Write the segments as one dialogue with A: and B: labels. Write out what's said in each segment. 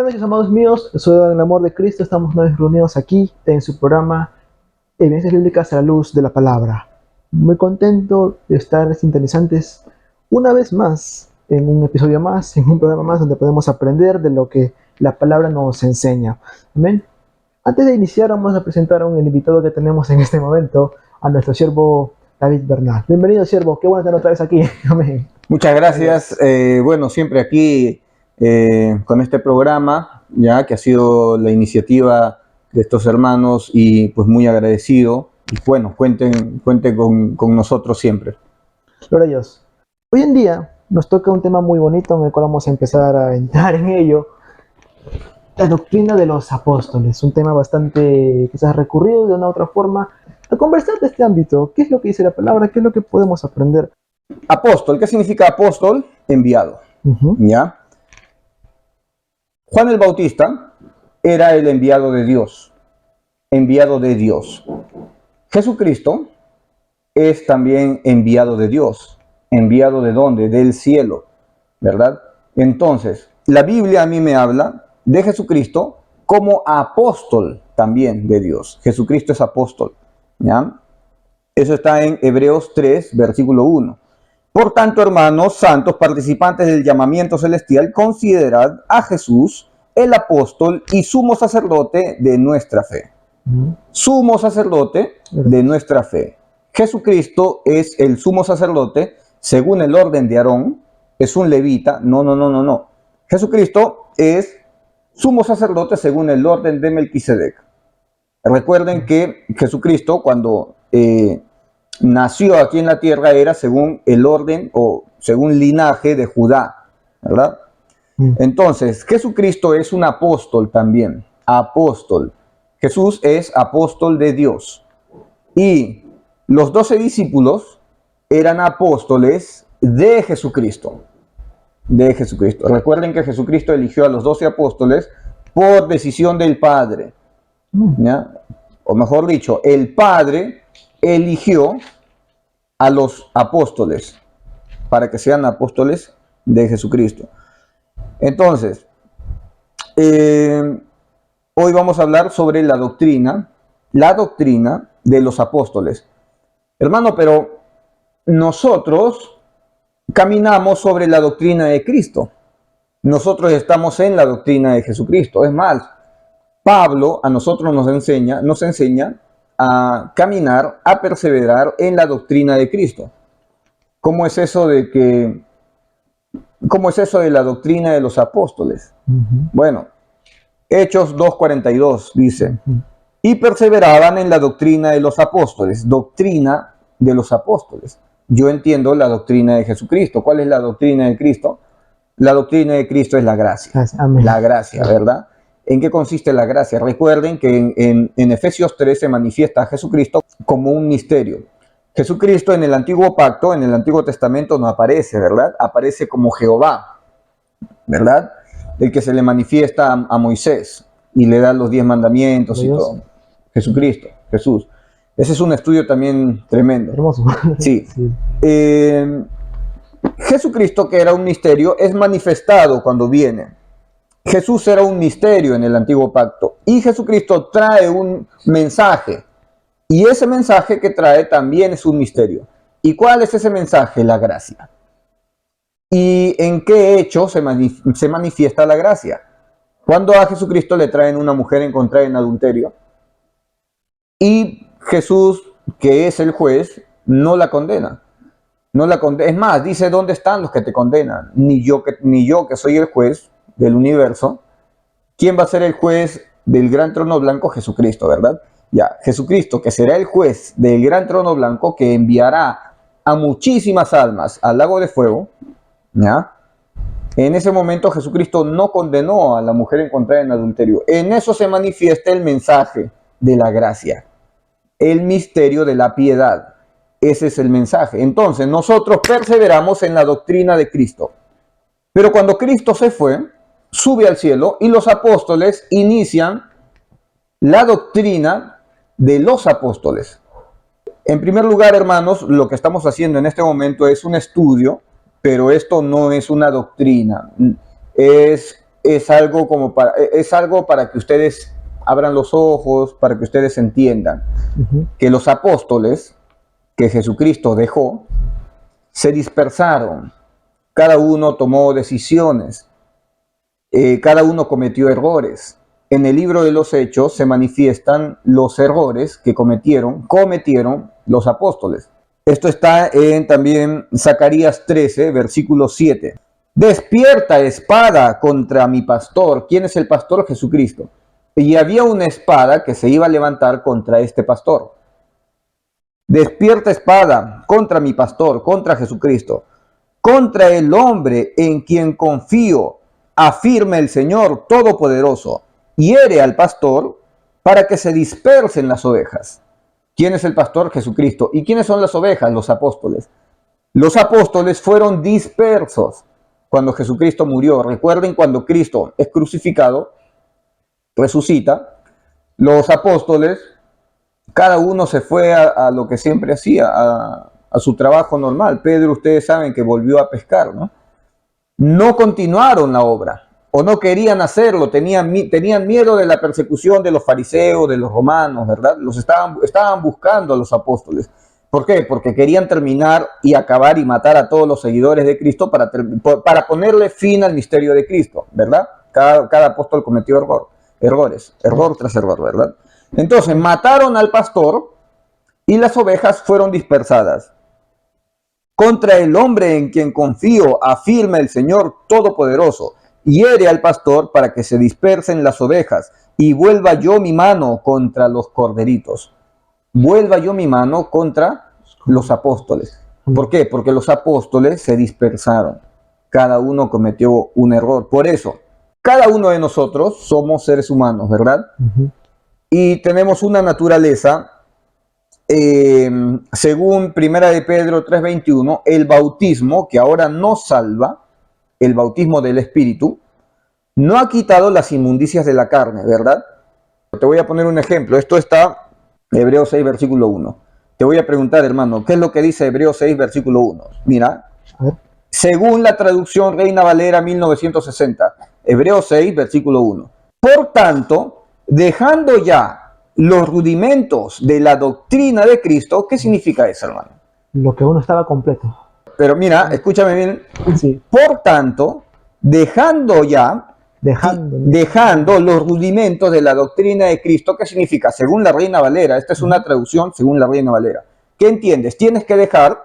A: noches, amados míos. Soy en el amor de Cristo. Estamos una vez reunidos aquí en su programa Evidencias Bíblicas a la Luz de la Palabra. Muy contento de estar sintonizantes una vez más, en un episodio más, en un programa más donde podemos aprender de lo que la palabra nos enseña. Amén. Antes de iniciar, vamos a presentar a un invitado que tenemos en este momento, a nuestro siervo David Bernal. Bienvenido, siervo. Qué bueno tenerlo otra vez aquí. Amén.
B: Muchas gracias. Bueno, siempre aquí con este programa, ya que ha sido la iniciativa de estos hermanos y pues muy agradecido. Y bueno, cuenten con nosotros siempre.
A: Gloria a Dios. Hoy en día nos toca un tema muy bonito en el cual vamos a empezar a entrar en ello. La doctrina de los apóstoles, un tema bastante quizás recurrido de una u otra forma a conversar de este ámbito. ¿Qué es lo que dice la palabra? ¿Qué es lo que podemos aprender?
B: Apóstol, ¿qué significa apóstol? Enviado. ¿Ya? Juan el Bautista era el enviado de Dios. Enviado de Dios. Jesucristo es también enviado de Dios. ¿Enviado de dónde? Del cielo, ¿verdad? Entonces, la Biblia a mí me habla de Jesucristo como apóstol también de Dios. Jesucristo es apóstol, ¿ya? Eso está en Hebreos 3, versículo 1. Por tanto, hermanos santos, participantes del llamamiento celestial, considerad a Jesús, el apóstol y sumo sacerdote de nuestra fe. Sumo sacerdote de nuestra fe. Jesucristo es el sumo sacerdote según el orden de Aarón. Es un levita. No. Jesucristo es sumo sacerdote según el orden de Melquisedec. Recuerden que Jesucristo, cuando nació aquí en la tierra, era según el orden o según linaje de Judá, ¿verdad? Entonces, Jesucristo es un apóstol también, apóstol. Jesús es apóstol de Dios. Y los 12 discípulos eran apóstoles de Jesucristo. De Jesucristo. Recuerden que Jesucristo eligió a los 12 apóstoles por decisión del Padre, ¿ya? O mejor dicho, el Padre eligió a los apóstoles para que sean apóstoles de Jesucristo. Entonces, hoy vamos a hablar sobre la doctrina de los apóstoles. Hermano, pero nosotros caminamos sobre la doctrina de Cristo. Nosotros estamos en la doctrina de Jesucristo. Es más, Pablo a nosotros nos enseña a caminar, a perseverar en la doctrina de Cristo. ¿Cómo es eso de la doctrina de los apóstoles? Bueno, Hechos 2:42 dice, y perseveraban en la doctrina de los apóstoles. Doctrina de los apóstoles. Yo entiendo la doctrina de Jesucristo. ¿Cuál es la doctrina de Cristo? La doctrina de Cristo es la gracia.
A: Amén.
B: La gracia, ¿verdad? ¿En qué consiste la gracia? Recuerden que en Efesios 3 se manifiesta a Jesucristo como un misterio. Jesucristo en el Antiguo Pacto, en el Antiguo Testamento no aparece, ¿verdad? Aparece como Jehová, ¿verdad? El que se le manifiesta a Moisés y le da los 10 mandamientos y todo. Jesucristo, Jesús. Ese es un estudio también tremendo.
A: Hermoso.
B: Sí. Jesucristo, que era un misterio, es manifestado cuando viene. Jesús era un misterio en el Antiguo Pacto y Jesucristo trae un mensaje y ese mensaje que trae también es un misterio. ¿Y cuál es ese mensaje? La gracia. ¿Y en qué hecho se manifiesta la gracia? Cuando a Jesucristo le traen una mujer encontrada en adulterio y Jesús, que es el juez, no la condena. Es más, dice, ¿dónde están los que te condenan? Ni yo que soy el juez del universo. ¿Quién va a ser el juez del gran trono blanco? Jesucristo, ¿verdad? Ya, Jesucristo, que será el juez del gran trono blanco, que enviará a muchísimas almas al lago de fuego, ¿ya? En ese momento Jesucristo no condenó a la mujer encontrada en adulterio. En eso se manifiesta el mensaje de la gracia, el misterio de la piedad. Ese es el mensaje. Entonces, nosotros perseveramos en la doctrina de Cristo. Pero cuando Cristo se fue, sube al cielo y los apóstoles inician la doctrina de los apóstoles. En primer lugar, hermanos, lo que estamos haciendo en este momento es un estudio, pero esto no es una doctrina. Es es algo para que ustedes abran los ojos, para que ustedes entiendan que los apóstoles que Jesucristo dejó se dispersaron, cada uno tomó decisiones, cada uno cometió errores. En el libro de los Hechos se manifiestan los errores que cometieron los apóstoles. Esto está en también Zacarías 13, versículo 7. Despierta espada contra mi pastor. ¿Quién es el pastor? Jesucristo. Y había una espada que se iba a levantar contra este pastor. Despierta espada contra mi pastor, contra Jesucristo, contra el hombre en quien confío, afirma el Señor Todopoderoso. Hiere al pastor para que se dispersen las ovejas. ¿Quién es el pastor? Jesucristo. ¿Y quiénes son las ovejas? Los apóstoles. Los apóstoles fueron dispersos cuando Jesucristo murió. Recuerden, cuando Cristo es crucificado, resucita, los apóstoles, cada uno se fue a lo que siempre hacía, a su trabajo normal. Pedro, ustedes saben que volvió a pescar, ¿no? No continuaron la obra, o no querían hacerlo, tenían miedo de la persecución de los fariseos, de los romanos, ¿verdad? Los estaban buscando a los apóstoles. ¿Por qué? Porque querían terminar y acabar y matar a todos los seguidores de Cristo para ponerle fin al misterio de Cristo, ¿verdad? Cada apóstol cometió error tras error, ¿verdad? Entonces mataron al pastor y las ovejas fueron dispersadas. Contra el hombre en quien confío, afirma el Señor Todopoderoso. Hiere al pastor para que se dispersen las ovejas y vuelva yo mi mano contra los corderitos. Vuelva yo mi mano contra los apóstoles. ¿Por qué? Porque los apóstoles se dispersaron. Cada uno cometió un error. Por eso, cada uno de nosotros somos seres humanos, ¿verdad? Y tenemos una naturaleza, según Primera de Pedro 3:21, el bautismo, que ahora nos salva, el bautismo del Espíritu, no ha quitado las inmundicias de la carne, ¿verdad? Te voy a poner un ejemplo. Esto está en Hebreos 6, versículo 1. Te voy a preguntar, hermano, ¿qué es lo que dice Hebreos 6, versículo 1? Mira, según la traducción Reina Valera 1960, Hebreos 6, versículo 1. Por tanto, dejando ya los rudimentos de la doctrina de Cristo, ¿qué significa eso, hermano?
A: Lo que uno estaba completo.
B: Pero mira, escúchame bien.
A: Sí.
B: Por tanto, dejando los rudimentos de la doctrina de Cristo, ¿qué significa? Según la Reina Valera, esta es una traducción según la Reina Valera. ¿Qué entiendes? Tienes que dejar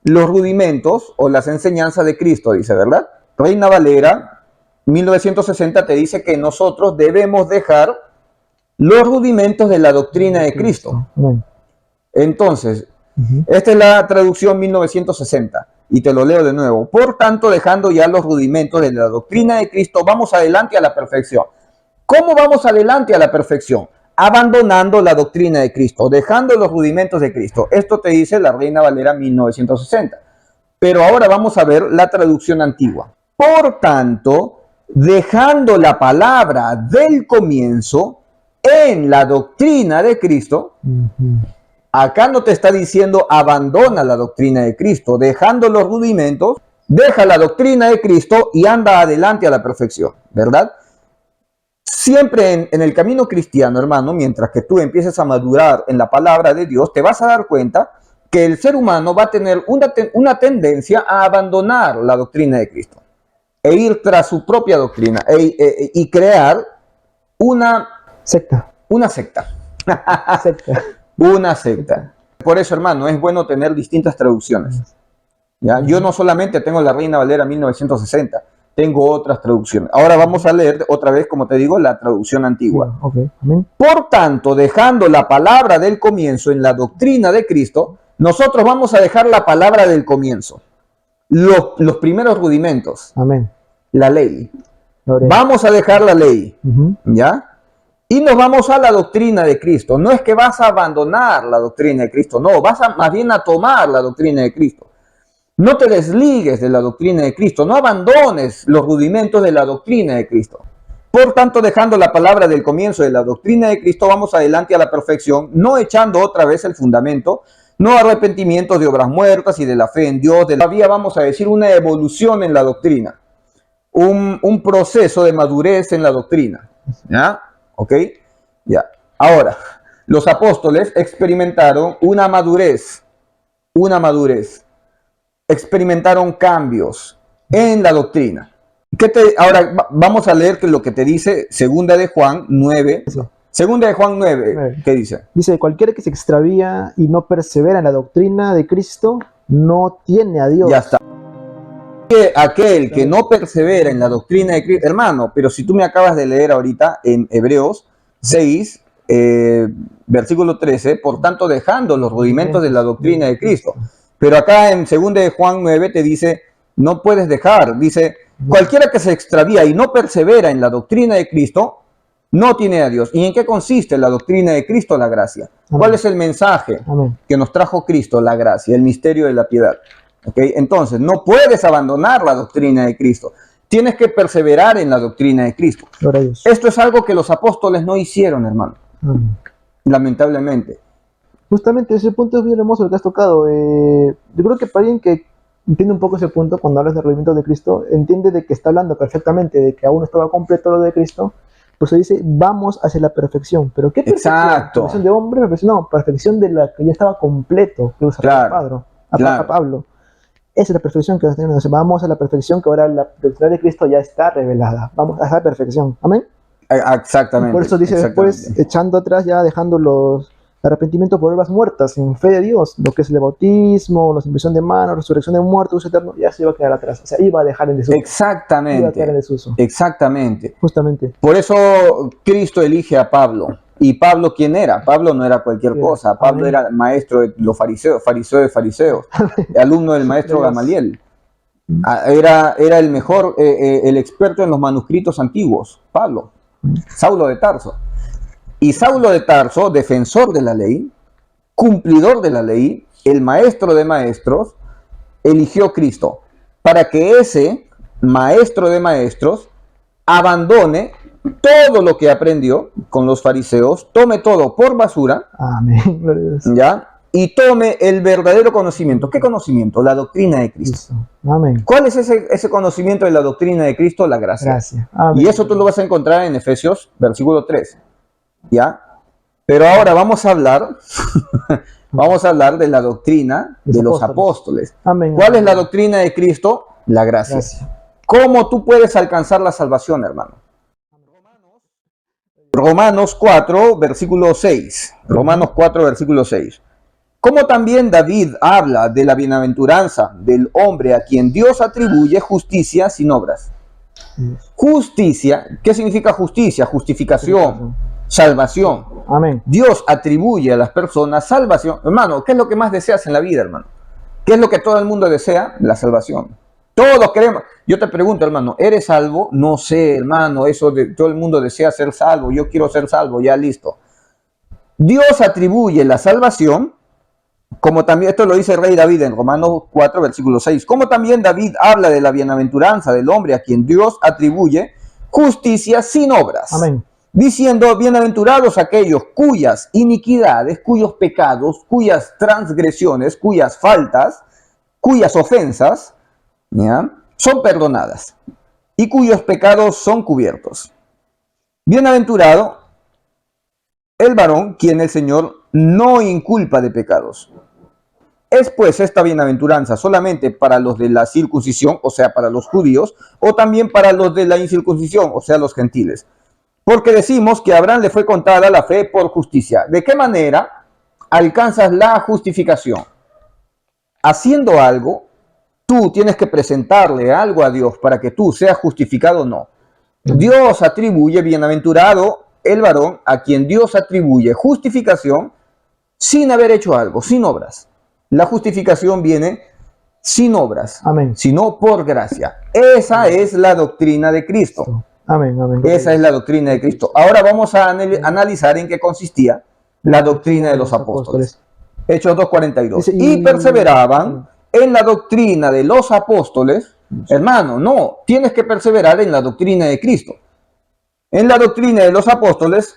B: los rudimentos o las enseñanzas de Cristo, dice, ¿verdad? Reina Valera 1960 te dice que nosotros debemos dejar los rudimentos de la doctrina de Cristo. Entonces, esta es la traducción 1960 y te lo leo de nuevo. Por tanto, dejando ya los rudimentos de la doctrina de Cristo, vamos adelante a la perfección. ¿Cómo vamos adelante a la perfección? Abandonando la doctrina de Cristo, dejando los rudimentos de Cristo. Esto te dice la Reina Valera 1960. Pero ahora vamos a ver la traducción antigua. Por tanto, dejando la palabra del comienzo en la doctrina de Cristo, acá no te está diciendo abandona la doctrina de Cristo, dejando los rudimentos, deja la doctrina de Cristo y anda adelante a la perfección, ¿verdad? Siempre en el camino cristiano, hermano, mientras que tú empieces a madurar en la palabra de Dios, te vas a dar cuenta que el ser humano va a tener una tendencia a abandonar la doctrina de Cristo e ir tras su propia doctrina y crear una secta. Una secta. Una secta. Por eso, hermano, es bueno tener distintas traducciones. ¿Ya? Yo no solamente tengo la Reina Valera 1960, tengo otras traducciones. Ahora vamos a leer otra vez, como te digo, la traducción antigua. Por tanto, dejando la palabra del comienzo en la doctrina de Cristo, nosotros vamos a dejar la palabra del comienzo. Los primeros rudimentos.
A: Amén.
B: La ley. Vamos a dejar la ley. ¿Ya? Y nos vamos a la doctrina de Cristo. No es que vas a abandonar la doctrina de Cristo, no, vas más bien a tomar la doctrina de Cristo. No te desligues de la doctrina de Cristo, no abandones los rudimentos de la doctrina de Cristo. Por tanto, dejando la palabra del comienzo de la doctrina de Cristo, vamos adelante a la perfección, no echando otra vez el fundamento, no arrepentimientos de obras muertas y de la fe en Dios, todavía vamos a decir una evolución en la doctrina. un proceso de madurez en la doctrina. ¿Ya? ¿Ok? Ya. Ahora, los apóstoles experimentaron una madurez, experimentaron cambios en la doctrina. Ahora vamos a leer lo que te dice Segunda de Juan 9.
A: Sí.
B: Segunda de Juan 9, ¿qué dice?
A: Dice, cualquiera que se extravía y no persevera en la doctrina de Cristo, no tiene a Dios.
B: Ya está. Aquel que no persevera en la doctrina de Cristo, hermano, pero si tú me acabas de leer ahorita en Hebreos 6, versículo 13, por tanto dejando los rudimentos de la doctrina de Cristo. Pero acá en 2 de Juan 9 te dice, no puedes dejar, dice, cualquiera que se extravía y no persevera en la doctrina de Cristo, no tiene a Dios. ¿Y en qué consiste la doctrina de Cristo? La gracia.
A: Amén.
B: ¿Cuál es el mensaje
A: Amén.
B: que nos trajo Cristo? La gracia, el misterio de la piedad. ¿Okay? Entonces, no puedes abandonar la doctrina de Cristo. Tienes que perseverar en la doctrina de Cristo.
A: Gloria a Dios.
B: Esto es algo que los apóstoles no hicieron, hermano.
A: Amén.
B: Lamentablemente.
A: Justamente ese punto es bien hermoso el que has tocado. Yo creo que para alguien que entiende un poco ese punto, cuando hablas de rudimentos de Cristo, entiende de que está hablando perfectamente, de que aún no estaba completo lo de Cristo, pues se dice, vamos hacia la perfección. ¿Pero qué perfección?
B: Exacto.
A: ¿Perfección de hombre? Perfección, no, perfección de la que ya estaba completo, que usa
B: Claro,
A: a Pablo. Esa es la perfección que tenemos. Vamos a la perfección que ahora la doctrina de Cristo ya está revelada. Vamos a esa perfección. Amén.
B: Exactamente.
A: Y por eso dice después, echando atrás, ya dejando los arrepentimientos por obras muertas, en fe de Dios, lo que es el bautismo, la impresión de manos, resurrección de muertos, uso eterno, ya se iba a quedar atrás. O sea, iba a dejar en desuso.
B: Exactamente.
A: Iba a quedar en desuso.
B: Exactamente.
A: Justamente.
B: Por eso Cristo elige a Pablo. ¿Y Pablo quién era? Pablo no era cualquier cosa. Pablo
A: Amén.
B: era maestro de los fariseos, fariseo de fariseos, alumno del maestro Gamaliel. Era el mejor, el experto en los manuscritos antiguos, Pablo, Saulo de Tarso. Y Saulo de Tarso, defensor de la ley, cumplidor de la ley, el maestro de maestros, eligió Cristo para que ese maestro de maestros abandone todo lo que aprendió con los fariseos, tome todo por basura,
A: Amén. Gloria a Dios.
B: ¿ya? Y tome el verdadero conocimiento. ¿Qué conocimiento? La doctrina de Cristo.
A: Amén.
B: ¿Cuál es ese conocimiento de la doctrina de Cristo? La gracia.
A: Gracias. Amén.
B: Y eso tú lo vas a encontrar en Efesios, versículo 3. ¿Ya? Pero ahora vamos a hablar, vamos a hablar de la doctrina de los apóstoles.
A: Amén.
B: ¿Cuál es la doctrina de Cristo? La gracia. ¿Cómo tú puedes alcanzar la salvación, hermano? Romanos 4, versículo 6. Romanos 4, versículo 6. Como también David habla de la bienaventuranza del hombre a quien Dios atribuye justicia sin obras. Justicia, ¿qué significa justicia? Justificación, salvación.
A: Amén.
B: Dios atribuye a las personas salvación. Hermano, ¿qué es lo que más deseas en la vida, hermano? ¿Qué es lo que todo el mundo desea? La salvación. Todos queremos. Yo te pregunto, hermano, ¿eres salvo? No sé, hermano, eso de todo el mundo desea ser salvo. Yo quiero ser salvo, ya listo. Dios atribuye la salvación, como también, esto lo dice el rey David en Romanos 4, versículo 6, como también David habla de la bienaventuranza del hombre a quien Dios atribuye justicia sin obras.
A: Amén.
B: Diciendo, bienaventurados aquellos cuyas iniquidades, cuyos pecados, cuyas transgresiones, cuyas faltas, cuyas ofensas, ¿ya?, son perdonadas y cuyos pecados son cubiertos. Bienaventurado el varón quien el Señor no inculpa de pecados. ¿Es pues esta bienaventuranza solamente para los de la circuncisión, o sea, para los judíos, o también para los de la incircuncisión, o sea, los gentiles? Porque decimos que a Abraham le fue contada la fe por justicia. ¿De qué manera alcanzas la justificación? Haciendo algo, tú tienes que presentarle algo a Dios para que tú seas justificado o no. Dios atribuye bienaventurado el varón a quien Dios atribuye justificación sin haber hecho algo, sin obras. La justificación viene sin obras,
A: amén,
B: sino por gracia. Esa es la doctrina de Cristo.
A: Amén, amén.
B: Esa es la doctrina de Cristo. Ahora vamos a analizar en qué consistía la doctrina de los apóstoles. Hechos 2:42. Y perseveraban en la doctrina de los apóstoles. Hermano, no, tienes que perseverar en la doctrina de Cristo. En la doctrina de los apóstoles,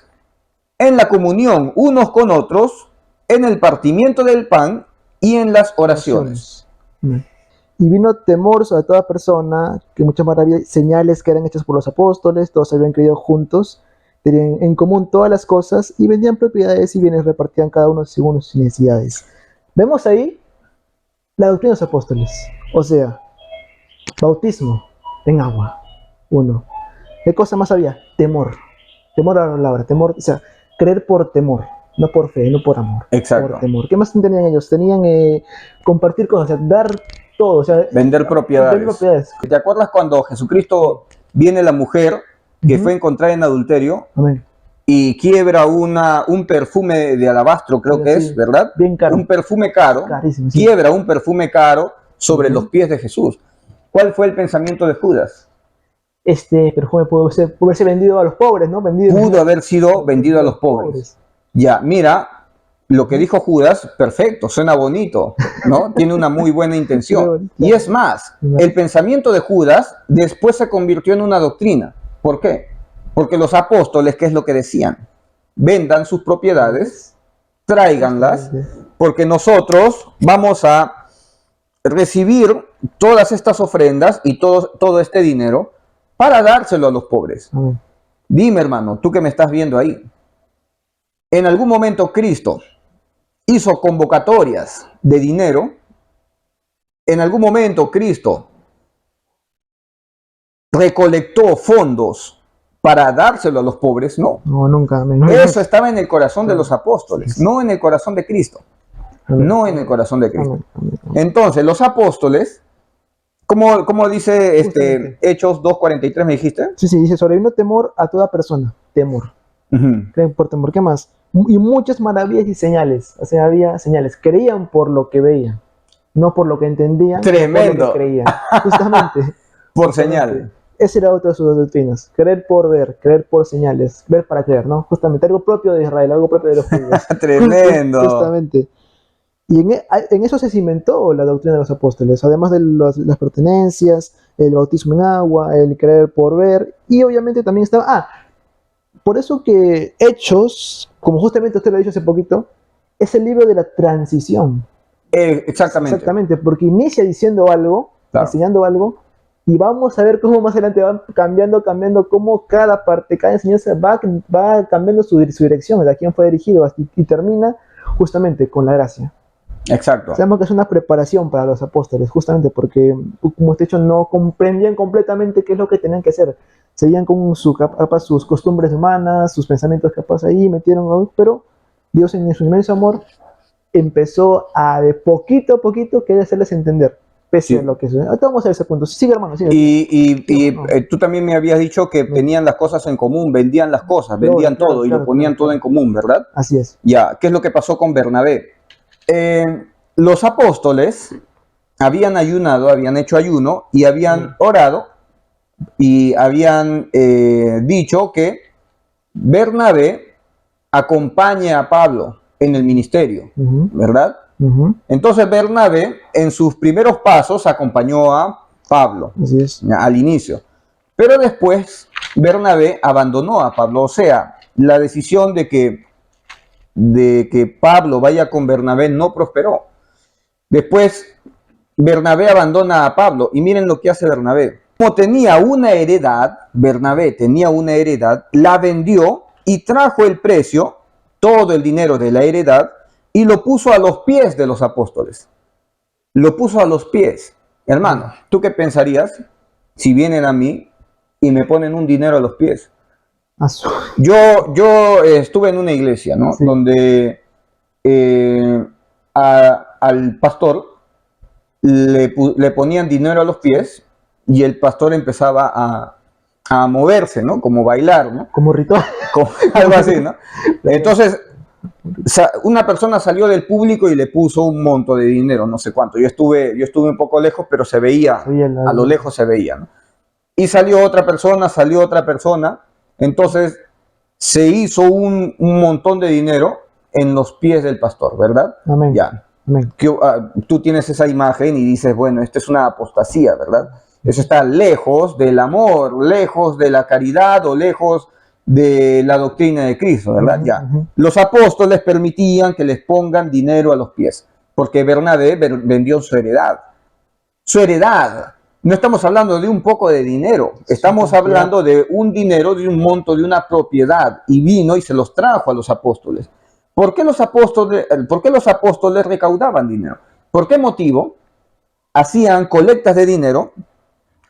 B: en la comunión unos con otros, en el partimiento del pan y en las oraciones.
A: Y vino temor sobre toda persona, que muchas maravillas, señales que eran hechas por los apóstoles, todos habían creído juntos, tenían en común todas las cosas y vendían propiedades y bienes, repartían cada uno según sus necesidades. Vemos ahí la doctrina de los apóstoles, o sea, bautismo en agua, uno. ¿Qué cosa más había? Temor. Temor a la palabra, temor, o sea, creer por temor, no por fe, no por amor.
B: Exacto.
A: Por temor. ¿Qué más tenían ellos? Tenían compartir cosas, o sea, dar todo, o sea,
B: Vender propiedades.
A: vender propiedades.
B: ¿Te acuerdas cuando Jesucristo viene la mujer que fue encontrada en adulterio
A: Amén.
B: y quiebra un perfume de alabastro, creo que
A: Sí,
B: es, ¿verdad?
A: bien caro.
B: Un perfume caro,
A: Carísimo, sí.
B: quiebra un perfume caro sobre los pies de Jesús. ¿Cuál fue el pensamiento de Judas?
A: Este perfume pudo haberse vendido a los pobres, ¿no?
B: Pudo haber sido vendido a los pobres. Ya, mira, lo que dijo Judas, perfecto, suena bonito, ¿no? Tiene una muy buena intención. Y es más, el pensamiento de Judas después se convirtió en una doctrina. ¿Por qué? Porque los apóstoles, ¿qué es lo que decían? Vendan sus propiedades, tráiganlas, porque nosotros vamos a recibir todas estas ofrendas y todo este dinero para dárselo a los pobres.
A: Amén.
B: Dime, hermano, tú que me estás viendo ahí, en algún momento Cristo hizo convocatorias de dinero, en algún momento Cristo recolectó fondos para dárselo a los pobres, no.
A: No, nunca.
B: Eso estaba en el corazón de los apóstoles, no en el corazón de Cristo.
A: Amén.
B: No en el corazón de Cristo.
A: Amén.
B: Entonces, los apóstoles, como dice Hechos 2:43, ¿me dijiste?
A: Sí, dice, sobrevino temor a toda persona. Temor. Creen por temor. ¿Qué más? Y muchas maravillas y señales. O sea, había señales. Creían por lo que veían, no por lo que entendían.
B: Tremendo.
A: Por lo que creían. Justamente.
B: Por señal.
A: Esa era otra de sus doctrinas. Creer por ver, creer por señales. Ver para creer, ¿no? Justamente. Algo propio de Israel, algo propio de los judíos.
B: Tremendo.
A: Justamente. Y en eso se cimentó la doctrina de los apóstoles, además de las pertenencias, el bautismo en agua, el creer por ver, y obviamente también estaba, por eso que Hechos, como justamente usted lo ha dicho hace poquito, es el libro de la transición.
B: Exactamente.
A: Exactamente, porque inicia diciendo algo,
B: claro,
A: enseñando algo, y vamos a ver cómo más adelante van cambiando, cómo cada parte, cada enseñanza va cambiando su dirección, de a quién fue dirigido, y termina justamente con la gracia.
B: Exacto.
A: Sabemos que es una preparación para los apóstoles, justamente porque, como te he dicho, no comprendían completamente qué es lo que tenían que hacer. Seguían con sus costumbres humanas, sus pensamientos capaz ahí, metieron, pero Dios en su inmenso amor empezó a de poquito a poquito querer hacerles entender, pese a lo que es. Ahorita vamos a ese punto. Sigue, hermano, sigue.
B: Y tú también me habías dicho que tenían las cosas en común, vendían las cosas, vendían todo y lo ponían todo en común, ¿verdad?
A: Así es.
B: Ya, ¿qué es lo que pasó con Bernabé? Los apóstoles habían ayunado, habían hecho ayuno y habían orado y habían dicho que Bernabé acompañe a Pablo en el ministerio, ¿verdad? Entonces Bernabé en sus primeros pasos acompañó a Pablo.
A: Así es.
B: Al inicio, pero después Bernabé abandonó a Pablo, o sea, la decisión de que Pablo vaya con Bernabé no prosperó. Después Bernabé abandona a Pablo y miren lo que hace Bernabé. Como tenía una heredad, Bernabé tenía una heredad, la vendió y trajo el precio, todo el dinero de la heredad, y lo puso a los pies de los apóstoles. Lo puso a los pies. Hermano, ¿tú qué pensarías si vienen a mí y me ponen un dinero a los pies? Yo estuve en una iglesia, ¿no? Sí. Donde al pastor le ponían dinero a los pies y el pastor empezaba a moverse, ¿no? Como bailar, ¿no?
A: Como ritual.
B: Algo así, ¿no? Entonces, una persona salió del público y le puso un monto de dinero, no sé cuánto. Yo estuve un poco lejos, pero se veía, a lo lejos se veía, ¿no? Y salió otra persona, entonces se hizo un montón de dinero en los pies del pastor, ¿verdad?
A: Amén.
B: Ya.
A: Amén.
B: Tú tienes esa imagen y dices, bueno, esto es una apostasía, ¿verdad? Eso está lejos del amor, lejos de la caridad o lejos de la doctrina de Cristo, ¿verdad? Ya. Los apóstoles permitían que les pongan dinero a los pies, porque Bernabé vendió su heredad. su heredad. No estamos hablando de un poco de dinero, estamos hablando de un dinero, de un monto, de una propiedad, y vino y se los trajo a los apóstoles. ¿Por qué los apóstoles recaudaban dinero? ¿Por qué motivo hacían colectas de dinero?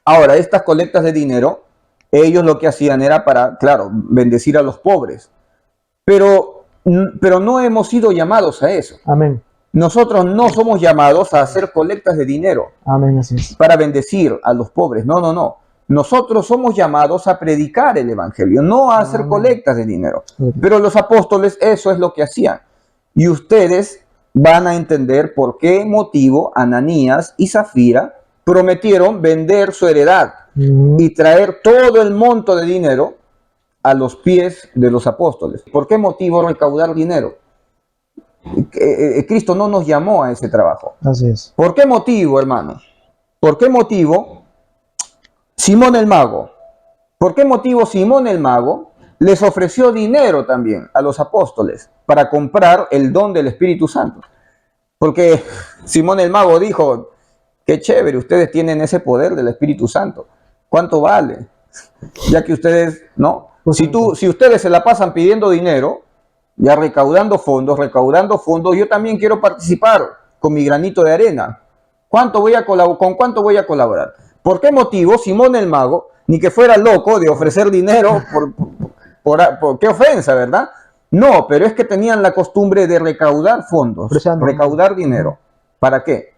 B: Ahora, estas colectas de dinero, ellos lo que hacían era para, claro, bendecir a los pobres, pero no hemos sido llamados a eso.
A: Amén.
B: Nosotros no somos llamados a hacer colectas de dinero.
A: Amén, así es.
B: Para bendecir a los pobres. No, no, no. Nosotros somos llamados a predicar el evangelio, no a hacer colectas de dinero. Pero los apóstoles eso es lo que hacían. Y ustedes van a entender por qué motivo Ananías y Zafira prometieron vender su heredad y traer todo el monto de dinero a los pies de los apóstoles. ¿Por qué motivo recaudar dinero? Cristo no nos llamó a ese trabajo.
A: Así es.
B: ¿Por qué motivo, hermano? ¿Por qué motivo Simón el Mago? ¿Por qué motivo Simón el Mago les ofreció dinero también a los apóstoles para comprar el don del Espíritu Santo? Porque Simón el Mago dijo, qué chévere, ustedes tienen ese poder del Espíritu Santo. ¿Cuánto vale? Ya que ustedes, ¿no? Si ustedes se la pasan pidiendo dinero, ya recaudando fondos, yo también quiero participar con mi granito de arena. ¿Con cuánto voy a colaborar? ¿Por qué motivo Simón el Mago, ni que fuera loco de ofrecer dinero, por qué ofensa, ¿verdad? No, pero es que tenían la costumbre de recaudar fondos, recaudar dinero. ¿Para qué?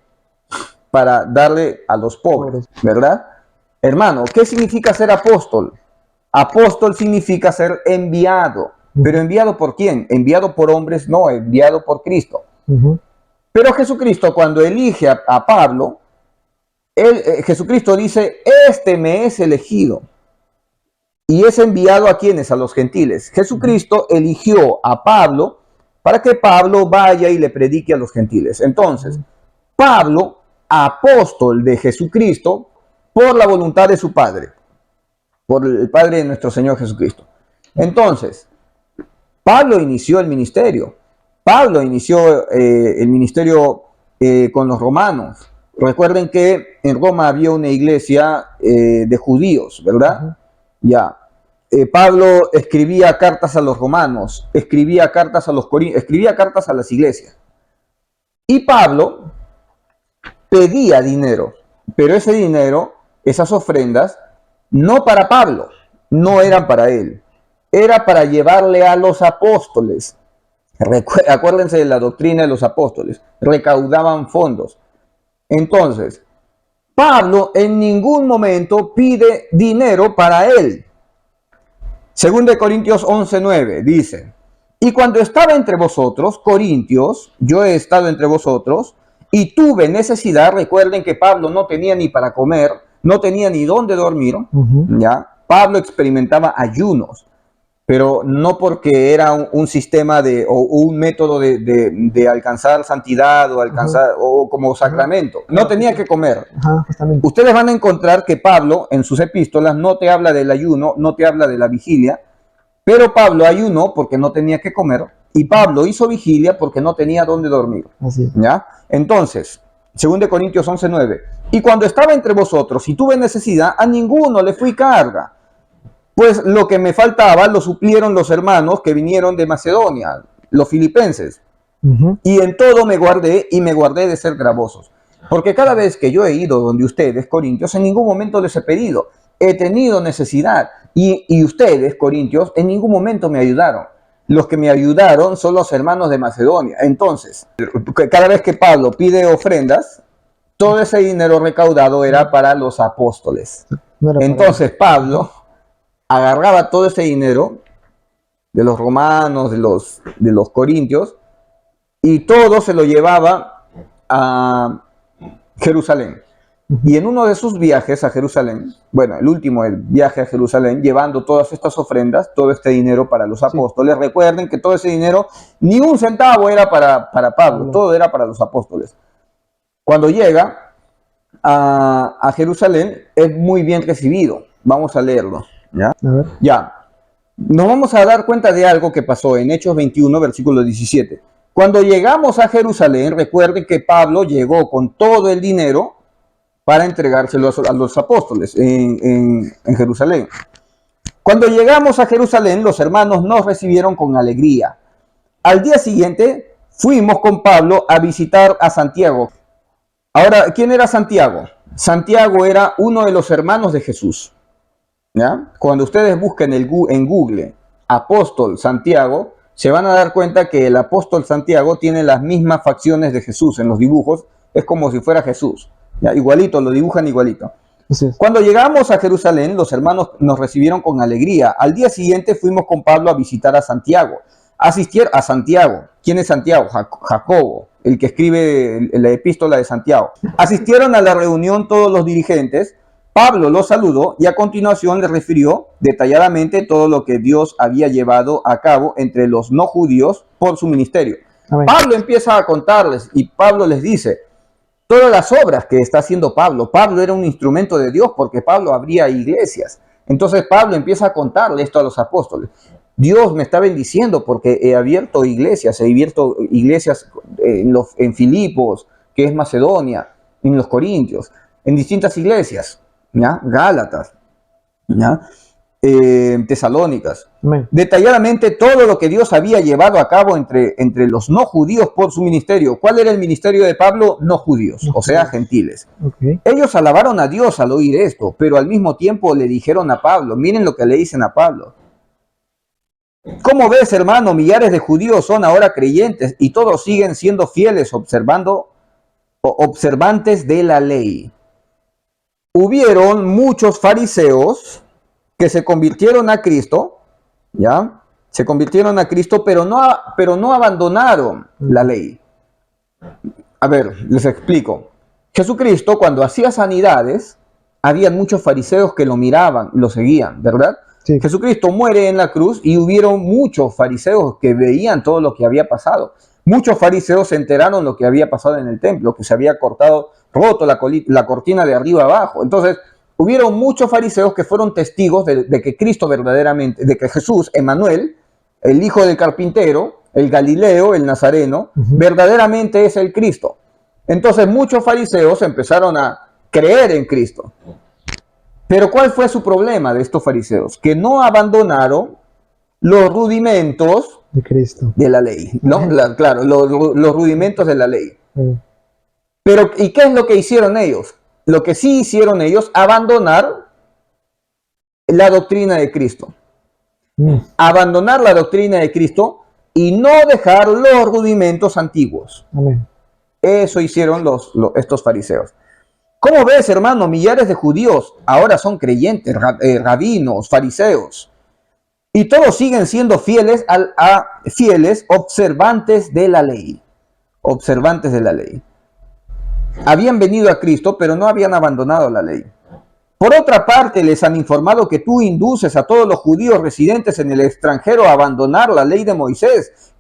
B: Para darle a los pobres, ¿verdad? Hermano, ¿qué significa ser apóstol? Apóstol significa ser enviado. ¿Pero enviado por quién? Enviado por hombres, no, enviado por Cristo. Pero Jesucristo, cuando elige a Pablo, Jesucristo dice, este me es elegido. Y es enviado a quienes, a los gentiles. Jesucristo eligió a Pablo para que Pablo vaya y le predique a los gentiles. Entonces, Pablo, apóstol de Jesucristo, por la voluntad de su Padre, por el Padre de nuestro Señor Jesucristo. Entonces, Pablo inició el ministerio. Pablo inició el ministerio con los romanos. Recuerden que en Roma había una iglesia de judíos, ¿verdad? Ya. Pablo escribía cartas a los romanos, escribía cartas a los corintios, escribía cartas a las iglesias. Y Pablo pedía dinero, pero ese dinero, esas ofrendas, no para Pablo, no eran para él. Era para llevarle a los apóstoles. Acuérdense de la doctrina de los apóstoles. Recaudaban fondos. Entonces, Pablo en ningún momento pide dinero para él. Según de Corintios 11:9 dice, y cuando estaba entre vosotros, Corintios, yo he estado entre vosotros, y tuve necesidad, recuerden que Pablo no tenía ni para comer, no tenía ni dónde dormir, ¿ya? Pablo experimentaba ayunos, pero no porque era un sistema o un método de alcanzar santidad o alcanzar o como sacramento. No tenía que comer. Ustedes van a encontrar que Pablo en sus epístolas no te habla del ayuno, no te habla de la vigilia, pero Pablo ayunó porque no tenía que comer y Pablo hizo vigilia porque no tenía dónde dormir. ¿Ya? Entonces, según de Corintios 11:9, y cuando estaba entre vosotros y tuve necesidad, a ninguno le fui carga. Pues lo que me faltaba lo suplieron los hermanos que vinieron de Macedonia, los filipenses. Y en todo me guardé de ser gravosos. Porque cada vez que yo he ido donde ustedes, corintios, en ningún momento les he pedido. He tenido necesidad. Y ustedes, corintios, en ningún momento me ayudaron. Los que me ayudaron son los hermanos de Macedonia. Entonces, cada vez que Pablo pide ofrendas, todo ese dinero recaudado era para los apóstoles. Entonces, Pablo agarraba todo ese dinero de los romanos, de los corintios, y todo se lo llevaba a Jerusalén. Y en uno de sus viajes a Jerusalén, bueno, el último el viaje a Jerusalén, llevando todas estas ofrendas, todo este dinero para los apóstoles, recuerden que todo ese dinero, ni un centavo era para Pablo, todo era para los apóstoles. Cuando llega a Jerusalén, es muy bien recibido. Vamos a leerlo. ¿Ya? Ya, nos vamos a dar cuenta de algo que pasó en Hechos 21, versículo 17. Cuando llegamos a Jerusalén, recuerden que Pablo llegó con todo el dinero para entregárselo a los apóstoles en Jerusalén. Cuando llegamos a Jerusalén, los hermanos nos recibieron con alegría. Al día siguiente fuimos con Pablo a visitar a Santiago. Ahora, ¿quién era Santiago? Santiago era uno de los hermanos de Jesús. ¿Ya? Cuando ustedes busquen en Google apóstol Santiago, se van a dar cuenta que el apóstol Santiago tiene las mismas facciones de Jesús en los dibujos. Es como si fuera Jesús. ¿Ya? Igualito, lo dibujan igualito. Cuando llegamos a Jerusalén, los hermanos nos recibieron con alegría. Al día siguiente fuimos con Pablo a visitar a Santiago. Asistir a Santiago. ¿Quién es Santiago? Jacobo, el que escribe la epístola de Santiago. Asistieron a la reunión todos los dirigentes. Pablo los saludó y a continuación les refirió detalladamente todo lo que Dios había llevado a cabo entre los no judíos por su ministerio. Amén. Pablo empieza a contarles y Pablo les dice todas las obras que está haciendo Pablo. Pablo era un instrumento de Dios porque Pablo abría iglesias. Entonces Pablo empieza a contarle esto a los apóstoles. Dios me está bendiciendo porque he abierto iglesias en Filipos, que es Macedonia, en los Corintios, en distintas iglesias, ¿ya? Gálatas, ¿ya? Tesalónicas. Amén. Detalladamente todo lo que Dios había llevado a cabo entre los no judíos por su ministerio. ¿Cuál era el ministerio de Pablo? No judíos, o sea, gentiles. Okay. Ellos alabaron a Dios al oír esto, pero al mismo tiempo le dijeron a Pablo, miren lo que le dicen a Pablo. ¿Cómo ves, hermano? Millares de judíos son ahora creyentes y todos siguen siendo fieles observantes de la ley. Hubieron muchos fariseos que se convirtieron a Cristo, ¿ya? Se convirtieron a Cristo, pero no abandonaron la ley. A ver, les explico. Jesucristo, cuando hacía sanidades, había muchos fariseos que lo miraban, lo seguían, ¿verdad? Sí. Jesucristo muere en la cruz y hubieron muchos fariseos que veían todo lo que había pasado. Muchos fariseos se enteraron lo que había pasado en el templo, que se había roto la cortina de arriba abajo. Entonces, hubieron muchos fariseos que fueron testigos de que Cristo verdaderamente, de que Jesús, Emmanuel, el hijo del carpintero, el Galileo, el Nazareno, verdaderamente es el Cristo. Entonces muchos fariseos empezaron a creer en Cristo. Pero ¿cuál fue su problema de estos fariseos? Que no abandonaron los rudimentos
A: de Cristo,
B: de la ley, ¿no? Claro, los rudimentos de la ley. Pero, ¿y qué es lo que hicieron ellos? Lo que sí hicieron ellos, abandonar la doctrina de Cristo. Abandonar la doctrina de Cristo y no dejar los rudimentos antiguos. Amén. Eso hicieron estos fariseos. ¿Cómo ves, hermano? Millares de judíos ahora son creyentes, rabinos, fariseos. Y todos siguen siendo fieles observantes de la ley. Observantes de la ley. Habían venido a Cristo, pero no habían abandonado la ley. Por otra parte, les han informado que tú induces a todos los judíos residentes en el extranjero a abandonar la ley de Moisés,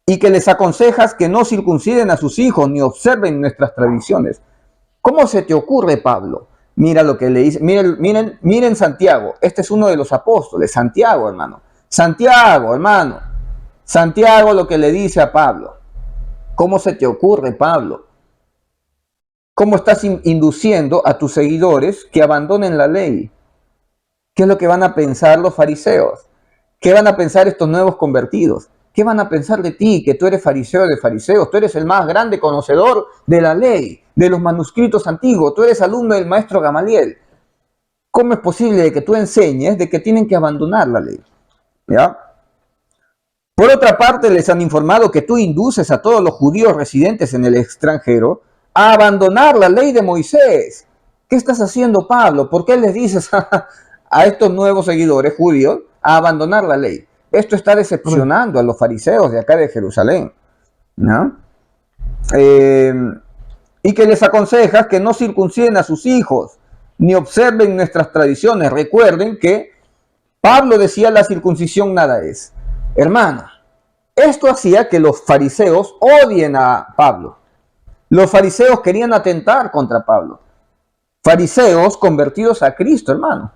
B: y que les aconsejas que no circunciden a sus hijos ni observen nuestras tradiciones. ¿Cómo se te ocurre, Pablo? Mira lo que le dice. Miren Santiago. Este es uno de los apóstoles. Santiago, hermano. Santiago, hermano. Santiago lo que le dice a Pablo. ¿Cómo se te ocurre, Pablo? ¿Cómo estás induciendo a tus seguidores que abandonen la ley? ¿Qué es lo que van a pensar los fariseos? ¿Qué van a pensar estos nuevos convertidos? ¿Qué van a pensar de ti, que tú eres fariseo de fariseos? Tú eres el más grande conocedor de la ley, de los manuscritos antiguos. Tú eres alumno del maestro Gamaliel. ¿Cómo es posible que tú enseñes de que tienen que abandonar la ley? ¿Ya? Por otra parte, les han informado que tú induces a todos los judíos residentes en el extranjero a abandonar la ley de Moisés. ¿Qué estás haciendo, Pablo? ¿Por qué les dices a estos nuevos seguidores judíos a abandonar la ley? Esto está decepcionando a los fariseos de acá de Jerusalén, ¿no? Y que les aconsejas que no circunciden a sus hijos, ni observen nuestras tradiciones. Recuerden que Pablo decía la circuncisión nada es. Hermano, esto hacía que los fariseos odien a Pablo. Los fariseos querían atentar contra Pablo. Fariseos convertidos a Cristo, hermano.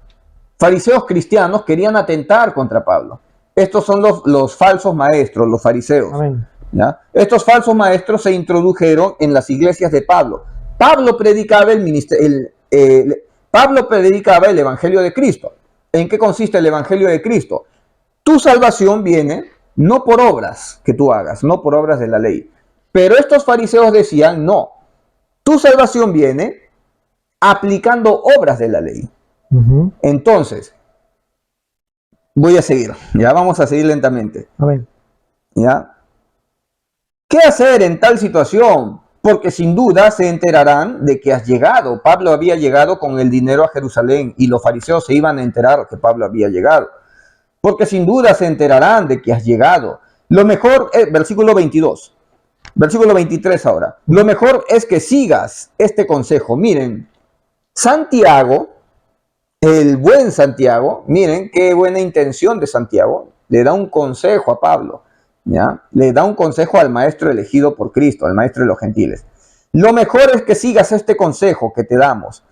B: Fariseos cristianos querían atentar contra Pablo. Estos son los falsos maestros, los fariseos. Amén. ¿Ya? Estos falsos maestros se introdujeron en las iglesias de Pablo. Pablo predicaba Pablo predicaba el Evangelio de Cristo. ¿En qué consiste el Evangelio de Cristo? Tu salvación viene no por obras que tú hagas, no por obras de la ley. Pero estos fariseos decían, no, tu salvación viene aplicando obras de la ley. Entonces, voy a seguir, ya vamos a seguir lentamente.
A: Amén.
B: ¿Ya? ¿Qué hacer en tal situación? Porque sin duda se enterarán de que has llegado. Pablo había llegado con el dinero a Jerusalén y los fariseos se iban a enterar que Pablo había llegado. Porque sin duda se enterarán de que has llegado. Lo mejor es, versículo 22, versículo 23 ahora. Lo mejor es que sigas este consejo. Miren, Santiago, el buen Santiago, miren qué buena intención de Santiago, le da un consejo a Pablo. ¿Ya? Le da un consejo al maestro elegido por Cristo, al maestro de los gentiles. Lo mejor es que sigas este consejo que te damos.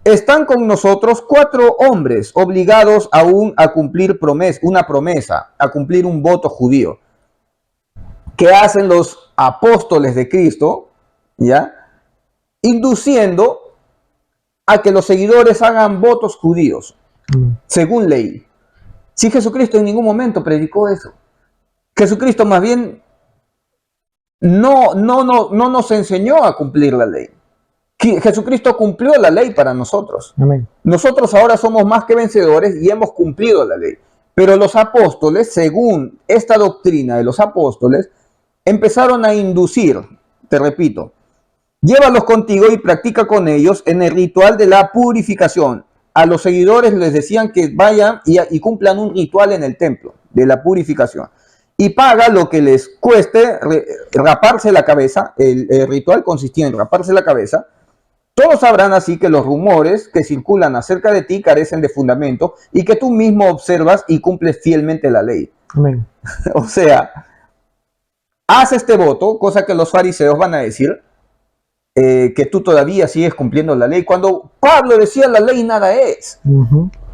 B: Están con nosotros 4 hombres obligados aún a cumplir una promesa, a cumplir un voto judío. ¿Qué hacen los apóstoles de Cristo? ¿Ya? Induciendo a que los seguidores hagan votos judíos, según ley. Si Jesucristo en ningún momento predicó eso. Jesucristo más bien no nos enseñó a cumplir la ley. Jesucristo cumplió la ley para nosotros.
A: Amén.
B: Nosotros ahora somos más que vencedores y hemos cumplido la ley. Pero los apóstoles, según esta doctrina de los apóstoles, empezaron a inducir, te repito, llévalos contigo y practica con ellos en el ritual de la purificación. A los seguidores les decían que vayan y cumplan un ritual en el templo de la purificación. Y paga lo que les cueste raparse la cabeza. El ritual consistía en raparse la cabeza. Todos sabrán así que los rumores que circulan acerca de ti carecen de fundamento y que tú mismo observas y cumples fielmente la ley.
A: Amén.
B: O sea, haz este voto, cosa que los fariseos van a decir, que tú todavía sigues cumpliendo la ley. Cuando Pablo decía la ley nada es.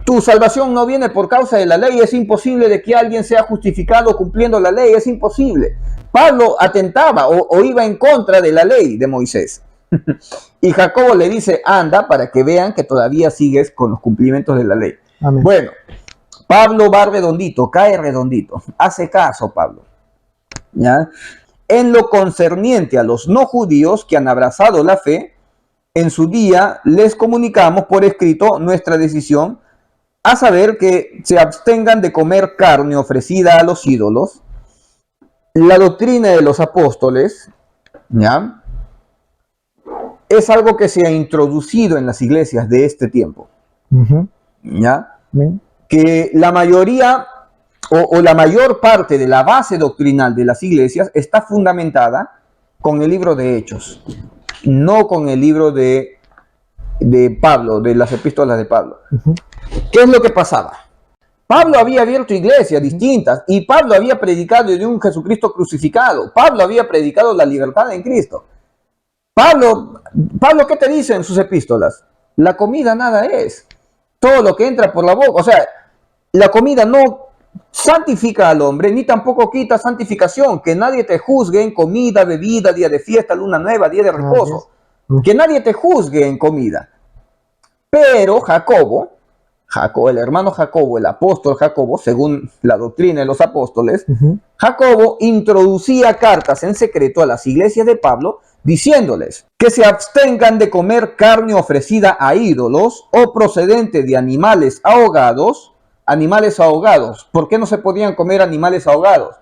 B: Tu salvación no viene por causa de la ley. Es imposible de que alguien sea justificado cumpliendo la ley. Es imposible. Pablo atentaba o iba en contra de la ley de Moisés. Y Jacobo le dice, anda para que vean que todavía sigues con los cumplimientos de la ley.
A: Amén.
B: Bueno, Pablo va redondito, cae redondito. Hace caso, Pablo. ¿Ya? En lo concerniente a los no judíos que han abrazado la fe, en su día les comunicamos por escrito nuestra decisión, a saber que se abstengan de comer carne ofrecida a los ídolos, la doctrina de los apóstoles, ¿ya? Es algo que se ha introducido en las iglesias de este tiempo, ¿ya? Que la mayoría o la mayor parte de la base doctrinal de las iglesias está fundamentada con el libro de Hechos, no con el libro de Pablo, de las epístolas de Pablo. ¿Qué es lo que pasaba? Pablo había abierto iglesias distintas y Pablo había predicado de un Jesucristo crucificado. Pablo había predicado la libertad en Cristo. Pablo, ¿qué te dice en sus epístolas? La comida nada es. Todo lo que entra por la boca. O sea, la comida no santifica al hombre, ni tampoco quita santificación. Que nadie te juzgue en comida, bebida, día de fiesta, luna nueva, día de reposo. Que nadie te juzgue en comida. Pero Jacobo, el hermano Jacobo, el apóstol Jacobo, según la doctrina de los apóstoles, Jacobo introducía cartas en secreto a las iglesias de Pablo, diciéndoles que se abstengan de comer carne ofrecida a ídolos o procedente de animales ahogados. Animales ahogados. ¿Por qué no se podían comer animales ahogados?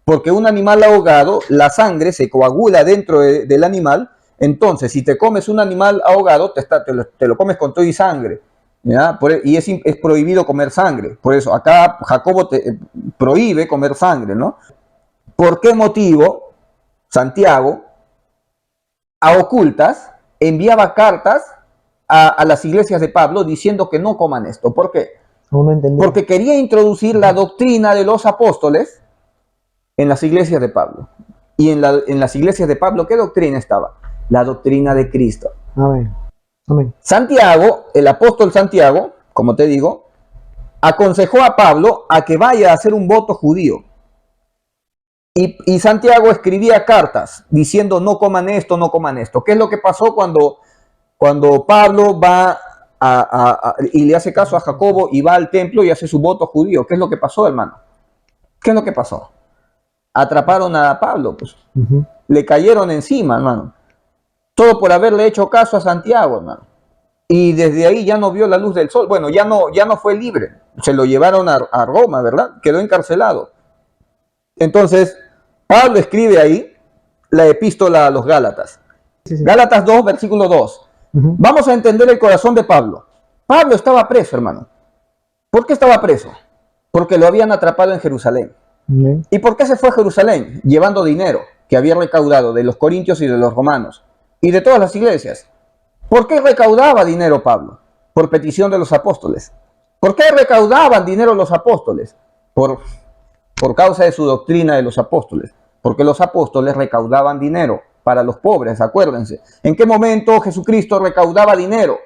B: Porque un animal ahogado, la sangre se coagula dentro del animal. Entonces, si te comes un animal ahogado, te lo comes con todo y sangre. ¿Ya? Y es prohibido comer sangre. Por eso, acá Jacobo te prohíbe comer sangre, ¿no? ¿Por qué motivo Santiago, a ocultas, enviaba cartas a las iglesias de Pablo diciendo que no coman esto? ¿Por qué? Porque quería introducir la doctrina de los apóstoles en las iglesias de Pablo. Y en las iglesias de Pablo, ¿qué doctrina estaba? La doctrina de Cristo.
A: Amén. Amén.
B: Santiago, el apóstol Santiago, como te digo, aconsejó a Pablo a que vaya a hacer un voto judío. Y Santiago escribía cartas diciendo no coman esto, no coman esto. ¿Qué es lo que pasó cuando Pablo va y le hace caso a Jacobo y va al templo y hace su voto judío? ¿Qué es lo que pasó, hermano? ¿Qué es lo que pasó? Atraparon a Pablo, pues. Le cayeron encima, hermano. Todo por haberle hecho caso a Santiago, hermano. Y desde ahí ya no vio la luz del sol. Bueno, ya no fue libre. Se lo llevaron a Roma, ¿verdad? Quedó encarcelado. Entonces, Pablo escribe ahí la epístola a los Gálatas.
A: Sí, sí.
B: Gálatas 2, versículo 2. Vamos a entender el corazón de Pablo. Pablo estaba preso, hermano. ¿Por qué estaba preso? Porque lo habían atrapado en Jerusalén. ¿Y por qué se fue a Jerusalén? Llevando dinero que había recaudado de los corintios y de los romanos y de todas las iglesias. ¿Por qué recaudaba dinero Pablo? Por petición de los apóstoles. ¿Por qué recaudaban dinero los apóstoles? Por causa de su doctrina de los apóstoles. Porque los apóstoles recaudaban dinero para los pobres, acuérdense. ¿En qué momento Jesucristo recaudaba dinero?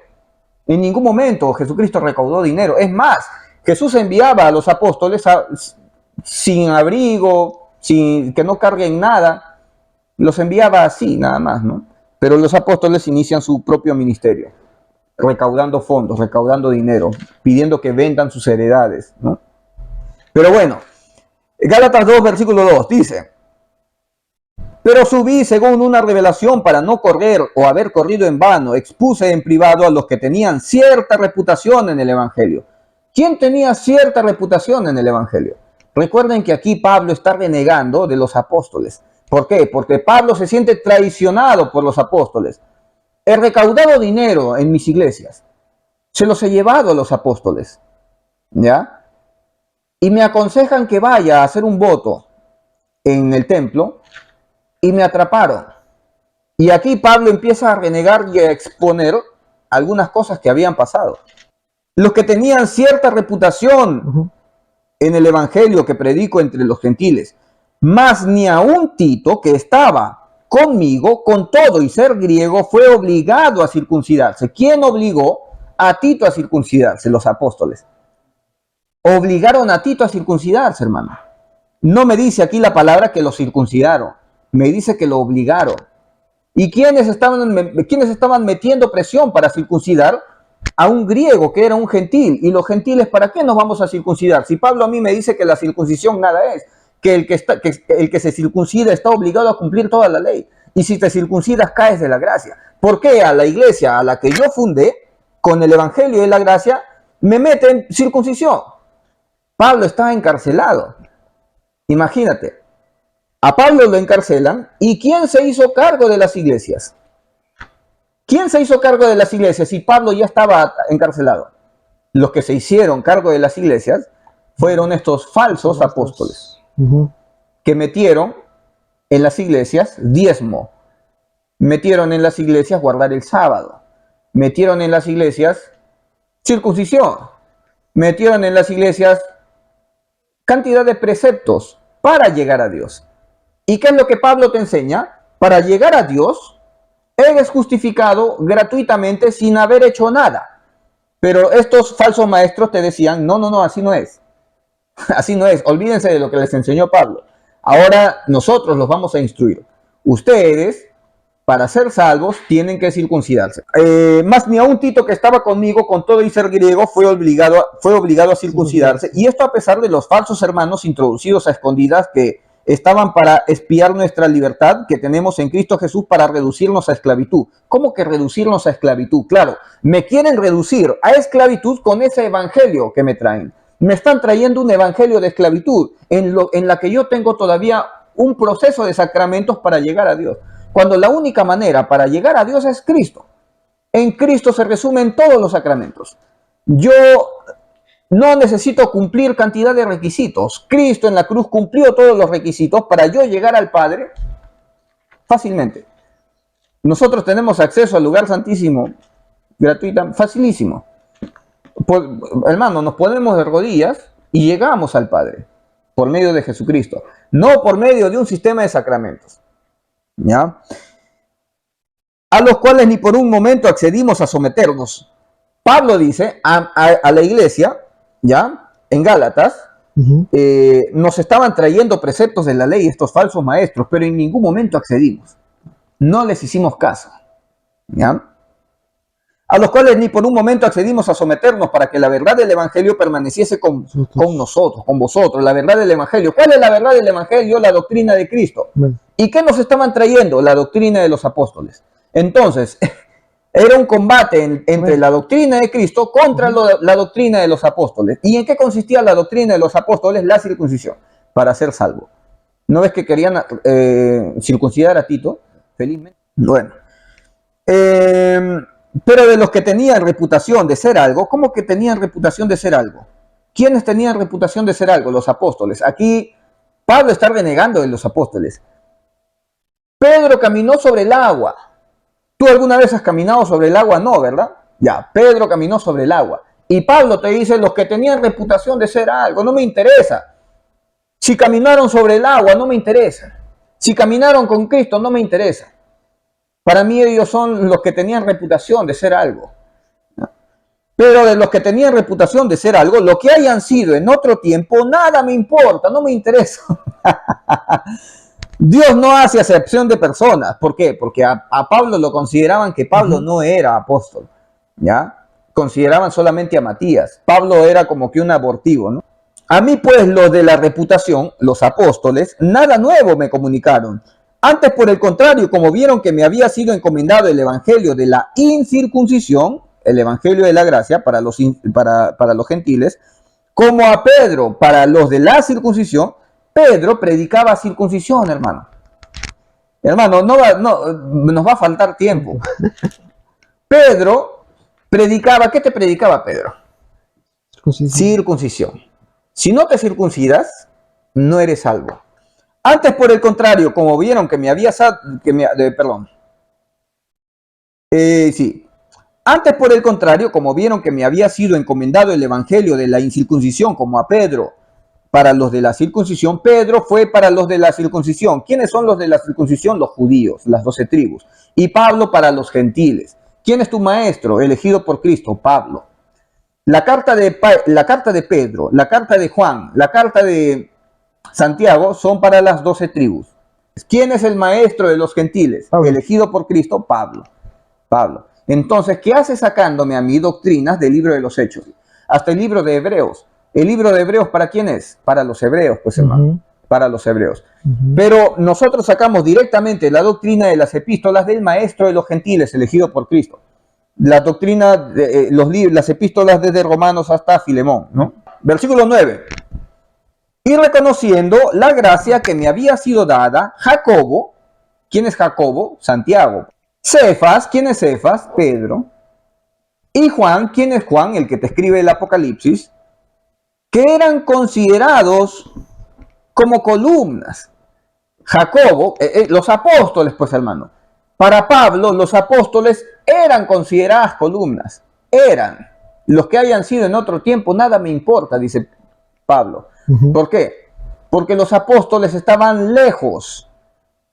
B: En ningún momento Jesucristo recaudó dinero. Es más, Jesús enviaba a los apóstoles sin abrigo, sin que no carguen nada. Los enviaba así, nada más, ¿no? Pero los apóstoles inician su propio ministerio, recaudando fondos, recaudando dinero, pidiendo que vendan sus heredades, ¿no? Pero bueno, Gálatas 2, versículo 2, dice: pero subí según una revelación para no correr o haber corrido en vano, expuse en privado a los que tenían cierta reputación en el Evangelio. ¿Quién tenía cierta reputación en el Evangelio? Recuerden que aquí Pablo está renegando de los apóstoles. ¿Por qué? Porque Pablo se siente traicionado por los apóstoles. He recaudado dinero en mis iglesias. Se los he llevado a los apóstoles. ¿Ya? Y me aconsejan que vaya a hacer un voto en el templo y me atraparon. Y aquí Pablo empieza a renegar y a exponer algunas cosas que habían pasado. Los que tenían cierta reputación en el evangelio que predico entre los gentiles, mas ni aun Tito, que estaba conmigo, con todo y ser griego, fue obligado a circuncidarse. ¿Quién obligó a Tito a circuncidarse? Los apóstoles. Obligaron a Tito a circuncidarse, hermano. No me dice aquí la palabra que lo circuncidaron, me dice que lo obligaron. ¿Y quiénes estaban metiendo presión para circuncidar? A un griego que era un gentil. ¿Y los gentiles para qué nos vamos a circuncidar? Si Pablo a mí me dice que la circuncisión nada es, que el que se circuncida está obligado a cumplir toda la ley. Y si te circuncidas caes de la gracia. ¿Por qué a la iglesia a la que yo fundé, con el evangelio y la gracia, me meten circuncisión? Pablo estaba encarcelado. Imagínate. A Pablo lo encarcelan. ¿Y quién se hizo cargo de las iglesias? ¿Quién se hizo cargo de las iglesias si Pablo ya estaba encarcelado? Los que se hicieron cargo de las iglesias fueron estos falsos apóstoles que metieron en las iglesias diezmo, metieron en las iglesias guardar el sábado, metieron en las iglesias circuncisión, metieron en las iglesias cantidad de preceptos para llegar a Dios. ¿Y qué es lo que Pablo te enseña? Para llegar a Dios, eres justificado gratuitamente sin haber hecho nada. Pero estos falsos maestros te decían, no, así no es. Así no es. Olvídense de lo que les enseñó Pablo. Ahora nosotros los vamos a instruir. Ustedes, para ser salvos, tienen que circuncidarse. Más ni aun Tito, que estaba conmigo, con todo y ser griego, fue obligado a circuncidarse. Y esto a pesar de los falsos hermanos introducidos a escondidas que estaban para espiar nuestra libertad que tenemos en Cristo Jesús para reducirnos a esclavitud. ¿Cómo que reducirnos a esclavitud? Claro, me quieren reducir a esclavitud con ese evangelio que me traen. Me están trayendo un evangelio de esclavitud en la que yo tengo todavía un proceso de sacramentos para llegar a Dios. Cuando la única manera para llegar a Dios es Cristo. En Cristo se resumen todos los sacramentos. Yo no necesito cumplir cantidad de requisitos. Cristo en la cruz cumplió todos los requisitos para yo llegar al Padre fácilmente. Nosotros tenemos acceso al lugar santísimo gratuitamente, facilísimo. Hermano, nos ponemos de rodillas y llegamos al Padre por medio de Jesucristo, no por medio de un sistema de sacramentos. ¿Ya? A los cuales ni por un momento accedimos a someternos. Pablo dice a la iglesia, ¿ya? En Gálatas, nos estaban trayendo preceptos de la ley estos falsos maestros, pero en ningún momento accedimos. No les hicimos caso, ¿ya? A los cuales ni por un momento accedimos a someternos para que la verdad del Evangelio permaneciese con nosotros, con vosotros, la verdad del Evangelio. ¿Cuál es la verdad del Evangelio? La doctrina de Cristo. ¿Y qué nos estaban trayendo? La doctrina de los apóstoles. Entonces, era un combate entre la doctrina de Cristo contra la doctrina de los apóstoles. ¿Y en qué consistía la doctrina de los apóstoles? La circuncisión, para ser salvo. ¿No ves que querían circuncidar a Tito? Felizmente. Bueno. Pero de los que tenían reputación de ser algo, ¿cómo que tenían reputación de ser algo? ¿Quiénes tenían reputación de ser algo? Los apóstoles. Aquí Pablo está renegando de los apóstoles. Pedro caminó sobre el agua. ¿Tú alguna vez has caminado sobre el agua? No, ¿verdad? Ya, Pedro caminó sobre el agua. Y Pablo te dice, los que tenían reputación de ser algo, no me interesa. Si caminaron sobre el agua, no me interesa. Si caminaron con Cristo, no me interesa. Para mí ellos son los que tenían reputación de ser algo. Pero de los que tenían reputación de ser algo, lo que hayan sido en otro tiempo, nada me importa, no me interesa. Dios no hace acepción de personas. ¿Por qué? Porque a Pablo lo consideraban que Pablo no era apóstol, ¿ya? Consideraban solamente a Matías. Pablo era como que un abortivo, ¿no? A mí, pues, los de la reputación, los apóstoles, nada nuevo me comunicaron. Antes, por el contrario, como vieron que me había sido encomendado el evangelio de la incircuncisión, el evangelio de la gracia para los gentiles, como a Pedro para los de la circuncisión, Pedro predicaba circuncisión, hermano. Hermano, nos va a faltar tiempo. Pedro predicaba, ¿qué te predicaba Pedro? Circuncisión. Si no te circuncidas, no eres salvo. Antes, por el contrario, como vieron que me había... Antes, por el contrario, como vieron que me había sido encomendado el evangelio de la incircuncisión, como a Pedro para los de la circuncisión, Pedro fue para los de la circuncisión. ¿Quiénes son los de la circuncisión? Los judíos, las 12 tribus. Y Pablo para los gentiles. ¿Quién es tu maestro? Elegido por Cristo, Pablo. La carta de Pedro, la carta de Juan, la carta de Santiago son para las 12 tribus. ¿Quién es el maestro de los gentiles? Pablo. Elegido por Cristo, Pablo. Entonces, ¿qué hace sacándome a mí doctrinas del libro de los Hechos? Hasta el libro de Hebreos. ¿El libro de Hebreos para quién es? Para los hebreos, pues hermano. Para los hebreos. Pero nosotros sacamos directamente la doctrina de las epístolas del maestro de los gentiles, elegido por Cristo. La doctrina de las epístolas desde Romanos hasta Filemón, ¿no? Versículo 9. Y reconociendo la gracia que me había sido dada, Jacobo, ¿quién es Jacobo? Santiago. Cefas, ¿quién es Cefas? Pedro. Y Juan, ¿quién es Juan? El que te escribe el Apocalipsis, que eran considerados como columnas. Jacobo, los apóstoles, pues hermano. Para Pablo, los apóstoles eran consideradas columnas. Eran. Los que hayan sido en otro tiempo, nada me importa, dice Pablo. ¿Por qué? Porque los apóstoles estaban lejos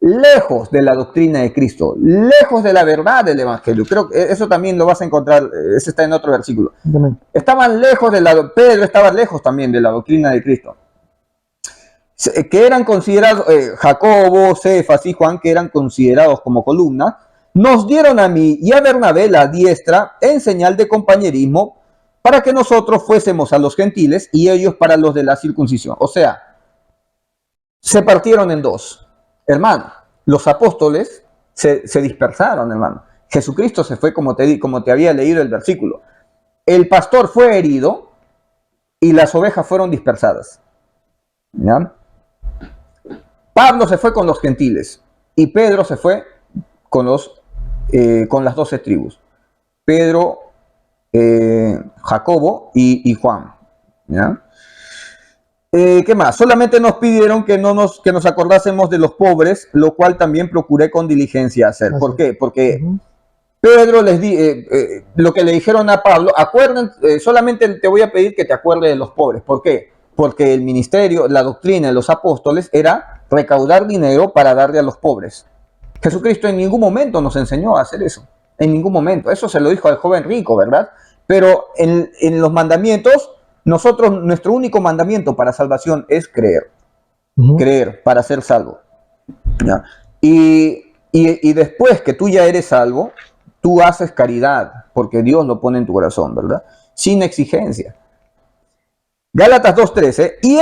B: de la doctrina de Cristo, lejos de la verdad del evangelio. Creo que eso también lo vas a encontrar, eso está en otro versículo. Estaban lejos Pedro estaba lejos también de la doctrina de Cristo. Que eran considerados, Jacobo, Cefas y Juan, que eran considerados como columnas, nos dieron a mí y a Bernabé la diestra en señal de compañerismo para que nosotros fuésemos a los gentiles y ellos para los de la circuncisión. O sea, se partieron en dos. Hermano, los apóstoles se dispersaron, hermano. Jesucristo se fue como te había leído el versículo. El pastor fue herido y las ovejas fueron dispersadas. ¿Ya? Pablo se fue con los gentiles y Pedro se fue con las 12 tribus. Pedro, Jacobo y Juan. ¿Ya? ¿Qué más? Solamente nos pidieron que nos acordásemos de los pobres, lo cual también procuré con diligencia hacer. ¿Por qué? Porque Pedro lo que le dijeron a Pablo, solamente te voy a pedir que te acuerdes de los pobres. ¿Por qué? Porque el ministerio, la doctrina de los apóstoles era recaudar dinero para darle a los pobres. Jesucristo en ningún momento nos enseñó a hacer eso. En ningún momento. Eso se lo dijo al joven rico, ¿verdad? Pero en los mandamientos nuestro único mandamiento para salvación es creer.
A: Ujú.
B: Creer para ser salvo. ¿Ya? Y después que tú ya eres salvo, tú haces caridad, porque Dios lo pone en tu corazón, ¿verdad? Sin exigencia. Gálatas 2:13, y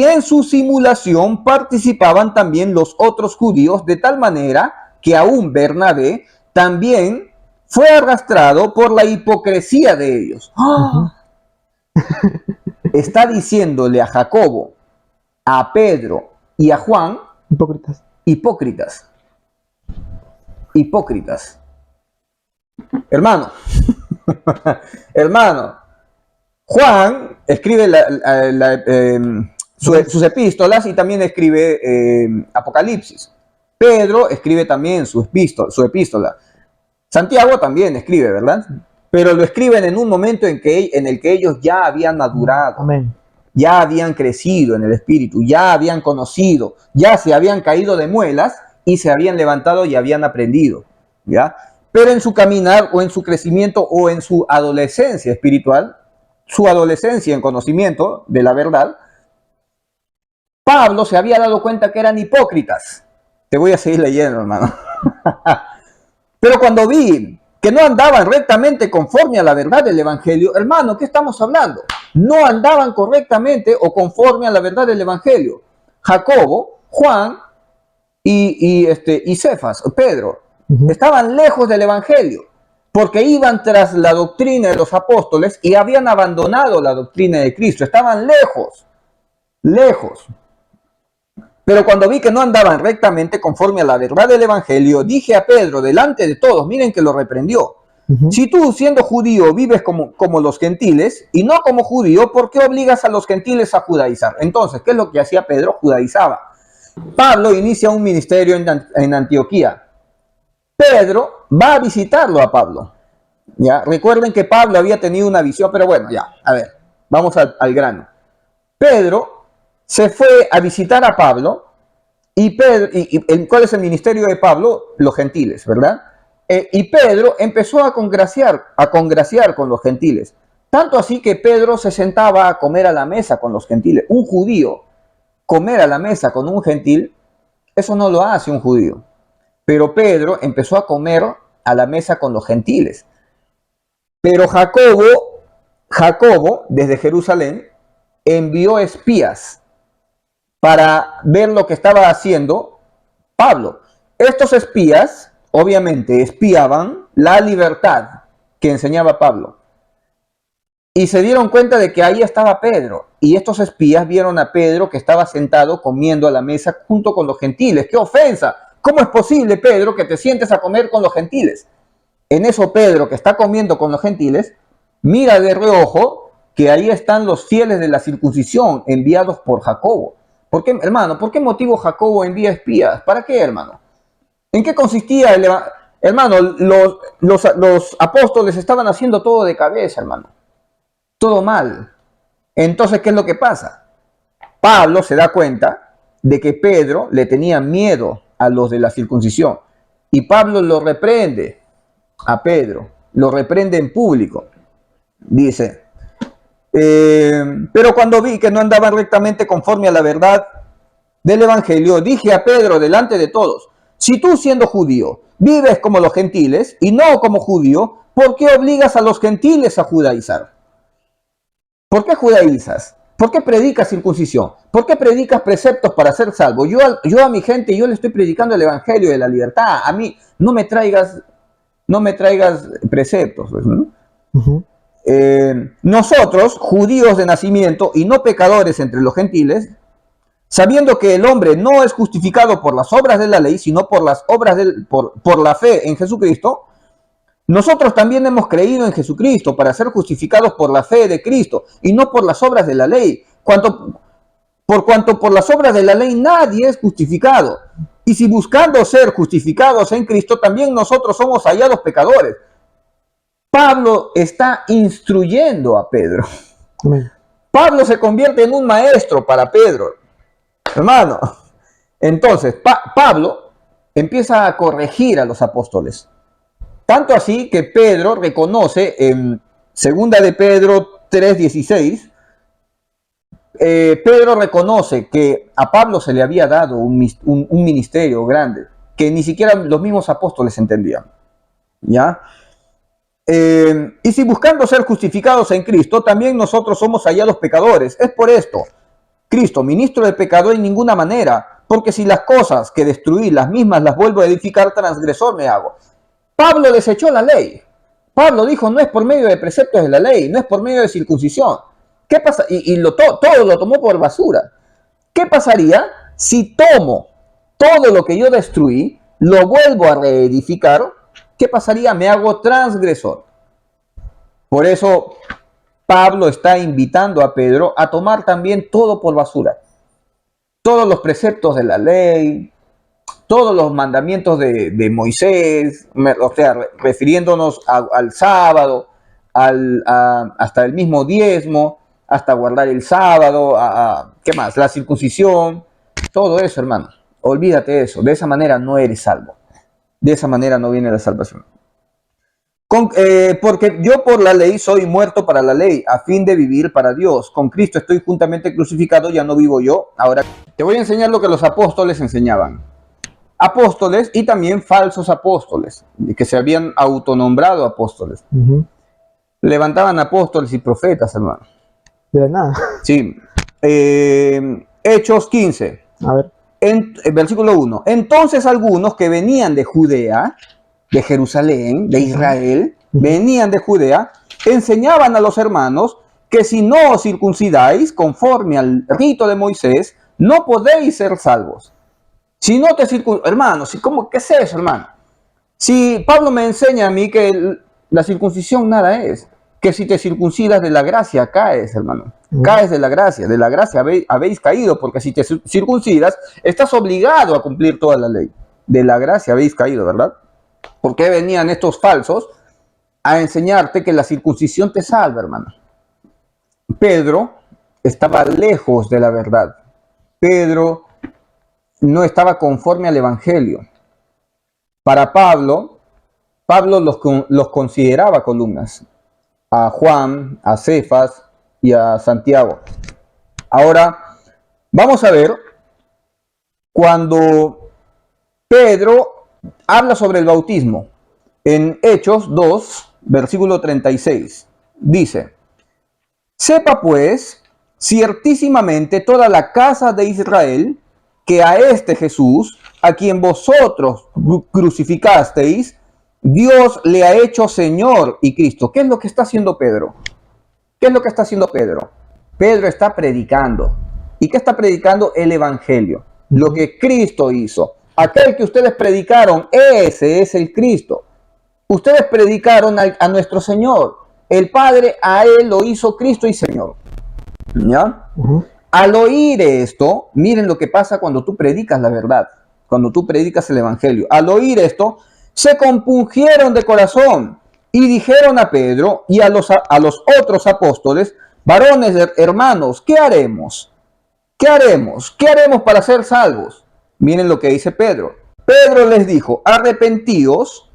B: en su simulación participaban también los otros judíos, de tal manera que aún Bernabé también fue arrastrado por la hipocresía de ellos.
A: Ujú.
B: Está diciéndole a Jacobo, a Pedro y a Juan,
A: Hipócritas.
B: hipócritas. Hipócritas. Hermano, hermano, Juan escribe sus epístolas y también escribe Apocalipsis. Pedro escribe también su epístola. Santiago también escribe, ¿verdad? Pero lo escriben en un momento en el que ellos ya habían madurado,
A: Amén.
B: ya habían crecido en el espíritu, ya habían conocido, ya se habían caído de muelas y se habían levantado y habían aprendido, ¿ya? Pero en su caminar o en su crecimiento o en su adolescencia espiritual, su adolescencia en conocimiento de la verdad, Pablo se había dado cuenta que eran hipócritas. Te voy a seguir leyendo, hermano. Pero cuando vi que no andaban rectamente conforme a la verdad del Evangelio, hermano, ¿qué estamos hablando? No andaban correctamente o conforme a la verdad del Evangelio. Jacobo, Juan y Cefas, Pedro, estaban lejos del Evangelio, porque iban tras la doctrina de los apóstoles y habían abandonado la doctrina de Cristo. Estaban lejos, lejos. Pero cuando vi que no andaban rectamente conforme a la verdad del Evangelio, dije a Pedro delante de todos, miren que lo reprendió, si tú siendo judío vives como los gentiles y no como judío, ¿por qué obligas a los gentiles a judaizar? Entonces, ¿qué es lo que hacía Pedro? Judaizaba. Pablo inicia un ministerio en Antioquía. Pedro va a visitarlo a Pablo. ¿Ya? Recuerden que Pablo había tenido una visión, pero bueno, ya, a ver, vamos al grano. Pedro se fue a visitar a Pablo y ¿cuál es el ministerio de Pablo? Los gentiles, ¿verdad? Y Pedro empezó a congraciar con los gentiles. Tanto así que Pedro se sentaba a comer a la mesa con los gentiles. Un judío comer a la mesa con un gentil, eso no lo hace un judío. Pero Pedro empezó a comer a la mesa con los gentiles. Pero Jacobo, desde Jerusalén, envió espías para ver lo que estaba haciendo Pablo. Estos espías, obviamente, espiaban la libertad que enseñaba Pablo. Y se dieron cuenta de que ahí estaba Pedro. Y estos espías vieron a Pedro que estaba sentado comiendo a la mesa junto con los gentiles. ¡Qué ofensa! ¿Cómo es posible, Pedro, que te sientes a comer con los gentiles? En eso Pedro, que está comiendo con los gentiles, mira de reojo que ahí están los fieles de la circuncisión enviados por Jacobo. ¿Por qué, hermano? ¿Por qué motivo Jacobo envía espías? ¿Para qué, hermano? ¿En qué consistía hermano? Los apóstoles estaban haciendo todo de cabeza, hermano. Todo mal. Entonces, ¿qué es lo que pasa? Pablo se da cuenta de que Pedro le tenía miedo a los de la circuncisión. Y Pablo lo reprende a Pedro, lo reprende en público. Dice, pero cuando vi que no andaban rectamente conforme a la verdad del Evangelio, dije a Pedro delante de todos, si tú siendo judío vives como los gentiles y no como judío, ¿por qué obligas a los gentiles a judaizar? ¿Por qué judaizas? ¿Por qué predicas circuncisión? ¿Por qué predicas preceptos para ser salvo? Yo a mi gente, yo le estoy predicando el evangelio de la libertad. A mí no me traigas preceptos. ¿No? Nosotros, judíos de nacimiento y no pecadores entre los gentiles, sabiendo que el hombre no es justificado por las obras de la ley, sino por las obras por la fe en Jesucristo, nosotros también hemos creído en Jesucristo para ser justificados por la fe de Cristo y no por las obras de la ley. Por cuanto por las obras de la ley nadie es justificado. Y si buscando ser justificados en Cristo, también nosotros somos hallados pecadores. Pablo está instruyendo a Pedro. Amén. Pablo se convierte en un maestro para Pedro. Hermano, entonces Pablo empieza a corregir a los apóstoles. Tanto así que Pedro reconoce en 2 de Pedro 3:16, Pedro reconoce que a Pablo se le había dado un ministerio grande, que ni siquiera los mismos apóstoles entendían. ¿Ya? Y si buscando ser justificados en Cristo, también nosotros somos hallados pecadores. Es por esto, Cristo, ministro del pecado en ninguna manera, porque si las cosas que destruí, las mismas las vuelvo a edificar, transgresor me hago. Pablo desechó la ley. Pablo dijo, no es por medio de preceptos de la ley, no es por medio de circuncisión. ¿Qué pasa? Todo lo tomó por basura. ¿Qué pasaría si tomo todo lo que yo destruí, lo vuelvo a reedificar? ¿Qué pasaría? Me hago transgresor. Por eso Pablo está invitando a Pedro a tomar también todo por basura. Todos los preceptos de la ley, todos los mandamientos de Moisés, o sea, refiriéndonos al sábado, hasta el mismo diezmo, hasta guardar el sábado, ¿qué más? La circuncisión, todo eso, hermano. Olvídate de eso. De esa manera no eres salvo. De esa manera no viene la salvación. Porque yo por la ley soy muerto para la ley, a fin de vivir para Dios. Con Cristo estoy juntamente crucificado, ya no vivo yo. Ahora te voy a enseñar lo que los apóstoles enseñaban. Apóstoles y también falsos apóstoles, que se habían autonombrado apóstoles. Levantaban apóstoles y profetas, hermano.
A: De nada.
B: Sí. Hechos 15.
A: A ver.
B: Versículo 1. Entonces algunos que venían de Judea, de Jerusalén, de Israel, venían de Judea, enseñaban a los hermanos que si no os circuncidáis conforme al rito de Moisés, no podéis ser salvos. Si no te circuncidas, hermano, ¿qué es eso, hermano? Si Pablo me enseña a mí que la circuncisión nada es, que si te circuncidas de la gracia caes, hermano. Caes de la gracia habéis caído, porque si te circuncidas, estás obligado a cumplir toda la ley. De la gracia habéis caído, ¿verdad? Porque venían estos falsos a enseñarte que la circuncisión te salva, hermano. Pedro estaba lejos de la verdad. Pedro no estaba conforme al evangelio. Para Pablo los consideraba columnas. A Juan, a Cefas y a Santiago. Ahora, vamos a ver cuando Pedro habla sobre el bautismo. En Hechos 2, versículo 36, dice: sepa pues ciertísimamente toda la casa de Israel que a este Jesús, a quien vosotros crucificasteis, Dios le ha hecho Señor y Cristo. ¿Qué es lo que está haciendo Pedro? ¿Qué es lo que está haciendo Pedro? Pedro está predicando. ¿Y qué está predicando? El Evangelio. Lo que Cristo hizo. Aquel que ustedes predicaron, ese es el Cristo. Ustedes predicaron a nuestro Señor. El Padre a Él lo hizo Cristo y Señor. ¿Ya? Al oír esto, miren lo que pasa cuando tú predicas la verdad. Cuando tú predicas el Evangelio. Al oír esto, se compungieron de corazón y dijeron a Pedro y a los otros apóstoles: varones hermanos, ¿qué haremos? ¿Qué haremos? ¿Qué haremos para ser salvos? Miren lo que dice Pedro. Pedro les dijo: arrepentíos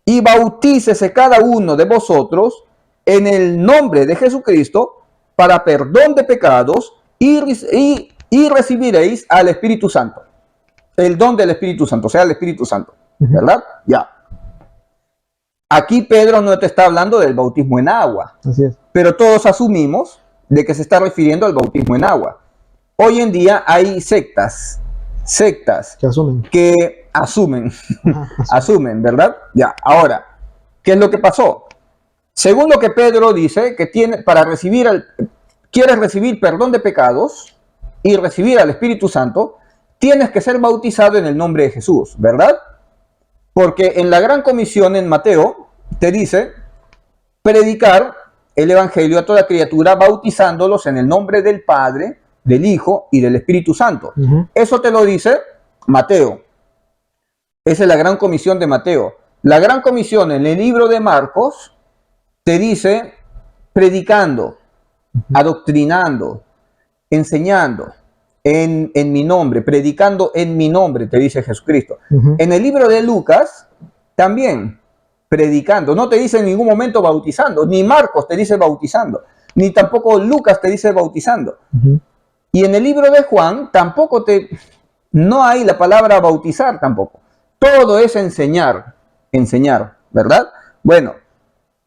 B: y bautícese cada uno de vosotros en el nombre de Jesucristo para perdón de pecados y recibiréis al Espíritu Santo. El don del Espíritu Santo, o sea, el Espíritu Santo. ¿Verdad? Ya. Aquí Pedro no te está hablando del bautismo en agua.
A: Así es.
B: Pero todos asumimos de que se está refiriendo al bautismo en agua. Hoy en día hay sectas que asumen, ¿verdad? Ya. Ahora, ¿qué es lo que pasó? Según lo que Pedro dice, que quieres recibir perdón de pecados y recibir al Espíritu Santo, tienes que ser bautizado en el nombre de Jesús, ¿verdad? Porque en la Gran Comisión en Mateo te dice predicar el Evangelio a toda criatura, bautizándolos en el nombre del Padre, del Hijo y del Espíritu Santo. Eso te lo dice Mateo. Esa es la Gran Comisión de Mateo. La Gran Comisión en el libro de Marcos te dice predicando, adoctrinando, enseñando en mi nombre, predicando en mi nombre, te dice Jesucristo. En el libro de Lucas también predicando, no te dice en ningún momento bautizando, ni Marcos te dice bautizando. ni tampoco Lucas te dice bautizando. Y en el libro de Juan tampoco no hay la palabra bautizar tampoco. Todo es enseñar, ¿verdad? Bueno,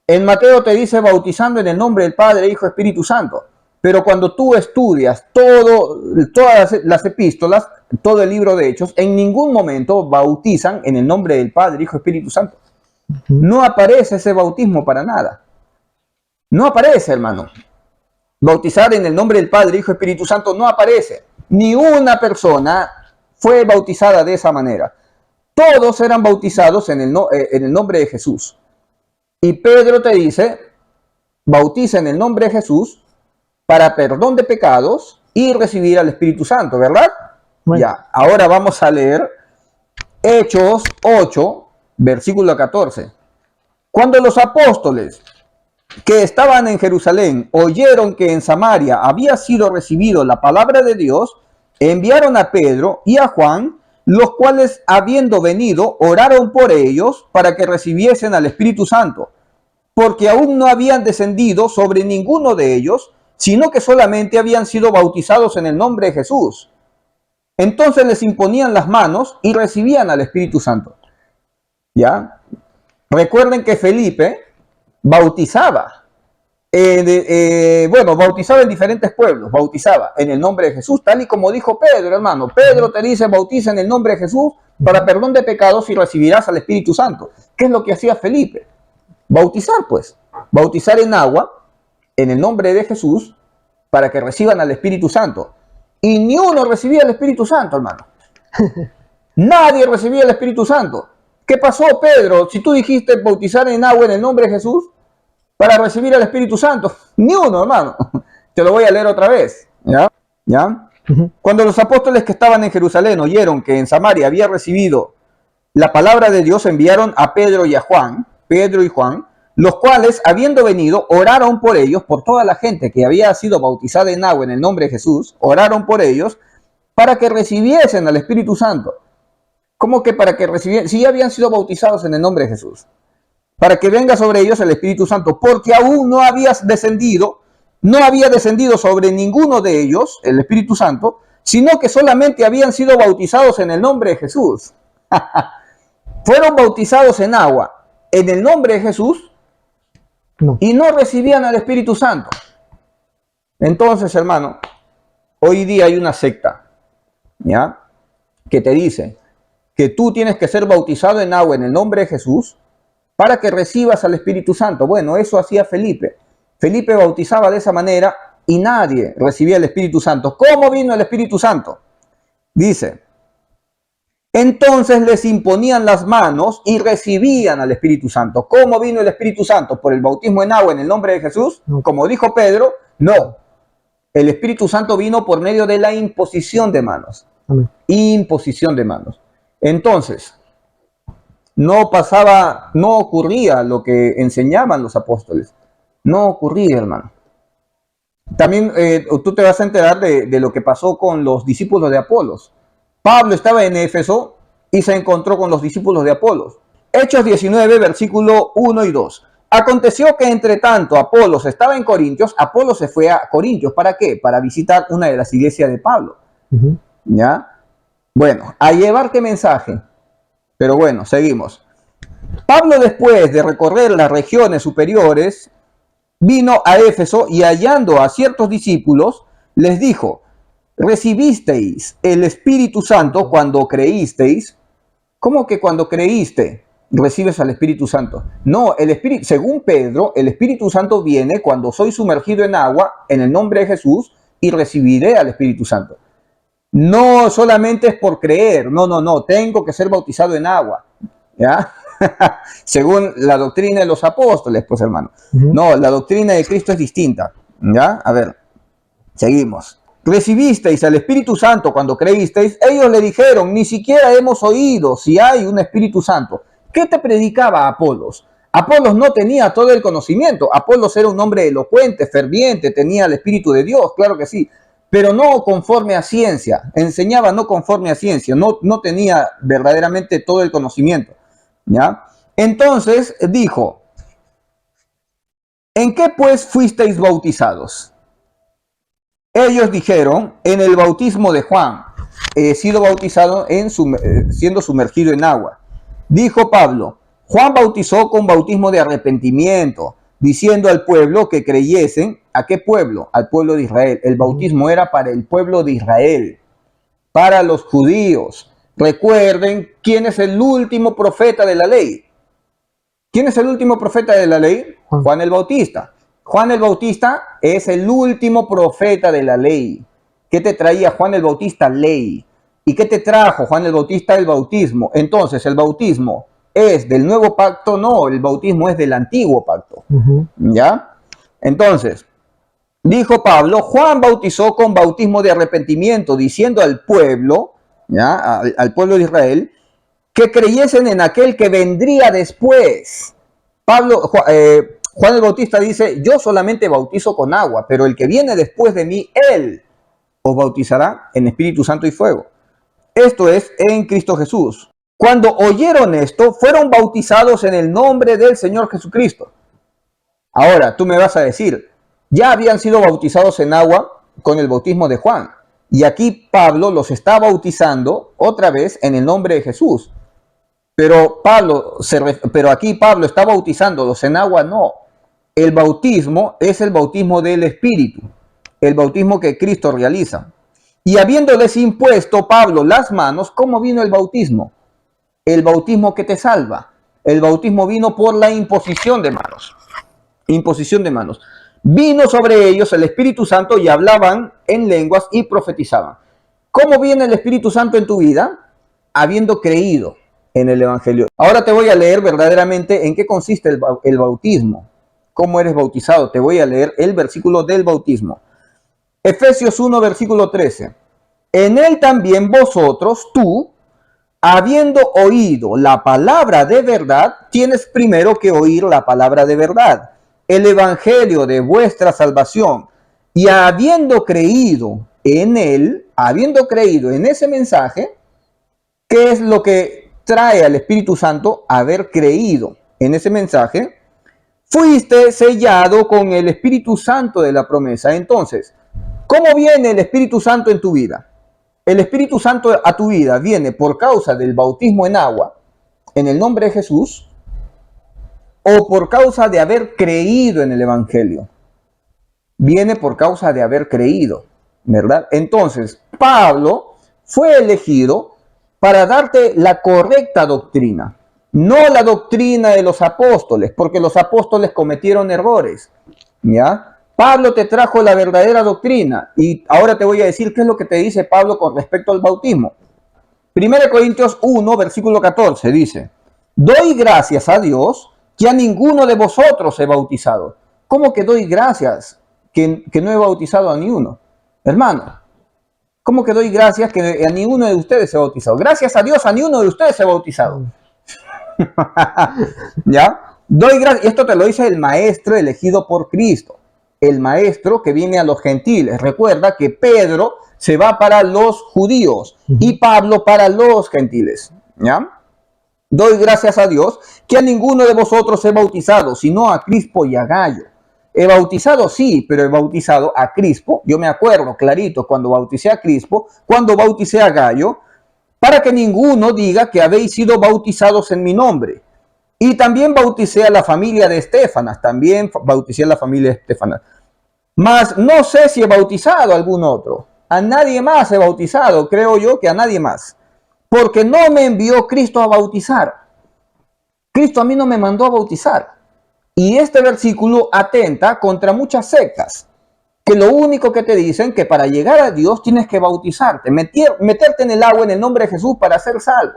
B: en Mateo te dice bautizando en el nombre del Padre, Hijo, Espíritu Santo. Pero cuando tú estudias todas las epístolas, todo el libro de Hechos, en ningún momento bautizan en el nombre del Padre, Hijo, Espíritu Santo. No aparece ese bautismo para nada. No aparece, hermano. Bautizar en el nombre del Padre, Hijo, Espíritu Santo no aparece. Ni una persona fue bautizada de esa manera. Todos eran bautizados en el nombre de Jesús. Y Pedro te dice, bautiza en el nombre de Jesús para perdón de pecados y recibir al Espíritu Santo, ¿verdad? Bueno. Ya, ahora vamos a leer Hechos 8, versículo 14. Cuando los apóstoles que estaban en Jerusalén oyeron que en Samaria había sido recibido la palabra de Dios, enviaron a Pedro y a Juan, los cuales, habiendo venido, oraron por ellos para que recibiesen al Espíritu Santo, porque aún no habían descendido sobre ninguno de ellos, sino que solamente habían sido bautizados en el nombre de Jesús. Entonces les imponían las manos y recibían al Espíritu Santo. ¿Ya? Recuerden que Felipe bautizaba. Bautizaba en diferentes pueblos, bautizaba en el nombre de Jesús, tal y como dijo Pedro, hermano. Pedro te dice, bautiza en el nombre de Jesús para perdón de pecados y recibirás al Espíritu Santo. ¿Qué es lo que hacía Felipe? Bautizar, pues. Bautizar en agua, en el nombre de Jesús, para que reciban al Espíritu Santo. Y ni uno recibía el Espíritu Santo, hermano. Nadie recibía el Espíritu Santo. ¿Qué pasó, Pedro? Si tú dijiste bautizar en agua en el nombre de Jesús para recibir al Espíritu Santo. Ni uno, hermano. Te lo voy a leer otra vez. ¿Ya? Cuando los apóstoles que estaban en Jerusalén oyeron que en Samaria había recibido la palabra de Dios, enviaron a Pedro y Juan, los cuales, habiendo venido, oraron por ellos, por toda la gente que había sido bautizada en agua en el nombre de Jesús, oraron por ellos para que recibiesen al Espíritu Santo. ¿Cómo que para que recibiesen? Si ya habían sido bautizados en el nombre de Jesús. Para que venga sobre ellos el Espíritu Santo, porque aún no había descendido sobre ninguno de ellos el Espíritu Santo, sino que solamente habían sido bautizados en el nombre de Jesús. Fueron bautizados en agua en el nombre de Jesús y no recibían al Espíritu Santo. Entonces, hermano, hoy día hay una secta, ¿ya?, que te dice que tú tienes que ser bautizado en agua en el nombre de Jesús para que recibas al Espíritu Santo. Bueno, eso hacía Felipe. Felipe bautizaba de esa manera y nadie recibía el Espíritu Santo. ¿Cómo vino el Espíritu Santo? Dice, entonces les imponían las manos y recibían al Espíritu Santo. ¿Cómo vino el Espíritu Santo? ¿Por el bautismo en agua en el nombre de Jesús? Como dijo Pedro, no. El Espíritu Santo vino por medio de la imposición de manos. Amén. Imposición de manos. Entonces, no ocurría lo que enseñaban los apóstoles. No ocurría, hermano. También tú te vas a enterar de lo que pasó con los discípulos de Apolos. Pablo estaba en Éfeso y se encontró con los discípulos de Apolos. Hechos 19, versículo 1 y 2. Aconteció que entre tanto Apolos estaba en Corintios. Apolos se fue a Corintios. ¿Para qué? Para visitar una de las iglesias de Pablo. ¿Ya? Bueno, a llevar qué mensaje. Pero bueno, seguimos. Pablo, después de recorrer las regiones superiores, vino a Éfeso y hallando a ciertos discípulos, les dijo, ¿recibisteis el Espíritu Santo cuando creísteis? ¿Cómo que cuando creíste recibes al Espíritu Santo? No, según Pedro, el Espíritu Santo viene cuando soy sumergido en agua en el nombre de Jesús y recibiré al Espíritu Santo. No solamente es por creer, no, tengo que ser bautizado en agua, ¿ya? Según la doctrina de los apóstoles, pues, hermano. No, la doctrina de Cristo es distinta, ¿ya? A ver, seguimos. Recibisteis al Espíritu Santo cuando creísteis. Ellos le dijeron, ni siquiera hemos oído si hay un Espíritu Santo. ¿Qué te predicaba Apolos? Apolos no tenía todo el conocimiento. Apolos era un hombre elocuente, ferviente, tenía el Espíritu de Dios, claro que sí, pero no conforme a ciencia. Enseñaba no conforme a ciencia, no tenía verdaderamente todo el conocimiento, ¿ya? Entonces dijo, ¿En qué pues fuisteis bautizados? Ellos dijeron, en el bautismo de Juan, he sido bautizado siendo sumergido en agua. Dijo Pablo, Juan bautizó con bautismo de arrepentimiento, diciendo al pueblo que creyesen. ¿A qué pueblo? Al pueblo de Israel. El bautismo era para el pueblo de Israel, para los judíos. Recuerden, ¿quién es el último profeta de la ley? ¿Quién es el último profeta de la ley? Juan el Bautista. Juan el Bautista es el último profeta de la ley. ¿Qué te traía Juan el Bautista? Ley. ¿Y qué te trajo Juan el Bautista? El bautismo. Entonces, ¿el bautismo es del nuevo pacto? No, el bautismo es del antiguo pacto. ¿Ya? Entonces, dijo Pablo, Juan bautizó con bautismo de arrepentimiento, diciendo al pueblo, ¿ya? Al pueblo de Israel, que creyesen en aquel que vendría después. Juan el Bautista dice, yo solamente bautizo con agua, pero el que viene después de mí, él os bautizará en Espíritu Santo y fuego. Esto es en Cristo Jesús. Cuando oyeron esto, fueron bautizados en el nombre del Señor Jesucristo. Ahora, tú me vas a decir, ya habían sido bautizados en agua con el bautismo de Juan. Y aquí Pablo los está bautizando otra vez en el nombre de Jesús. Pero aquí Pablo está bautizándolos en agua, no. El bautismo es el bautismo del Espíritu, el bautismo que Cristo realiza. Y habiéndoles impuesto Pablo las manos, ¿cómo vino el bautismo? El bautismo que te salva. El bautismo vino por la imposición de manos. Imposición de manos. Vino sobre ellos el Espíritu Santo y hablaban en lenguas y profetizaban. ¿Cómo viene el Espíritu Santo en tu vida? Habiendo creído en el Evangelio. Ahora te voy a leer verdaderamente en qué consiste el bautismo. ¿Cómo eres bautizado? Te voy a leer el versículo del bautismo. Efesios 1, versículo 13. En él también vosotros, tú, habiendo oído la palabra de verdad, tienes primero que oír la palabra de verdad, el evangelio de vuestra salvación, y habiendo creído en él, habiendo creído en ese mensaje, ¿qué es lo que trae al Espíritu Santo? Haber creído en ese mensaje, fuiste sellado con el Espíritu Santo de la promesa. Entonces, ¿cómo viene el Espíritu Santo en tu vida? El Espíritu Santo a tu vida viene por causa del bautismo en agua, en el nombre de Jesús, o por causa de haber creído en el Evangelio. Viene por causa de haber creído, ¿verdad? Entonces, Pablo fue elegido para darte la correcta doctrina, no la doctrina de los apóstoles, porque los apóstoles cometieron errores, ¿ya? Pablo te trajo la verdadera doctrina y ahora te voy a decir qué es lo que te dice Pablo con respecto al bautismo. 1 Corintios 1, versículo 14 dice, doy gracias a Dios que a ninguno de vosotros he bautizado. ¿Cómo que doy gracias que no he bautizado a ni uno? Hermano, ¿cómo que doy gracias que a ninguno de ustedes he bautizado? Gracias a Dios a ni uno de ustedes he bautizado. ¿Ya? Doy gracias. Esto te lo dice el maestro elegido por Cristo. El maestro que viene a los gentiles. Recuerda que Pedro se va para los judíos y Pablo para los gentiles. ¿Ya? Doy gracias a Dios que a ninguno de vosotros he bautizado, sino a Crispo y a Gayo. He bautizado, sí, pero he bautizado a Crispo. Yo me acuerdo clarito cuando bauticé a Crispo, cuando bauticé a Gayo, para que ninguno diga que habéis sido bautizados en mi nombre. Y también bauticé a la familia de Estefanas, Mas no sé si he bautizado a algún otro. A nadie más he bautizado, creo yo que a nadie más. Porque no me envió Cristo a bautizar. Cristo a mí no me mandó a bautizar. Y este versículo atenta contra muchas sectas, que lo único que te dicen que para llegar a Dios tienes que bautizarte, meterte en el agua en el nombre de Jesús para ser salvo.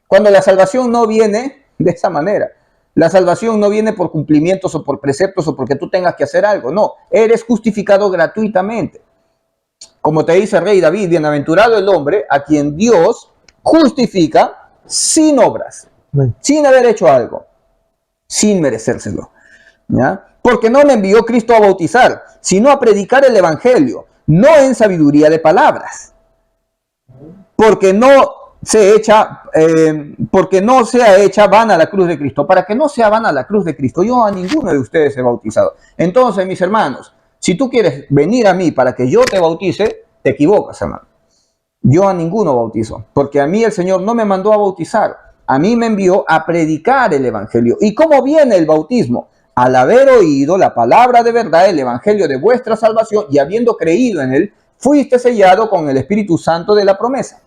B: Cuando la salvación no viene de esa manera. La salvación no viene por cumplimientos o por preceptos o porque tú tengas que hacer algo. No, eres justificado gratuitamente. Como te dice el rey David, bienaventurado el hombre a quien Dios justifica sin obras, sin haber hecho algo, sin merecérselo. ¿Ya? Porque no me envió Cristo a bautizar, sino a predicar el evangelio, no en sabiduría de palabras. Porque no se echa, porque no sea hecha vana la cruz de Cristo. Para que no sea vana la cruz de Cristo, yo a ninguno de ustedes he bautizado. Entonces, mis hermanos, si tú quieres venir a mí para que yo te bautice, te equivocas, hermano. Yo a ninguno bautizo, porque a mí el Señor no me mandó a bautizar, a mí me envió a predicar el Evangelio. ¿Y cómo viene el bautismo? Al haber oído la palabra de verdad, el Evangelio de vuestra salvación, y habiendo creído en él, fuiste sellado con el Espíritu Santo de la promesa.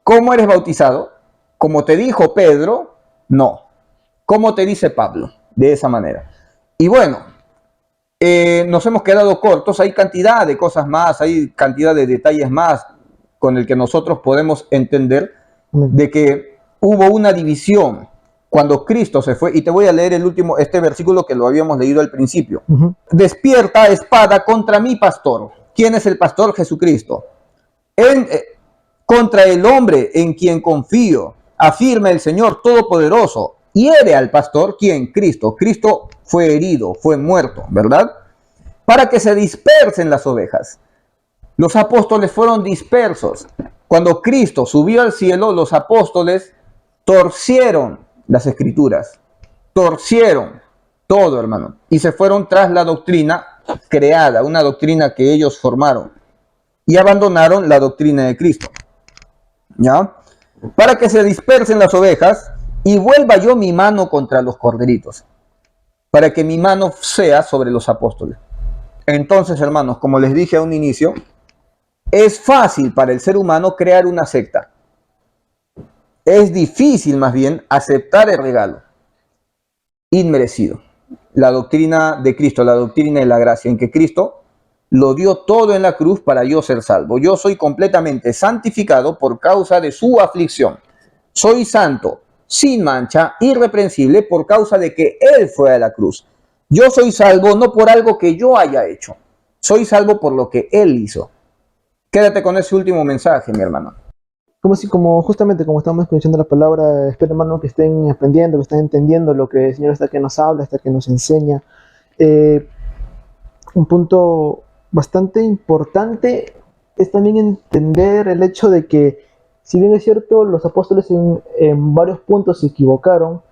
B: ¿Cómo eres bautizado? Como te dijo Pedro, no. ¿Cómo te dice Pablo? De esa manera. Y bueno, nos hemos quedado cortos, hay cantidad de cosas más, hay cantidad de detalles más con el que nosotros podemos entender de que hubo una división cuando Cristo se fue, y te voy a leer este versículo que lo habíamos leído al principio. Despierta espada contra mi pastor. ¿Quién es el pastor? Jesucristo. Contra el hombre en quien confío, afirma el Señor Todopoderoso. Hiere al pastor, ¿quién? Cristo. Cristo fue herido, fue muerto, ¿verdad? Para que se dispersen las ovejas. Los apóstoles fueron dispersos. Cuando Cristo subió al cielo, los apóstoles torcieron las escrituras, torcieron todo, hermano, y se fueron tras la doctrina creada, una doctrina que ellos formaron, y abandonaron la doctrina de Cristo. ¿Ya? Para que se dispersen las ovejas y vuelva yo mi mano contra los corderitos, para que mi mano sea sobre los apóstoles. Entonces, hermanos, como les dije a un inicio, es fácil para el ser humano crear una secta. Es difícil, más bien, aceptar el regalo inmerecido. La doctrina de Cristo, la doctrina de la gracia, en que Cristo lo dio todo en la cruz para yo ser salvo. Yo soy completamente santificado por causa de su aflicción. Soy santo, sin mancha, irreprensible, por causa de que Él fue a la cruz. Yo soy salvo no por algo que yo haya hecho. Soy salvo por lo que Él hizo. Quédate con ese último mensaje, mi hermano.
A: Como justamente como estamos escuchando la palabra, espero, hermano, que estén aprendiendo, que estén entendiendo lo que el Señor está que nos habla, está que nos enseña. Un punto bastante importante es también entender el hecho de que, si bien es cierto, los apóstoles en varios puntos se equivocaron,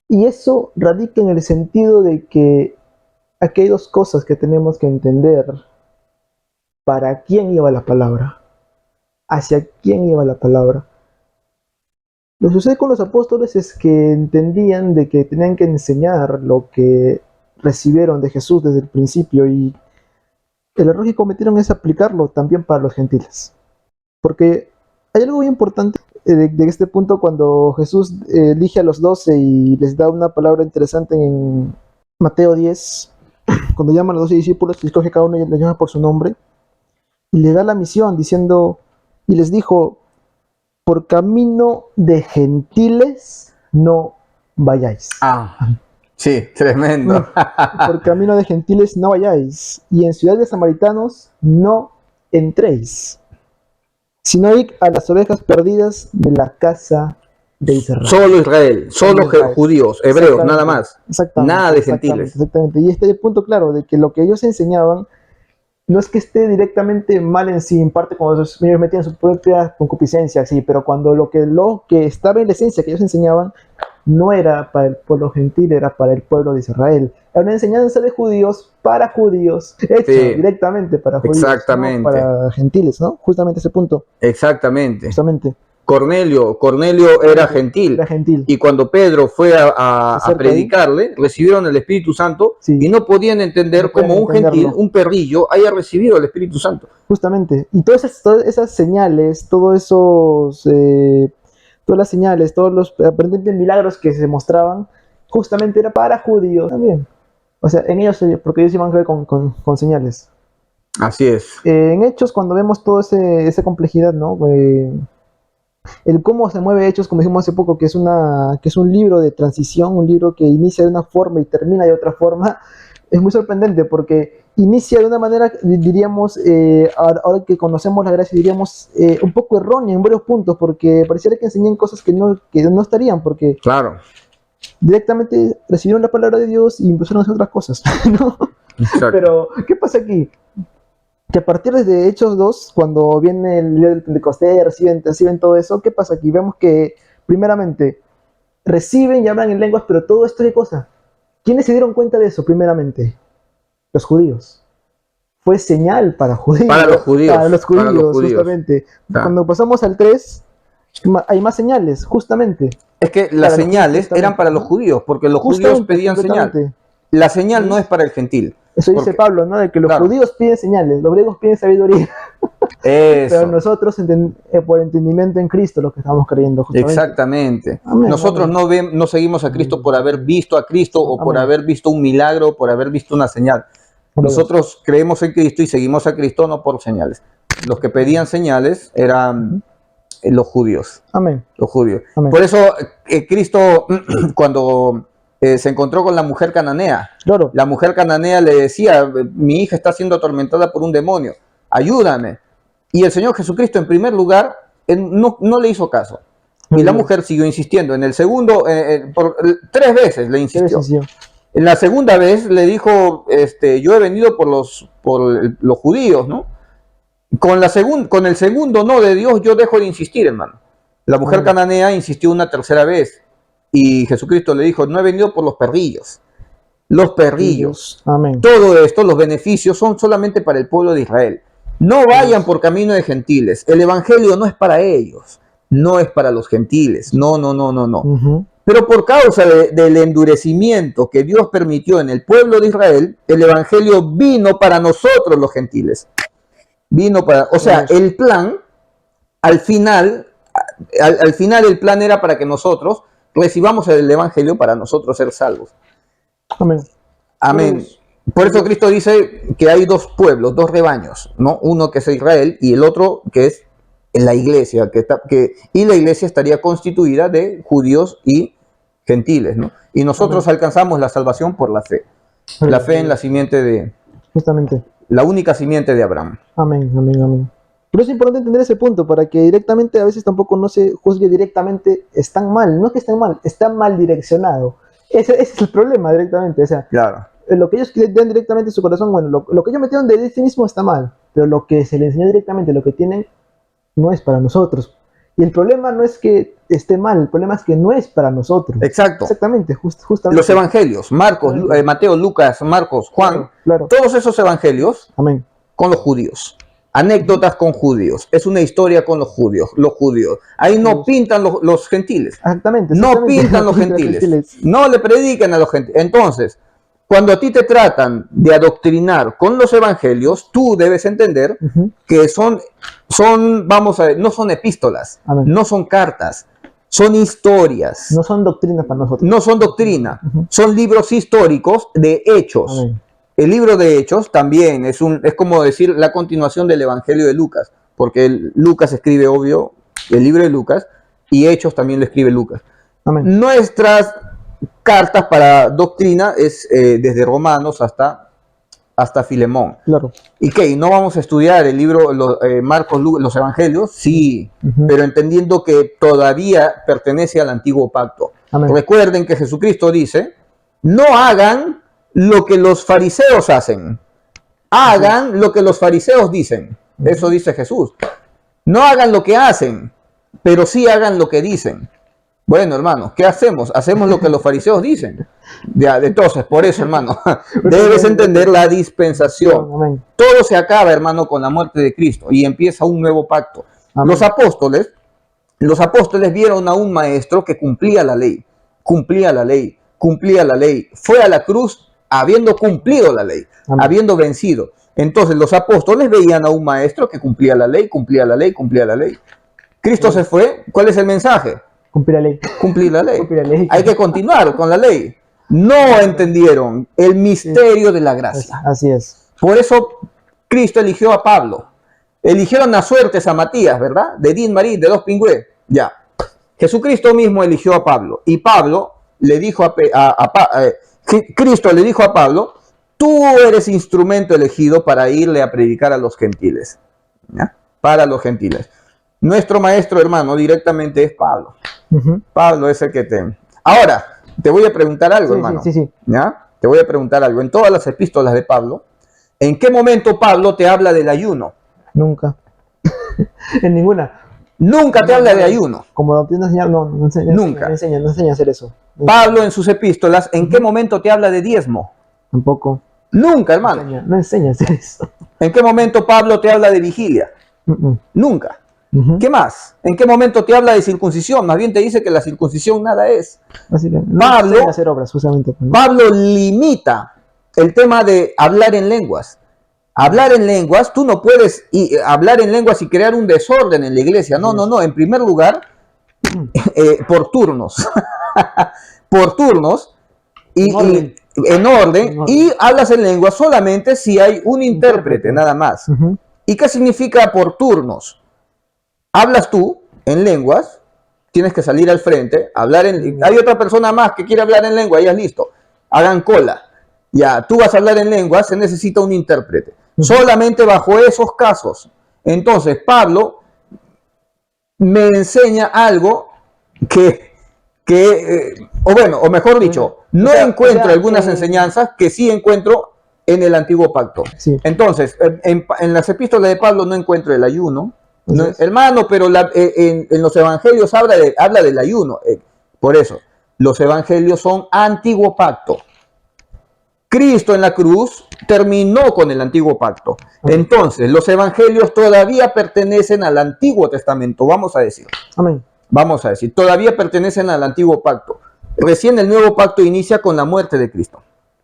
A: y eso radica en el sentido de que aquí hay dos cosas que tenemos que entender. ¿Para quién iba la palabra? ¿Hacia quién iba la palabra? Lo que sucede con los apóstoles es que entendían de que tenían que enseñar lo que recibieron de Jesús desde el principio, y el error que cometieron es aplicarlo también para los gentiles. Porque hay algo muy importante de este punto cuando Jesús elige a los 12 y les da una palabra interesante en Mateo 10, cuando llama a los 12 discípulos, escoge cada uno y los llama por su nombre, y le da la misión diciendo, y les dijo, por camino de gentiles no vayáis.
B: Sí, tremendo.
A: Por camino de gentiles no vayáis, y en ciudad de samaritanos no entréis, sino id a las ovejas perdidas de la casa de Israel.
B: Solo Israel, solo Israel. Judíos, hebreos, nada más. Nada de gentiles.
A: Exactamente. Y este es el punto claro de que lo que ellos enseñaban no es que esté directamente mal en sí, en parte cuando ellos metían su propia concupiscencia, sí, pero cuando lo que estaba en la esencia que ellos enseñaban no era para el pueblo gentil, era para el pueblo de Israel. Era una enseñanza de judíos para judíos, hecha directamente para judíos,
B: exactamente,
A: no para gentiles, ¿no? Justamente ese punto.
B: Exactamente.
A: Justamente.
B: Cornelio era gentil.
A: Era gentil.
B: Y cuando Pedro fue a predicarle, recibieron el Espíritu Santo, sí, y no podían entender cómo un gentil, un perrillo, haya recibido el Espíritu Santo.
A: Justamente. Y todas esas señales, todas las señales, todos los aparentemente milagros que se mostraban, justamente era para judíos también. O sea, en ellos, porque ellos iban a creer con señales.
B: Así es.
A: En Hechos, cuando vemos toda esa complejidad, ¿no? El cómo se mueve Hechos, como dijimos hace poco, que es un libro de transición, un libro que inicia de una forma y termina de otra forma, es muy sorprendente porque inicia de una manera, diríamos, ahora que conocemos la gracia, diríamos un poco errónea en varios puntos, porque pareciera que enseñan cosas que no estarían, porque
B: claro,
A: directamente recibieron la palabra de Dios y empezaron a hacer otras cosas, ¿no? Pero, ¿qué pasa aquí? que a partir de Hechos 2, cuando viene el día del Pentecostés, reciben todo eso, ¿qué pasa aquí? Vemos que, primeramente, reciben y hablan en lenguas, pero todo esto, ¿qué cosa? ¿Quiénes se dieron cuenta de eso, primeramente? Los judíos. Fue señal para judíos,
B: Para los judíos.
A: para los
B: Para los
A: judíos,
B: judíos.
A: justamente.
B: Ah.
A: Cuando pasamos al 3, hay más señales, justamente.
B: Es que las
A: Para los
B: señales
A: judíos,
B: eran para los judíos, porque los judíos
A: Justamente,
B: pedían señal.
A: completamente.
B: La señal no es para el gentil.
A: Eso dice
B: Porque-
A: Pablo, ¿no? De que los
B: claro.
A: judíos piden señales, los griegos piden sabiduría. Pero
B: Eso.
A: nosotros, por entendimiento en Cristo, lo que estamos creyendo, justamente.
B: Exactamente.
A: Amén,
B: Nosotros
A: amén.
B: no seguimos a Cristo por haber visto a Cristo o por
A: Amén.
B: haber visto un milagro, por haber visto una señal. Nosotros creemos en Cristo y seguimos a Cristo no por señales. Los que pedían señales eran los judíos.
A: Amén.
B: Los judíos.
A: Amén.
B: Por eso Cristo, cuando se encontró con la mujer cananea,
A: Claro.
B: la mujer cananea le decía, mi hija está siendo atormentada por un demonio, ayúdame. Y el Señor Jesucristo, en primer lugar, no le hizo caso. Y la mujer siguió insistiendo. En el segundo, por 3 veces le insistió. En la segunda vez le dijo, yo he venido por los judíos, ¿no? Con el segundo no de Dios, yo dejo de insistir, hermano. La mujer cananea insistió una tercera vez. Y Jesucristo le dijo, no he venido por los perrillos. Los perrillos.
A: Amén.
B: Todo esto, los beneficios, son solamente para el pueblo de Israel. No vayan por camino de gentiles. El evangelio no es para ellos. No es para los gentiles. No. Pero por causa del endurecimiento que Dios permitió en el pueblo de Israel, el evangelio vino para nosotros los gentiles. O sea, el plan, al final el plan era para que nosotros recibamos el evangelio para nosotros ser salvos.
A: Amén.
B: Amén. Por eso Cristo dice que hay 2 pueblos, 2 rebaños, ¿no? Uno que es Israel y el otro que es la iglesia, y la iglesia estaría constituida de judíos y gentiles, ¿no? Y nosotros alcanzamos la salvación por la fe. La fe en la simiente de...
A: Justamente.
B: La única simiente de Abraham.
A: Amén. Pero es importante entender ese punto para que directamente, a veces tampoco no se juzgue directamente, están mal, no es que estén mal, está mal direccionado. Ese es el problema directamente, o sea,
B: claro.
A: Lo que ellos dan directamente en su corazón, bueno, lo que ellos metieron de sí mismo está mal, pero lo que se les enseñó directamente, lo que tienen, no es para nosotros. Y el problema no es que esté mal, el problema es que no es para nosotros.
B: Exacto.
A: Exactamente, justamente.
B: Los evangelios, Marcos, Mateo, Lucas, Marcos, Juan,
A: claro.
B: Todos esos evangelios,
A: amén,
B: con los judíos. Anécdotas con judíos. Es una historia con los judíos. Ahí no pintan los gentiles.
A: Exactamente.
B: No pintan los gentiles. No le predican a los gentiles. Entonces, cuando a ti te tratan de adoctrinar con los evangelios, tú debes entender que son, vamos a ver, no son epístolas, amén, no son cartas, son historias.
A: No son doctrinas para nosotros.
B: No son doctrina, son libros históricos de hechos. Amén. El libro de Hechos también es como decir la continuación del Evangelio de Lucas, porque Lucas escribe, obvio, el libro de Lucas, y Hechos también lo escribe Lucas. Amén. Nuestras cartas para doctrina es desde Romanos hasta Filemón.
A: Claro.
B: ¿Y qué? ¿No vamos a estudiar el libro Marcos, los Evangelios? Sí, pero entendiendo que todavía pertenece al antiguo pacto. Amén. Recuerden que Jesucristo dice, no hagan lo que los fariseos hacen, hagan lo que los fariseos dicen. Eso dice Jesús. No hagan lo que hacen, pero sí hagan lo que dicen. Bueno, hermano, ¿qué hacemos? Hacemos lo que los fariseos dicen. Ya, entonces, por eso, hermano, debes entender la dispensación. Amén. Todo se acaba, hermano, con la muerte de Cristo y empieza un nuevo pacto. Amén. Los apóstoles vieron a un maestro que cumplía la ley. Fue a la cruz habiendo cumplido la ley, amén, habiendo vencido. Entonces los apóstoles veían a un maestro que cumplía la ley. Cristo se fue. ¿Cuál es el mensaje? Cumplir la ley. Cumplir la ley. Hay que continuar con la ley. No entendieron el misterio de la gracia.
A: Así es.
B: Por eso Cristo eligió a Pablo. Eligieron a suertes a Matías, ¿verdad? De Din Marí, de 2 pingües. Ya. Jesucristo mismo eligió a Pablo. Y Pablo le dijo Cristo le dijo a Pablo, tú eres instrumento elegido para irle a predicar a los gentiles. ¿Ya? Para los gentiles. Nuestro maestro, hermano, directamente es Pablo. Pablo es el que te... Ahora, te voy a preguntar algo, hermano.
A: Sí.
B: ¿Ya? Te voy a preguntar algo. En todas las epístolas de Pablo, ¿En qué momento Pablo te habla del ayuno?
A: Nunca. En ninguna.
B: Nunca te habla de ayuno.
A: Como doctrina enseñar, no enseña,
B: Nunca.
A: no enseña a hacer eso.
B: Pablo en sus epístolas, ¿en qué momento te habla de diezmo?
A: Tampoco.
B: Nunca, hermano.
A: No enseña a hacer eso.
B: ¿En qué momento Pablo te habla de vigilia? Nunca. ¿Qué más? ¿En qué momento te habla de circuncisión? Más bien te dice que la circuncisión nada es.
A: Así que no
B: Pablo,
A: enseña a hacer obras, justamente.
B: Pablo limita el tema de hablar en lenguas. Hablar en lenguas, tú no puedes hablar en lenguas y crear un desorden en la iglesia. No, no, no. En primer lugar, por turnos. Por turnos y en orden, y hablas en lengua solamente si hay un intérprete, nada más. ¿Y qué significa por turnos? Hablas tú en lenguas, tienes que salir al frente, hablar en... Hay otra persona más que quiere hablar en lengua, ya es listo. Hagan cola. Ya, tú vas a hablar en lengua, se necesita un intérprete. Solamente bajo esos casos. Entonces, Pablo me enseña algo o mejor dicho, no encuentro algunas enseñanzas que sí encuentro en el antiguo pacto.
A: Sí.
B: Entonces, en las epístolas de Pablo no encuentro el ayuno, no, hermano, pero en los evangelios habla del ayuno. Por eso, los evangelios son antiguo pacto. Cristo en la cruz terminó con el antiguo pacto. Entonces, los evangelios todavía pertenecen al Antiguo Testamento, vamos a decir.
A: Amén.
B: Vamos a decir, todavía pertenecen al antiguo pacto. Recién el nuevo pacto inicia con la muerte de Cristo.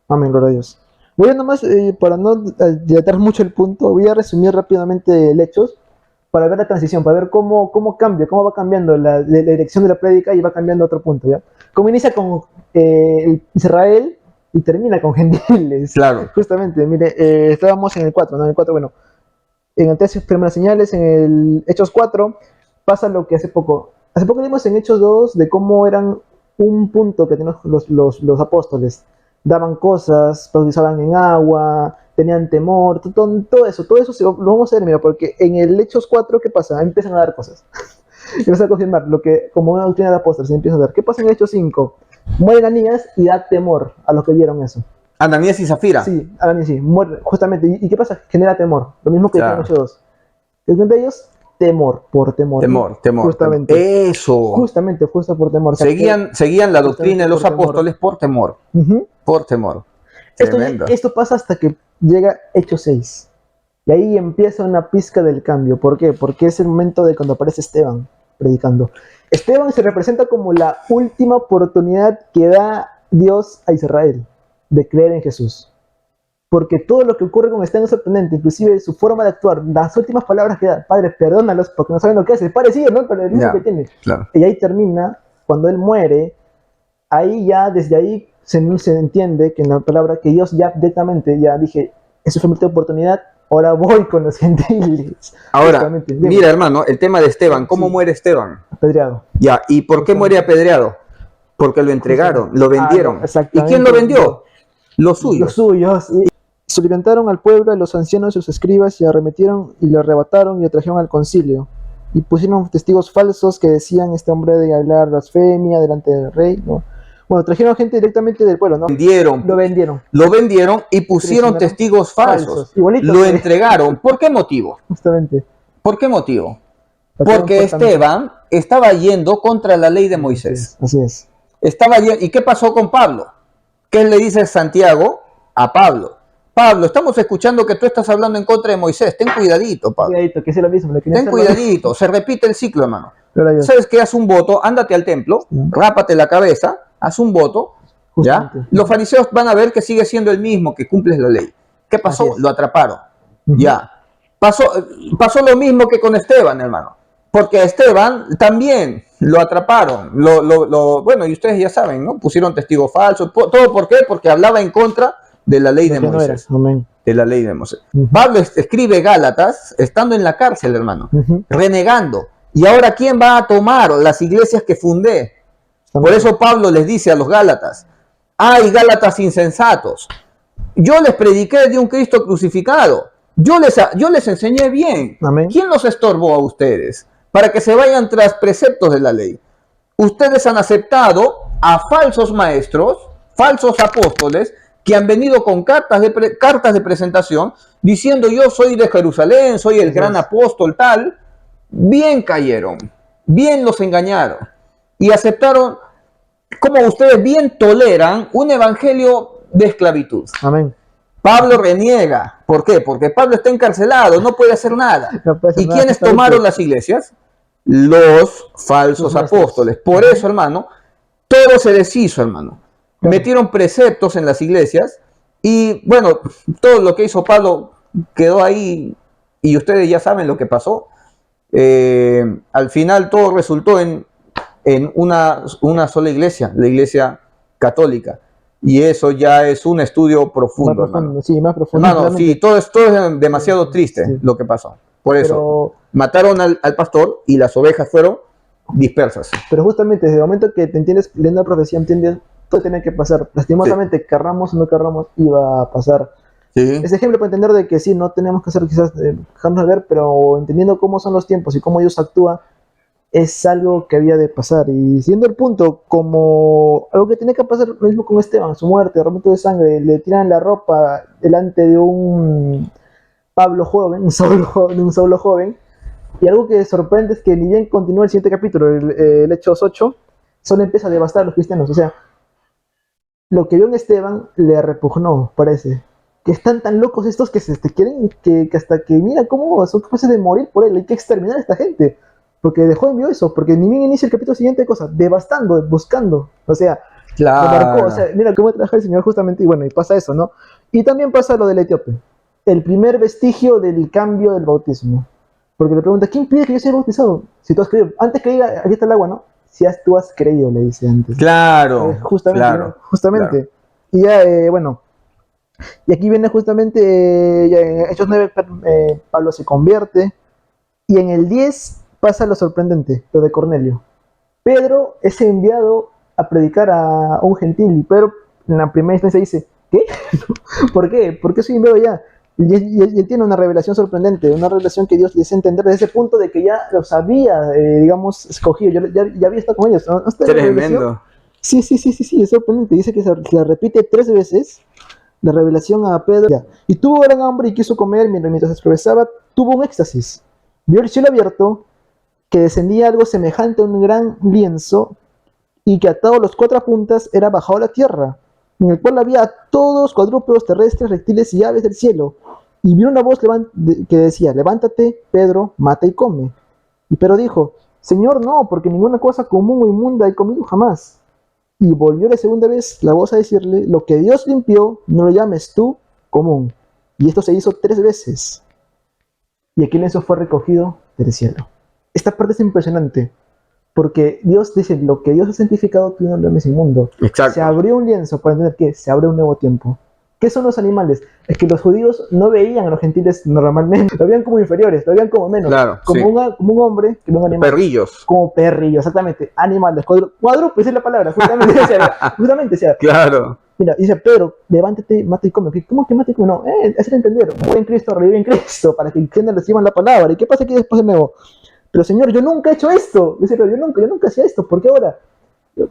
A: Amén, gloria a Dios. Voy a nomás, para no dilatar mucho el punto, voy a resumir rápidamente el Hechos para ver la transición, para ver cómo cambia, cómo va cambiando la dirección de la prédica y va cambiando a otro punto, ¿ya? Cómo inicia con Israel y termina con gentiles.
B: Claro.
A: Justamente, mire, estábamos en el 4, ¿no? En el 4, bueno, en el 3 primeras señales, en el Hechos 4 pasa lo que hace poco vimos en Hechos 2 de cómo eran un punto que tenían los apóstoles. Daban cosas, bautizaban en agua, tenían temor, todo eso lo vamos a ver, mira, porque en el Hechos 4, ¿qué pasa? Empiezan a dar cosas. Y vas a confirmar lo que, como una doctrina de apóstoles, se empieza a dar. ¿Qué pasa en el Hechos 5? Mueren Ananías y da temor a los que vieron eso.
B: Ananías y Zafira.
A: Sí, Ananías sí, muere, justamente. ¿Y qué pasa? Genera temor. Lo mismo que en Hechos 2. Entre ellos, temor, por temor.
B: Temor.
A: Justamente.
B: Eso.
A: Justamente, justo por temor.
B: Seguían la doctrina de los apóstoles por temor. Por temor.
A: Esto pasa hasta que llega Hechos 6. Y ahí empieza una pizca del cambio. ¿Por qué? Porque es el momento de cuando aparece Esteban predicando. Esteban se representa como la última oportunidad que da Dios a Israel de creer en Jesús. Porque todo lo que ocurre con Esteban es sorprendente, inclusive su forma de actuar, las últimas palabras que da, Padre, perdónalos porque no saben lo que hace, parecido, ¿no? Con el mismo que tiene.
B: Claro.
A: Y ahí termina, cuando él muere, ahí ya, desde ahí se entiende que en la palabra que Dios ya directamente, ya dije, eso fue mi última oportunidad, ahora voy con los gentiles.
B: Ahora, mira hermano, el tema de Esteban, ¿cómo muere Esteban?
A: Apedreado.
B: Ya, ¿y por qué muere apedreado? Porque lo entregaron, lo vendieron. ¿Y quién lo vendió? Los suyos.
A: Los suyos. Se levantaron al pueblo, a los ancianos y sus escribas, y arremetieron y lo arrebataron y lo trajeron al concilio. Y pusieron testigos falsos que decían, este hombre de hablar blasfemia delante del rey, ¿no? Bueno, trajeron gente directamente del pueblo, ¿no? Lo vendieron y pusieron testigos falsos. Lo entregaron. ¿Por qué motivo? Justamente.
B: ¿Por qué motivo? Porque Esteban estaba yendo contra la ley de Moisés.
A: Así es.
B: ¿Y qué pasó con Pablo? ¿Qué le dice Santiago a Pablo? Pablo, estamos escuchando que tú estás hablando en contra de Moisés. Ten cuidadito, Pablo.
A: Cuidadito, que es lo mismo.
B: Ten cuidadito. Se repite el ciclo, hermano. ¿Sabes qué? Haz un voto, ándate al templo, rápate la cabeza, haz un voto, ¿ya? Los fariseos van a ver que sigue siendo el mismo, que cumples la ley. ¿Qué pasó? Lo atraparon. Ya. Pasó lo mismo que con Esteban, hermano. Porque a Esteban también lo atraparon. Bueno, y ustedes ya saben, ¿no? Pusieron testigos falsos. ¿Todo por qué? Porque hablaba en contra de la ley de Moisés. De la ley de Moisés. Pablo escribe Gálatas estando en la cárcel, hermano. Renegando. ¿Y ahora quién va a tomar las iglesias que fundé? Por eso Pablo les dice a los Gálatas: ¡ay, Gálatas insensatos! Yo les prediqué de un Cristo crucificado. Yo les enseñé bien.
A: Amén.
B: ¿Quién los estorbó a ustedes? Para que se vayan tras preceptos de la ley. Ustedes han aceptado a falsos maestros, falsos apóstoles, que han venido con cartas de presentación diciendo yo soy de Jerusalén, soy el gran apóstol tal, bien cayeron, bien los engañaron y aceptaron, como ustedes bien toleran, un evangelio de esclavitud.
A: Amén.
B: Pablo reniega. ¿Por qué? Porque Pablo está encarcelado, no puede hacer nada.
A: No puede hacer
B: ¿Y
A: nada,
B: quiénes
A: está
B: tomaron
A: limpio.
B: las iglesias? Los falsos
A: Los maestros.
B: apóstoles. Por eso, hermano, todo se deshizo, hermano.
A: Claro.
B: Metieron preceptos en las iglesias y, bueno, todo lo que hizo Pablo quedó ahí y ustedes ya saben lo que pasó. Al final todo resultó en una sola iglesia, la iglesia católica. Y eso ya es un estudio profundo,
A: Más profundo,
B: hermano.
A: sí, más profundo.
B: Hermano, sí, todo es demasiado triste
A: Sí.
B: lo que pasó. Por eso,
A: Pero,
B: mataron al pastor y las ovejas fueron dispersas.
A: pero justamente desde el momento que te entiendes leyendo la profecía, entiendes, todo tiene que pasar. Lastimosamente, querramos o no querramos, iba a pasar.
B: Sí.
A: Ese ejemplo para entender de que sí, no tenemos que hacer quizás dejarnos de ver, pero entendiendo cómo son los tiempos y cómo Dios actúa, es algo que había de pasar. Y siendo el punto, como algo que tenía que pasar, lo mismo con Esteban, su muerte, derramamiento de sangre, le tiran la ropa delante de un Pablo joven, un Saulo joven. Y algo que sorprende es que ni bien continúa el siguiente capítulo, el Hechos 8, solo empieza a devastar a los cristianos. O sea, lo que vio en Esteban le repugnó, parece. Que están tan locos estos que se quieren, que hasta que mira cómo son capaces de morir por él. Hay que exterminar a esta gente. Porque dejó envió eso, porque ni bien inicia el capítulo siguiente, cosa, devastando, buscando. O sea, lo marcó. O sea, mira cómo trabaja el Señor justamente, y bueno, y pasa eso, ¿no? Y también pasa lo del etíope. El primer vestigio del cambio del bautismo. Porque le pregunta, ¿quién pide que yo sea bautizado? Si tú has creído, antes que diga, aquí está el agua, ¿no? Si tú has creído, le dice antes.
B: Claro.
A: Justamente,
B: claro,
A: ¿no? Justamente.
B: claro.
A: Y ya, bueno, y aquí viene justamente, ya en Hechos 9, Pablo se convierte, y en el 10 pasa lo sorprendente, lo de Cornelio. Pedro es enviado a predicar a un gentil, y Pedro en la primera instancia dice, ¿qué? ¿Por qué? ¿Por qué soy enviado ya? Y él tiene una revelación sorprendente, una revelación que Dios le hace entender desde ese punto de que ya los había, digamos, escogido, ya había estado con ellos. ¿No?
B: Tremendo.
A: Sí, es sorprendente. Dice que se repite 3 veces la revelación a Pedro. Y tuvo gran hambre y quiso comer mientras se atravesaba, tuvo un éxtasis. Vio el cielo abierto, que descendía algo semejante a un gran lienzo y que atado a las 4 puntas era bajado a la tierra, en el cual había todos cuadrúpedos terrestres, reptiles y aves del cielo. Y vio una voz que decía, levántate, Pedro, mata y come. Y Pedro dijo, Señor, no, porque ninguna cosa común o inmunda he comido jamás. Y volvió la segunda vez la voz a decirle, lo que Dios limpió, no lo llames tú común. Y esto se hizo 3 veces. Y aquel lienzo fue recogido del cielo. Esta parte es impresionante, porque Dios dice, lo que Dios ha santificado, tú no lo llames inmundo.
B: Exacto.
A: Se abrió un lienzo para entender que se abre un nuevo tiempo. ¿Qué son los animales? Es que los judíos no veían a los gentiles normalmente, lo veían como inferiores, lo veían como menos,
B: Claro,
A: como,
B: sí.
A: como un hombre que ve un animal.
B: Perrillos.
A: Como perrillos, exactamente, animales, cuadrúpedos es la palabra, justamente, o sea,
B: Claro.
A: mira, dice Pedro, levántate, mata y come. ¿Cómo que mata y come? No, hacer entender, muere en Cristo, revive en Cristo, para que entiendan, reciban la palabra. ¿Y qué pasa aquí después de nuevo? Pero Señor, yo nunca he hecho esto. Dice, pero yo nunca hacía esto, ¿por qué ahora?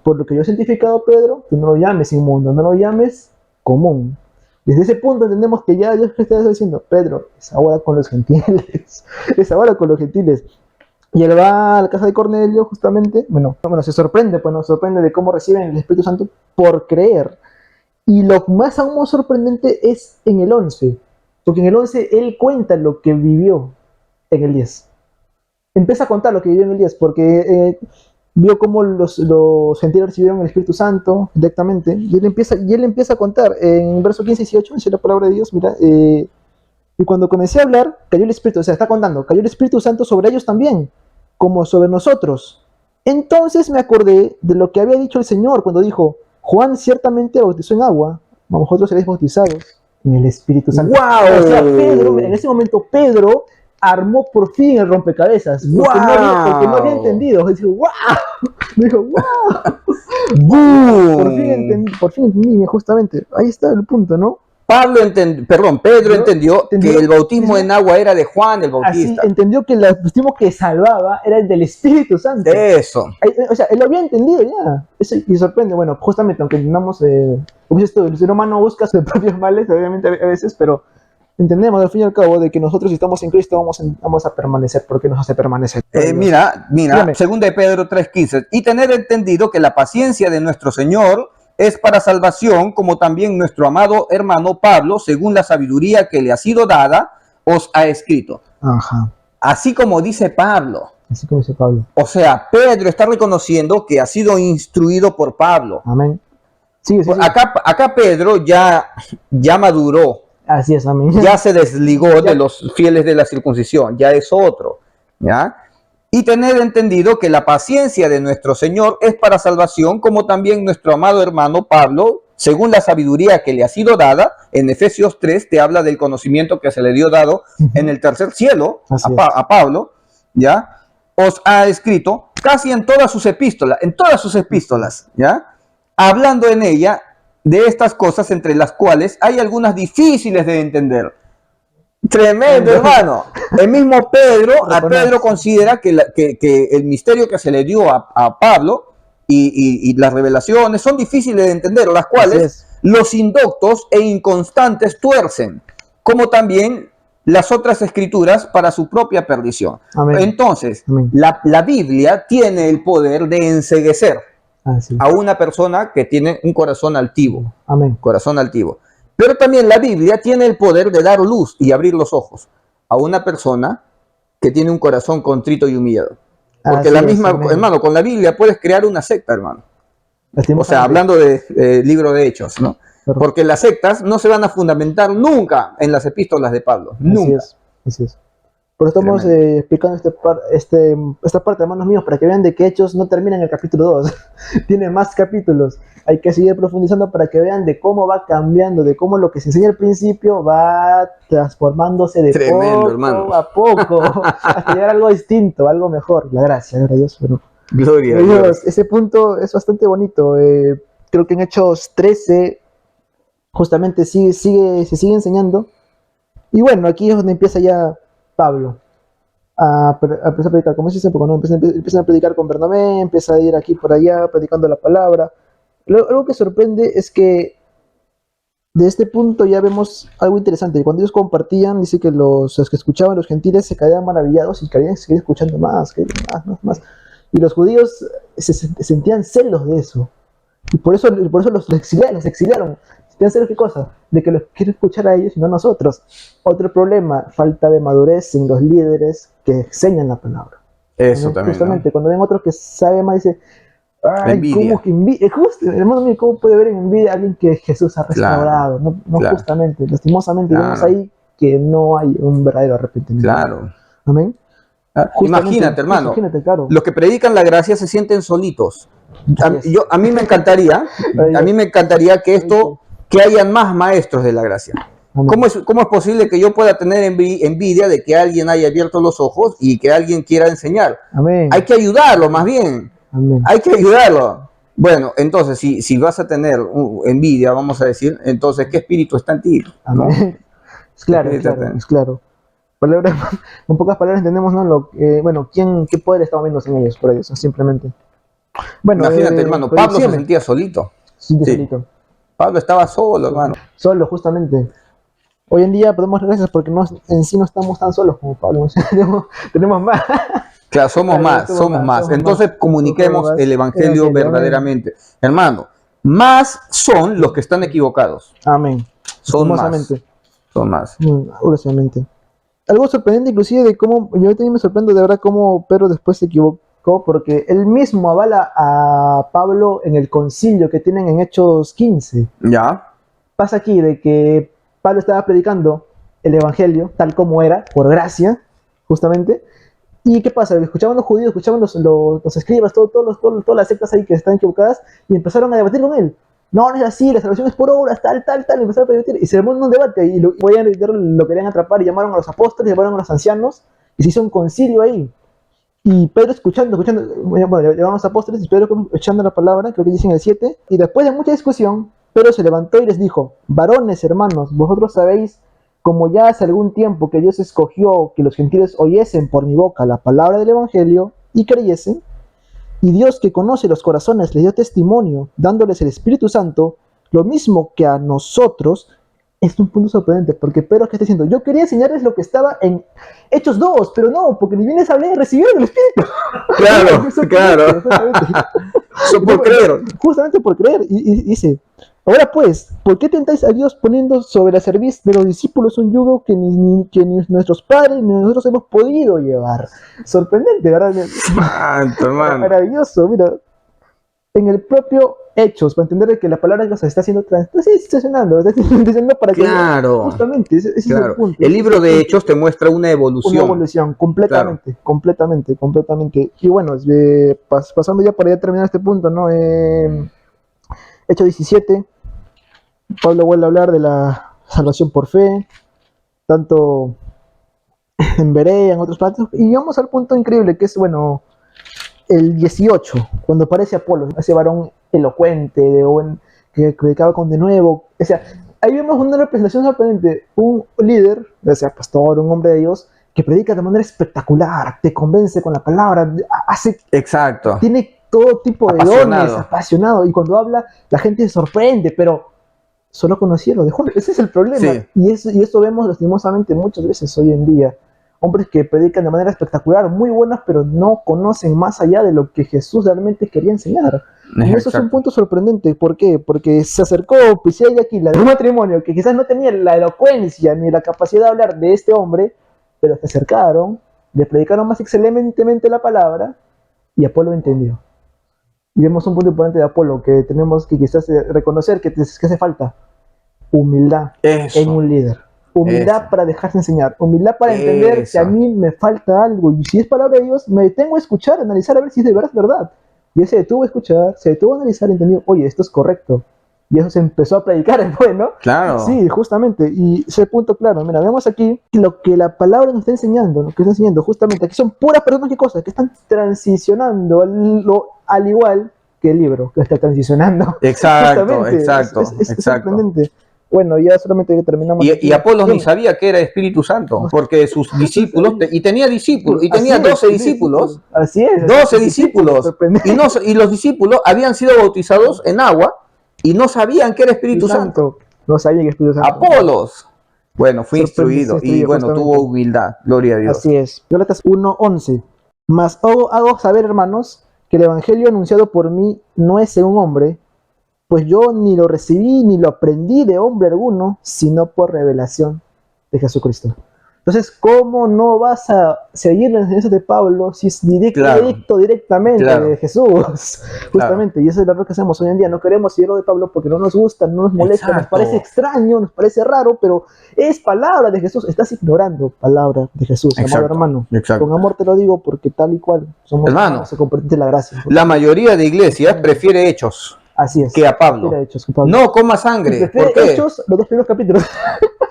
A: Por lo que yo he santificado, Pedro, tú no lo llames inmundo, no lo llames común. Desde ese punto entendemos que ya Dios está diciendo, Pedro, es ahora con los gentiles, es ahora con los gentiles. Y él va a la casa de Cornelio, justamente, bueno, se sorprende, pues nos sorprende de cómo reciben el Espíritu Santo por creer. Y lo más aún más sorprendente es en el 11, porque en el 11 él cuenta lo que vivió en el 10. Empieza a contar lo que vivió en el 10, porque vio cómo los gentiles recibieron el Espíritu Santo directamente, y él empieza a contar en verso 15 y 18, dice la palabra de Dios, mira, y cuando comencé a hablar, cayó el Espíritu, o sea, está contando, cayó el Espíritu Santo sobre ellos también, como sobre nosotros. Entonces me acordé de lo que había dicho el Señor cuando dijo, Juan ciertamente bautizó en agua, vosotros seréis bautizados en el Espíritu Santo.
B: ¡Wow!
A: O sea, Pedro, en ese momento Pedro armó por fin el rompecabezas,
B: ¡Wow!
A: porque no había entendido. Dijo, ¡wow! Dijo, ¡wow!
B: ¡Boom!
A: Por fin entendí, justamente. Ahí está el punto, ¿no?
B: Pedro entendió que el bautismo
A: sí,
B: en agua era de Juan el
A: así
B: Bautista.
A: entendió que el bautismo que salvaba era el del Espíritu Santo.
B: Eso.
A: O sea, él lo había entendido ya. Eso, y sorprende, bueno, justamente, aunque entendamos, como dices tú, el ser humano busca sus propios males, obviamente a veces, pero entendemos al fin y al cabo de que nosotros, si estamos en Cristo, vamos a permanecer, porque nos hace permanecer.
B: Mira,
A: Dígame.
B: 2 Pedro 3:15, y tener entendido que la paciencia de nuestro Señor es para salvación, como también nuestro amado hermano Pablo, según la sabiduría que le ha sido dada, os ha escrito.
A: Ajá.
B: Así como dice Pablo.
A: Así como dice Pablo.
B: O sea, Pedro está reconociendo que ha sido instruido por Pablo.
A: Amén. Sí.
B: Acá Pedro ya maduró.
A: Así es, amén.
B: Ya se desligó de los fieles de la circuncisión, ya es otro, ¿ya? Y tener entendido que la paciencia de nuestro Señor es para salvación, como también nuestro amado hermano Pablo, según la sabiduría que le ha sido dada, en Efesios 3 te habla del conocimiento que se le dio dado en el tercer cielo a Pablo, ¿ya? Os ha escrito casi en todas sus epístolas, ¿ya? Hablando en ella de estas cosas, entre las cuales hay algunas difíciles de entender. Tremendo, hermano. El mismo Pedro considera que el misterio que se le dio a Pablo y las revelaciones son difíciles de entender, las cuales los indoctos e inconstantes tuercen, como también las otras escrituras para su propia perdición.
A: Amén.
B: Entonces,
A: Amén.
B: La Biblia tiene el poder de enceguecer a una persona que tiene un corazón altivo.
A: Amén.
B: Corazón altivo. Pero también la Biblia tiene el poder de dar luz y abrir los ojos a una persona que tiene un corazón contrito y humillado. Porque hermano, con la Biblia puedes crear una secta, hermano. O sea, hablando de libro de Hechos, ¿no? Porque las sectas no se van a fundamentar nunca en las epístolas de Pablo. Nunca.
A: Así es. Por eso estamos explicando esta parte, hermanos míos, para que vean de que Hechos no termina en el capítulo 2. Tiene más capítulos. Hay que seguir profundizando para que vean de cómo va cambiando, de cómo lo que se enseña al principio va transformándose de poco a poco, hasta llegar a algo distinto, algo mejor. La gracia, gloria a Dios. Pero,
B: gloria a Dios.
A: Ese punto es bastante bonito. Creo que en Hechos 13 justamente se sigue enseñando. Y bueno, aquí es donde empieza ya Pablo a empezar a predicar, como dice poco, ¿no? Empieza a predicar con Bernabé, empieza a ir aquí por allá predicando la palabra. Algo que sorprende es que de este punto ya vemos algo interesante. Cuando ellos compartían, dice que los que escuchaban, los gentiles, se quedaban maravillados y querían seguir escuchando más. Y los judíos se sentían celos de eso. Y por eso los exiliaron. ¿Sentían celos qué cosa? De que los quieren escuchar a ellos y no a nosotros. Otro problema, falta de madurez en los líderes que enseñan la palabra.
B: Eso también.
A: Justamente, ¿no? Cuando ven otro que sabe más, dice, ay,
B: envidia.
A: ¿cómo que envidia? Justo, hermano mío, ¿cómo puede haber en envidia a alguien que Jesús ha restaurado? Claro, no claro. Justamente, lastimosamente, vemos ahí que no hay un verdadero arrepentimiento.
B: Claro.
A: Amén.
B: Imagínate, hermano,
A: claro.
B: Los que predican la gracia se sienten solitos. A mí me encantaría, que hayan más maestros de la gracia. ¿Cómo es posible que yo pueda tener envidia de que alguien haya abierto los ojos y que alguien quiera enseñar?
A: Amén.
B: Hay que ayudarlo, más bien.
A: Amén.
B: Hay que ayudarlo. Bueno, entonces, si vas a tener envidia, vamos a decir, entonces, ¿qué espíritu está en ti? ¿No?
A: Es claro. Con pocas palabras entendemos, ¿no? ¿Qué poder está moviéndose en ellos? Por ellos, simplemente. Bueno,
B: imagínate, hermano, Pablo se sentía solito.
A: Sí. Solito.
B: Pablo estaba solo, hermano.
A: Solo, justamente. Hoy en día podemos dar gracias porque en sí no estamos tan solos como Pablo. tenemos más.
B: Claro, somos más. Entonces comuniquemos el evangelio verdaderamente. Hermano, más son los que están equivocados.
A: Amén.
B: Son más.
A: Graciosamente. Algo sorprendente inclusive de cómo, yo también me sorprendo de verdad cómo Pedro después se equivocó, porque él mismo avala a Pablo en el concilio que tienen en Hechos 15.
B: Ya.
A: Pasa aquí de que Pablo estaba predicando el evangelio tal como era, por gracia, justamente. ¿Y qué pasa? Escuchaban los judíos, escuchaban los escribas, todas las sectas ahí que están equivocadas, y empezaron a debatir con él. No es así, la salvación es por obras, tal, empezaron a debatir, y se armó un debate, y lo querían atrapar, y llamaron a los apóstoles, llamaron a los ancianos, y se hizo un concilio ahí. Y Pedro escuchando, bueno, llegaron los apóstoles, y Pedro escuchando la palabra, creo que dicen el 7, y después de mucha discusión, Pero se levantó y les dijo: varones, hermanos, vosotros sabéis, como ya hace algún tiempo que Dios escogió que los gentiles oyesen por mi boca la palabra del Evangelio y creyesen, y Dios, que conoce los corazones, les dio testimonio, dándoles el Espíritu Santo, lo mismo que a nosotros. Es un punto sorprendente, porque Pedro, ¿qué está diciendo? Yo quería enseñarles lo que estaba en Hechos 2, pero no, porque ni bien les hablé, recibieron el Espíritu.
B: Claro, claro.
A: Justamente.
B: Eso por creer.
A: Justamente por creer. Y dice: ahora pues, ¿por qué tentáis a Dios poniendo sobre la cerviz de los discípulos un yugo que ni nuestros padres ni nosotros hemos podido llevar? Sorprendente, ¿verdad?
B: Santo, hermano.
A: Maravilloso, mira. En el propio Hechos, para entender que la palabra de Dios se está haciendo transicionando, está diciendo para que
B: Claro.
A: justamente ese es
B: Claro.
A: el punto.
B: El libro de Hechos te muestra una evolución.
A: Una evolución, completamente, completamente. Y bueno, pasando ya para ya terminar este punto, ¿no? Hechos 17, Pablo vuelve a hablar de la salvación por fe, tanto en Berea, en otros partes, y vamos al punto increíble, que es, bueno, el 18, cuando aparece Apolo, ese varón elocuente, que predicaba con de nuevo. O sea, ahí vemos una representación sorprendente, un líder, ya sea pastor, un hombre de Dios, que predica de manera espectacular, te convence con la palabra,
B: Exacto.
A: tiene todo tipo de
B: Apasionado.
A: dones, apasionado, y cuando habla la gente se sorprende, pero solo conocía lo de Juan. Ese es el problema.
B: Sí.
A: Y eso vemos lastimosamente muchas veces hoy en día. Hombres que predican de manera espectacular, muy buenos, pero no conocen más allá de lo que Jesús realmente quería enseñar. Y eso es un punto sorprendente. ¿Por qué? Porque se acercó Priscila y Aquila de un matrimonio que quizás no tenía la elocuencia ni la capacidad de hablar de este hombre, pero se acercaron, le predicaron más excelentemente la palabra y Apolo entendió. Y vemos un punto importante de Apolo que tenemos que quizás reconocer que hace falta: humildad en un líder. Humildad para dejarse enseñar, humildad para entender que a mí me falta algo, y si es palabra de Dios, me detengo a escuchar, a analizar, a ver si es de verdad. Y él se detuvo a escuchar, se detuvo a analizar, entendió: oye, esto es correcto. Y eso se empezó a predicar después, ¿no?
B: Claro.
A: Sí, justamente. Y ese punto claro, mira, vemos aquí lo que la palabra nos está enseñando, lo que está enseñando justamente. Aquí son puras personas que están transicionando al igual que el libro que está transicionando.
B: Exacto, exacto.
A: Es sorprendente. Bueno, ya solamente terminamos.
B: Y Apolos ni sabía que era Espíritu Santo, porque sus discípulos, y tenía discípulos, y tenía 12 discípulos.
A: Así es.
B: 12 discípulos. Y los discípulos habían sido bautizados en agua y no sabían que era Espíritu Santo.
A: No sabían que Espíritu Santo.
B: Apolos. Bueno, fue instruido y bueno, tuvo humildad. Gloria a Dios.
A: Así es. Gálatas 1:11. Mas hago saber, hermanos, que el evangelio anunciado por mí no es según hombre, pues yo ni lo recibí ni lo aprendí de hombre alguno, sino por revelación de Jesucristo. Entonces, ¿cómo no vas a seguir las enseñanzas de Pablo si es directamente de Jesús? Justamente, y eso es lo que hacemos hoy en día. No queremos seguir lo de Pablo porque no nos gusta, no nos molesta, nos parece extraño, nos parece raro, pero es palabra de Jesús. Estás ignorando palabra de Jesús, amado hermano. Con amor te lo digo, porque tal y cual somos hermanos, se comparten la gracia.
B: La mayoría de iglesias prefiere Hechos.
A: Así es.
B: Que a Pablo. No coma sangre. ¿Por qué?
A: Hechos, los dos primeros capítulos.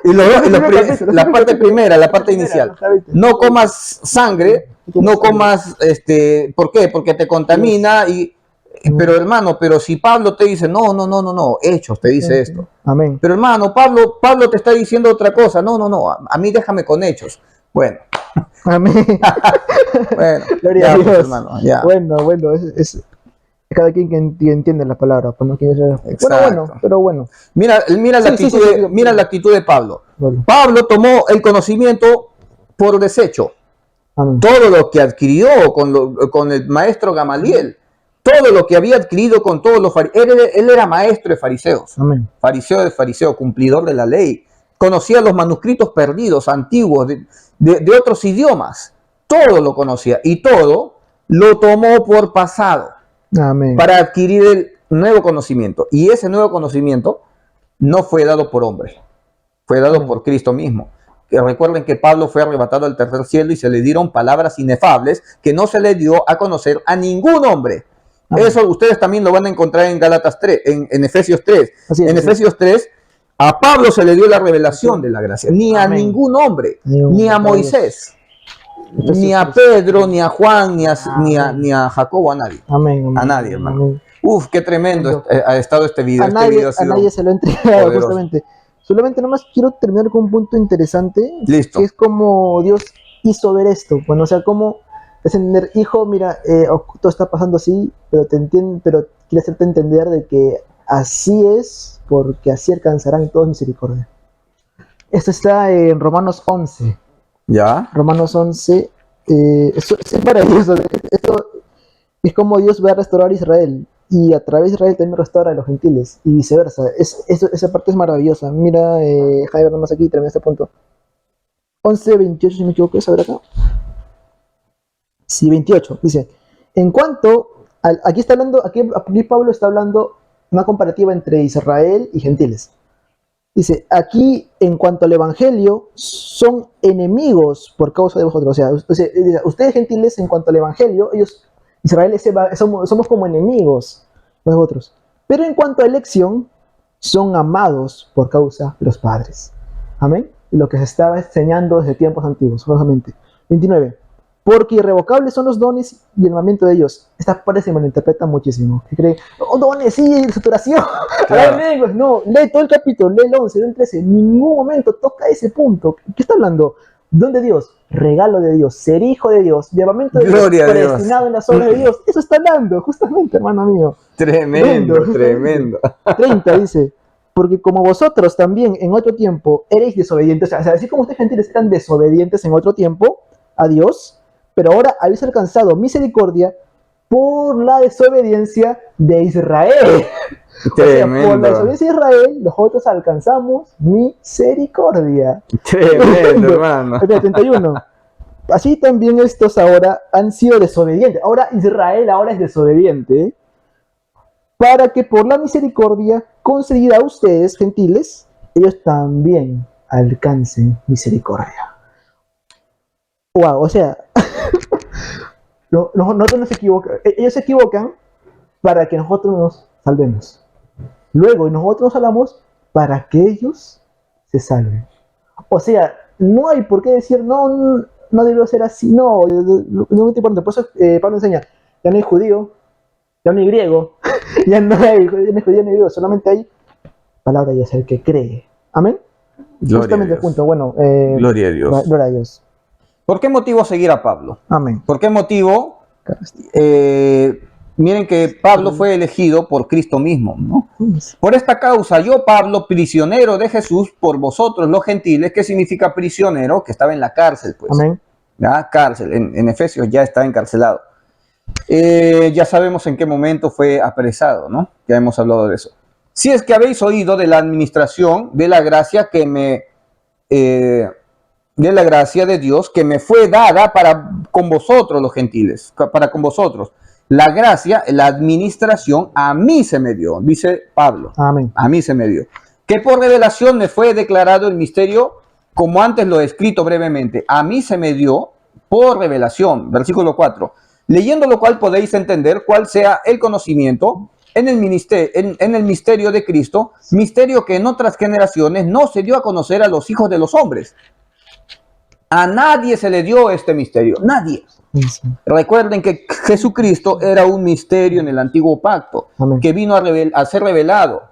B: Y la parte primera, la parte inicial. No comas sangre, no comas, ¿por qué? Porque te contamina pero hermano, pero si Pablo te dice, no, Hechos te dice esto.
A: Amén.
B: Pero hermano, Pablo te está diciendo otra cosa. No, a mí déjame con Hechos. Bueno.
A: Amén.
B: Bueno,
A: gloria a Dios.
B: Pues, hermano, ya.
A: Bueno, es cada quien que entiende la palabra, pues no quiere ser... pero bueno.
B: Mira la actitud de Pablo.
A: Bueno.
B: Pablo tomó el conocimiento por desecho.
A: Amén.
B: Todo lo que adquirió con el maestro Gamaliel, todo lo que había adquirido con todos los fariseos, él era maestro de fariseos.
A: Amén.
B: Fariseo, cumplidor de la ley. Conocía los manuscritos perdidos, antiguos, de otros idiomas. Todo lo conocía y todo lo tomó por pasado.
A: Amén.
B: Para adquirir el nuevo conocimiento. Y ese nuevo conocimiento no fue dado por hombre, fue dado por Cristo mismo. Que recuerden que Pablo fue arrebatado al tercer cielo y se le dieron palabras inefables que no se le dio a conocer a ningún hombre. Eso ustedes también lo van a encontrar en Gálatas 3, en Efesios 3. Efesios 3, a Pablo se le dio la revelación de la gracia, ni a ningún hombre, ni a Moisés. Ni a Pedro, ni a Juan, ni a Jacobo, a nadie.
A: Amén.
B: A nadie, hermano. Uf, qué tremendo ha estado este video.
A: A
B: Este video
A: nadie,
B: ha
A: a
B: sido
A: nadie se lo he entregado,
B: poderoso.
A: justamente. Solamente nomás quiero terminar con un punto interesante,
B: Listo.
A: que es como Dios hizo ver esto. Bueno, o sea, cómo es entender, hijo, mira, todo está pasando así, pero te entiendo, pero quiere hacerte entender de que así es, porque así alcanzarán todos misericordia. Esto está en Romanos 11.
B: ¿Ya?
A: Romanos 11, eso es maravilloso. Esto es como Dios va a restaurar a Israel y a través de Israel también restaura a los gentiles y viceversa. Esa parte es maravillosa. Mira, déjame ver nomás aquí, termina este punto. 11:28, si me equivoco, ¿es a ver acá? Sí, 28. Dice, en cuanto, aquí está hablando, aquí Pablo está hablando una comparativa entre Israel y gentiles. Dice, aquí en cuanto al evangelio, son enemigos por causa de vosotros. O sea, ustedes gentiles en cuanto al evangelio, ellos, Israel, somos como enemigos de vosotros. Pero en cuanto a elección, son amados por causa de los padres. Amén. Y lo que se estaba enseñando desde tiempos antiguos, justamente. 29. Porque irrevocables son los dones y el mandamiento de Dios. Esta parte se malinterpreta muchísimo. ¿Qué creen? Oh, dones, sí, saturación.
B: Claro.
A: No, lee todo el capítulo, lee el 11, lee el 13. En ningún momento toca ese punto. ¿Qué está hablando? Don de Dios, regalo de Dios, ser hijo de Dios, llamamiento de
B: Gloria a
A: Dios,
B: Dios.
A: predestinado en las obras de Dios. Eso está hablando, justamente, hermano mío.
B: Tremendo,
A: Justamente.
B: tremendo.
A: 30 dice, porque como vosotros también en otro tiempo erais desobedientes, o sea, así como ustedes gentiles eran desobedientes en otro tiempo a Dios, pero ahora habéis alcanzado misericordia por la desobediencia de Israel.
B: Tremendo.
A: O sea, por la desobediencia de Israel, nosotros alcanzamos misericordia.
B: Tremendo, hermano.
A: 31. Así también estos ahora han sido desobedientes. Ahora Israel ahora es desobediente, para que por la misericordia concedida a ustedes, gentiles, ellos también alcancen misericordia. Wow, o sea, nosotros nos equivocamos, ellos se equivocan para que nosotros nos salvemos. Luego nosotros nos salvamos para que ellos se salven. O sea, no hay por qué decir, no, no debió ser así, no es muy importante. Por eso Pablo enseña, ya no hay judío, ya no hay griego, ya no hay judío ni griego, solamente hay palabra y es el que cree. Amén.
B: Gloria
A: Justamente
B: a
A: el
B: Dios.
A: punto. Bueno,
B: Gloria a Dios.
A: Gloria a Dios.
B: ¿Por qué motivo seguir a Pablo?
A: Amén.
B: ¿Por qué motivo? Miren que Pablo fue elegido por Cristo mismo, ¿no? Por esta causa, yo, Pablo, prisionero de Jesús, por vosotros los gentiles. ¿Qué significa prisionero? Que estaba en la cárcel, pues.
A: Amén.
B: ¿Ya? Cárcel. En Efesios ya está encarcelado. Ya sabemos en qué momento fue apresado, ¿no? Ya hemos hablado de eso. Si es que habéis oído de la administración de la gracia que me... de la gracia de Dios que me fue dada para con vosotros los gentiles, para con vosotros. La gracia, la administración a mí se me dio, dice Pablo.
A: Amén.
B: A mí se me dio. Que por revelación me fue declarado el misterio, como antes lo he escrito brevemente. A mí se me dio por revelación, versículo 4. Leyendo lo cual podéis entender cuál sea el conocimiento en el misterio de Cristo, misterio que en otras generaciones no se dio a conocer a los hijos de los hombres. A nadie se le dio este misterio, nadie.
A: Sí.
B: Recuerden que Jesucristo era un misterio en el antiguo pacto,
A: Amén.
B: que vino a ser revelado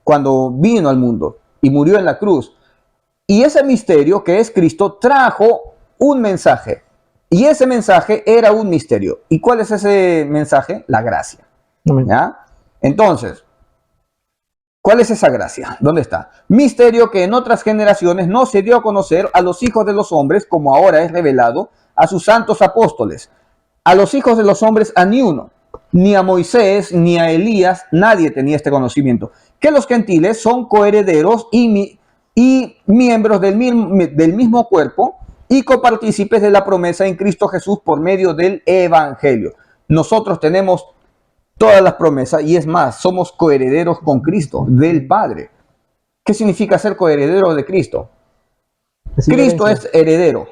B: cuando vino al mundo y murió en la cruz. Y ese misterio, que es Cristo, trajo un mensaje. Y ese mensaje era un misterio. ¿Y cuál es ese mensaje? La gracia.
A: Amén.
B: ¿Ya? Entonces, ¿cuál es esa gracia? ¿Dónde está? Misterio que en otras generaciones no se dio a conocer a los hijos de los hombres, como ahora es revelado a sus santos apóstoles. A los hijos de los hombres a ni uno, ni a Moisés, ni a Elías, nadie tenía este conocimiento. Que los gentiles son coherederos y miembros del mismo cuerpo y copartícipes de la promesa en Cristo Jesús por medio del Evangelio. Nosotros tenemos todas las promesas y es más, somos coherederos con Cristo, del Padre. ¿Qué significa ser coheredero de Cristo? Cristo es heredero.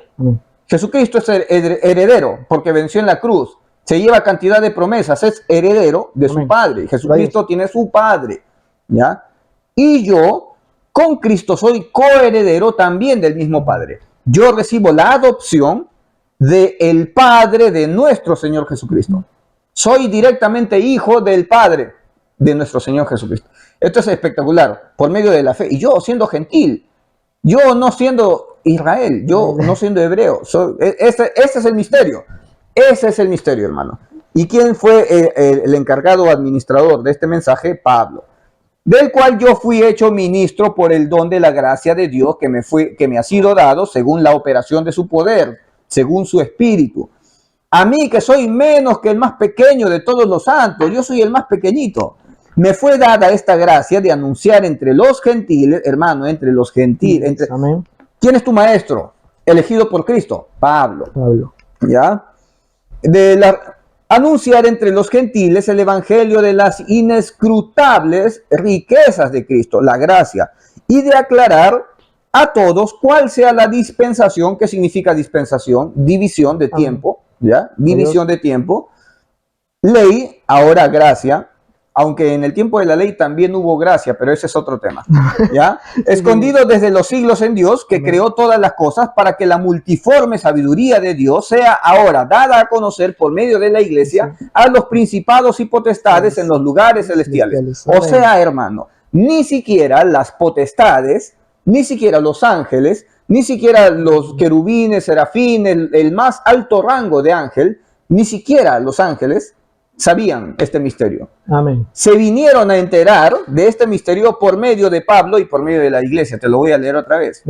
B: Jesucristo es heredero porque venció en la cruz. Se lleva cantidad de promesas, es heredero de su Padre. Jesucristo tiene su Padre, ¿ya? Y yo con Cristo soy coheredero también del mismo Padre. Yo recibo la adopción del Padre de nuestro Señor Jesucristo. Soy directamente hijo del Padre. de nuestro Señor Jesucristo. Esto es espectacular, por medio de la fe. Y yo siendo gentil, yo no siendo Israel, yo no siendo hebreo. Este es el misterio. Ese es el misterio, hermano. ¿Y quién fue el encargado administrador de este mensaje? Pablo, del cual yo fui hecho ministro por el don de la gracia de Dios que me ha sido dado según la operación de su poder, según su espíritu. A mí, que soy menos que el más pequeño de todos los santos, yo soy el más pequeñito, me fue dada esta gracia de anunciar entre los gentiles, hermano, entre los gentiles.
A: Amén.
B: ¿Quién es tu maestro? Elegido por Cristo, Pablo. ¿Ya? Anunciar entre los gentiles el evangelio de las inescrutables riquezas de Cristo, la gracia, y de aclarar a todos cuál sea la dispensación. ¿Qué significa dispensación? División de tiempo, ¿ya? División de tiempo. Ley, ahora gracia, aunque en el tiempo de la ley también hubo gracia, pero ese es otro tema, ¿ya? Escondido desde los siglos en Dios, que creó todas las cosas, para que la multiforme sabiduría de Dios sea ahora dada a conocer por medio de la iglesia a los principados y potestades en los lugares celestiales. O sea, hermano, ni siquiera las potestades, ni siquiera los ángeles, ni siquiera los querubines, serafines, el más alto rango de ángel, ni siquiera los ángeles sabían este misterio.
A: Amén.
B: Se vinieron a enterar de este misterio por medio de Pablo y por medio de la iglesia. Te lo voy a leer otra vez.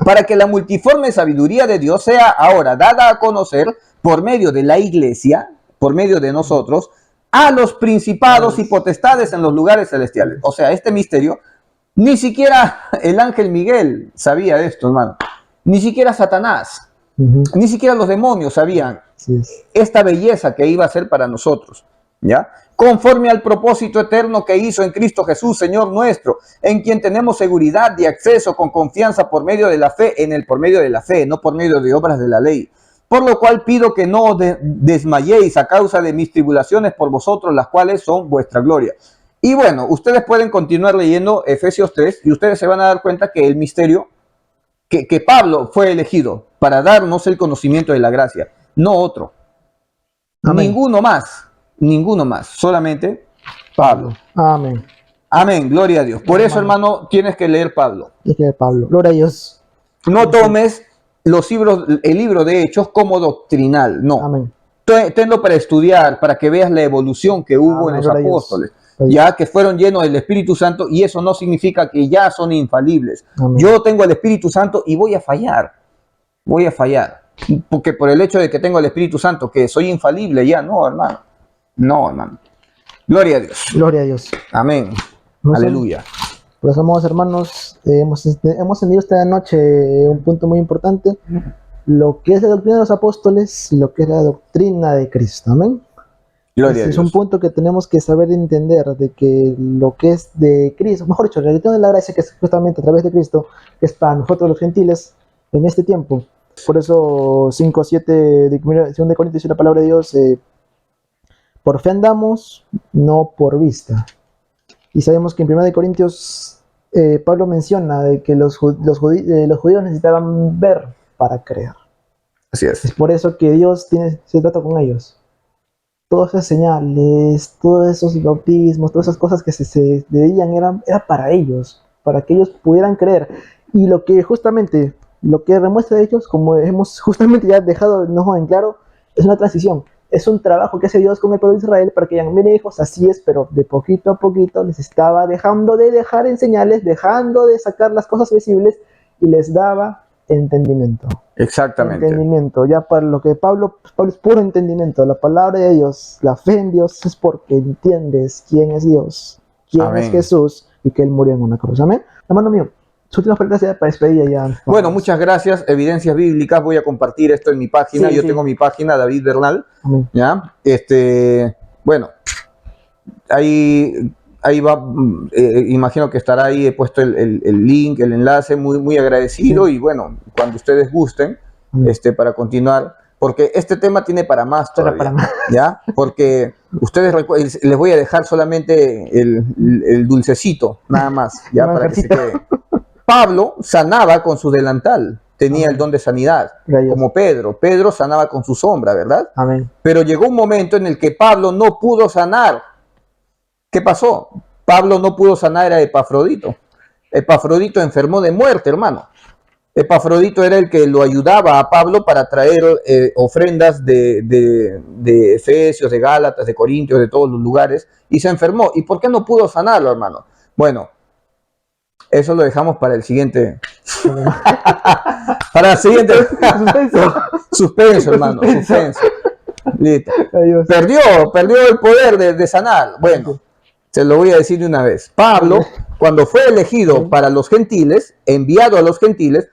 B: Para que la multiforme sabiduría de Dios sea ahora dada a conocer por medio de la iglesia, por medio de nosotros, a los principados y potestades en los lugares celestiales. O sea, este misterio, ni siquiera el ángel Miguel sabía esto, hermano. Ni siquiera Satanás. Ni siquiera los demonios sabían esta belleza que iba a ser para nosotros, ¿ya? Conforme al propósito eterno que hizo en Cristo Jesús, Señor nuestro, en quien tenemos seguridad y acceso con confianza por medio de la fe, por medio de la fe, no por medio de obras de la ley. Por lo cual pido que no desmayéis a causa de mis tribulaciones por vosotros, las cuales son vuestra gloria. Y bueno, ustedes pueden continuar leyendo Efesios 3 y ustedes se van a dar cuenta que el misterio, que Pablo fue elegido para darnos el conocimiento de la gracia, no otro. Amén. Ninguno más, solamente Pablo.
A: Amén.
B: Amén, gloria a Dios. Por eso, hermano, tienes que leer Pablo.
A: Tienes que leer Pablo, gloria a Dios.
B: No tomes el libro de Hechos como doctrinal, no.
A: Amén.
B: Tenlo para estudiar, para que veas la evolución que hubo en los apóstoles, ya que fueron llenos del Espíritu Santo, y eso no significa que ya son infalibles. Amén. Yo tengo el Espíritu Santo y voy a fallar, porque por el hecho de que tengo el Espíritu Santo, que soy infalible, ya no, hermano. No, hermano. Gloria a Dios.
A: Gloria a Dios.
B: Amén. Aleluya.
A: Por eso, amados hermanos, hemos entendido esta noche un punto muy importante, lo que es la doctrina de los apóstoles y lo que es la doctrina de Cristo. Amén.
B: Gloria a Dios.
A: Es un punto que tenemos que saber entender, de que lo que es de Cristo, mejor dicho, la religión de la gracia, que es justamente a través de Cristo, que es para nosotros los gentiles en este tiempo. Por eso 5:7 de 2 Corintios dice la palabra de Dios, por fe andamos, no por vista. Y sabemos que en 1 Corintios Pablo menciona de que los judíos necesitaban ver para creer.
B: Así es.
A: Es por eso que Dios tiene ese trato con ellos. Todas esas señales, todos esos bautismos, todas esas cosas que se veían era para ellos, para que ellos pudieran creer. Y lo que demuestra de ellos, como hemos justamente ya dejado en claro, es una transición. Es un trabajo que hace Dios con el pueblo de Israel para que digan, miren hijos, así es, pero de poquito a poquito les estaba dejando de dejar en señales, dejando de sacar las cosas visibles, y les daba entendimiento.
B: Exactamente.
A: Entendimiento. Ya para lo que Pablo es puro entendimiento. La palabra de Dios, la fe en Dios es porque entiendes quién es Dios, quién es Jesús y que Él murió en una cruz. Amén. Hermano mío, sus últimas palabras ya para despedir ya.
B: Bueno, muchas gracias. Evidencias bíblicas. Voy a compartir esto en mi página. Yo tengo mi página, David Bernal.
A: Amén.
B: ¿Ya? Bueno, ahí va, imagino que estará ahí, he puesto el link, el enlace, muy agradecido, y bueno, cuando ustedes gusten, para continuar, porque este tema tiene para más todavía, ¿ya? Porque ustedes les voy a dejar solamente el dulcecito, nada más, ya, para que se quede. Pablo sanaba con su delantal, tenía el don de sanidad, como Pedro. Pedro sanaba con su sombra, ¿verdad?
A: Amén.
B: Pero llegó un momento en el que Pablo no pudo sanar. ¿Qué pasó? Pablo no pudo sanar a Epafrodito. Epafrodito enfermó de muerte, hermano. Epafrodito era el que lo ayudaba a Pablo para traer ofrendas de Efesios, de Gálatas, de Corintios, de todos los lugares, y se enfermó. ¿Y por qué no pudo sanarlo, hermano? Bueno, eso lo dejamos para el siguiente. Para el siguiente. Suspenso, hermano. Suspenso. Listo. Perdió el poder de sanar. Bueno, se lo voy a decir de una vez. Pablo, cuando fue elegido para los gentiles, enviado a los gentiles,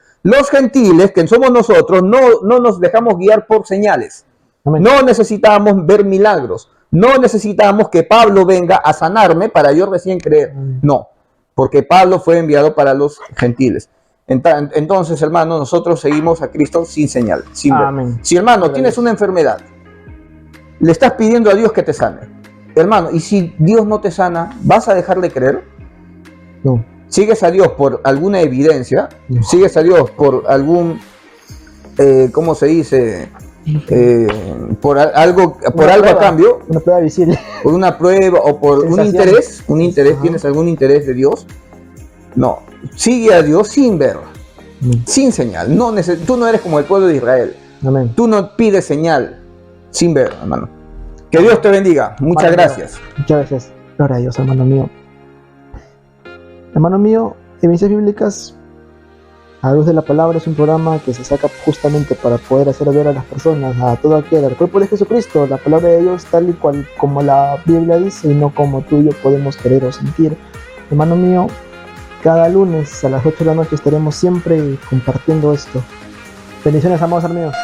B: que somos nosotros, no nos dejamos guiar por señales.
A: Amén.
B: No necesitamos ver milagros. No necesitamos que Pablo venga a sanarme para yo recién creer. No, porque Pablo fue enviado para los gentiles. Entonces, hermano, nosotros seguimos a Cristo sin señal, sin ver.
A: Amén.
B: Si, hermano, tienes una enfermedad, le estás pidiendo a Dios que te sane. Hermano, y si Dios no te sana, ¿vas a dejar de creer?
A: No.
B: ¿Sigues a Dios por alguna evidencia?
A: No.
B: ¿Sigues a Dios por algún, ¿cómo se dice? Por algo a cambio?
A: Una prueba visible.
B: ¿Por una prueba o por un interés? ¿Un interés? ¿Tienes algún interés de Dios? No. Sigue a Dios sin ver, sin señal. Tú no eres como el pueblo de Israel.
A: Amén.
B: Tú no pides señal sin ver, hermano. Que Dios te bendiga. Muchas gracias.
A: Muchas gracias. Gloria a Dios, hermano mío. Hermano mío, Evidencias Bíblicas a la luz de la palabra es un programa que se saca justamente para poder hacer ver a las personas, a todo aquel, al cuerpo de Jesucristo, la palabra de Dios tal y cual como la Biblia dice y no como tú y yo podemos querer o sentir. Hermano mío, cada lunes a las 8 de la noche estaremos siempre compartiendo esto. Bendiciones, amados hermanos.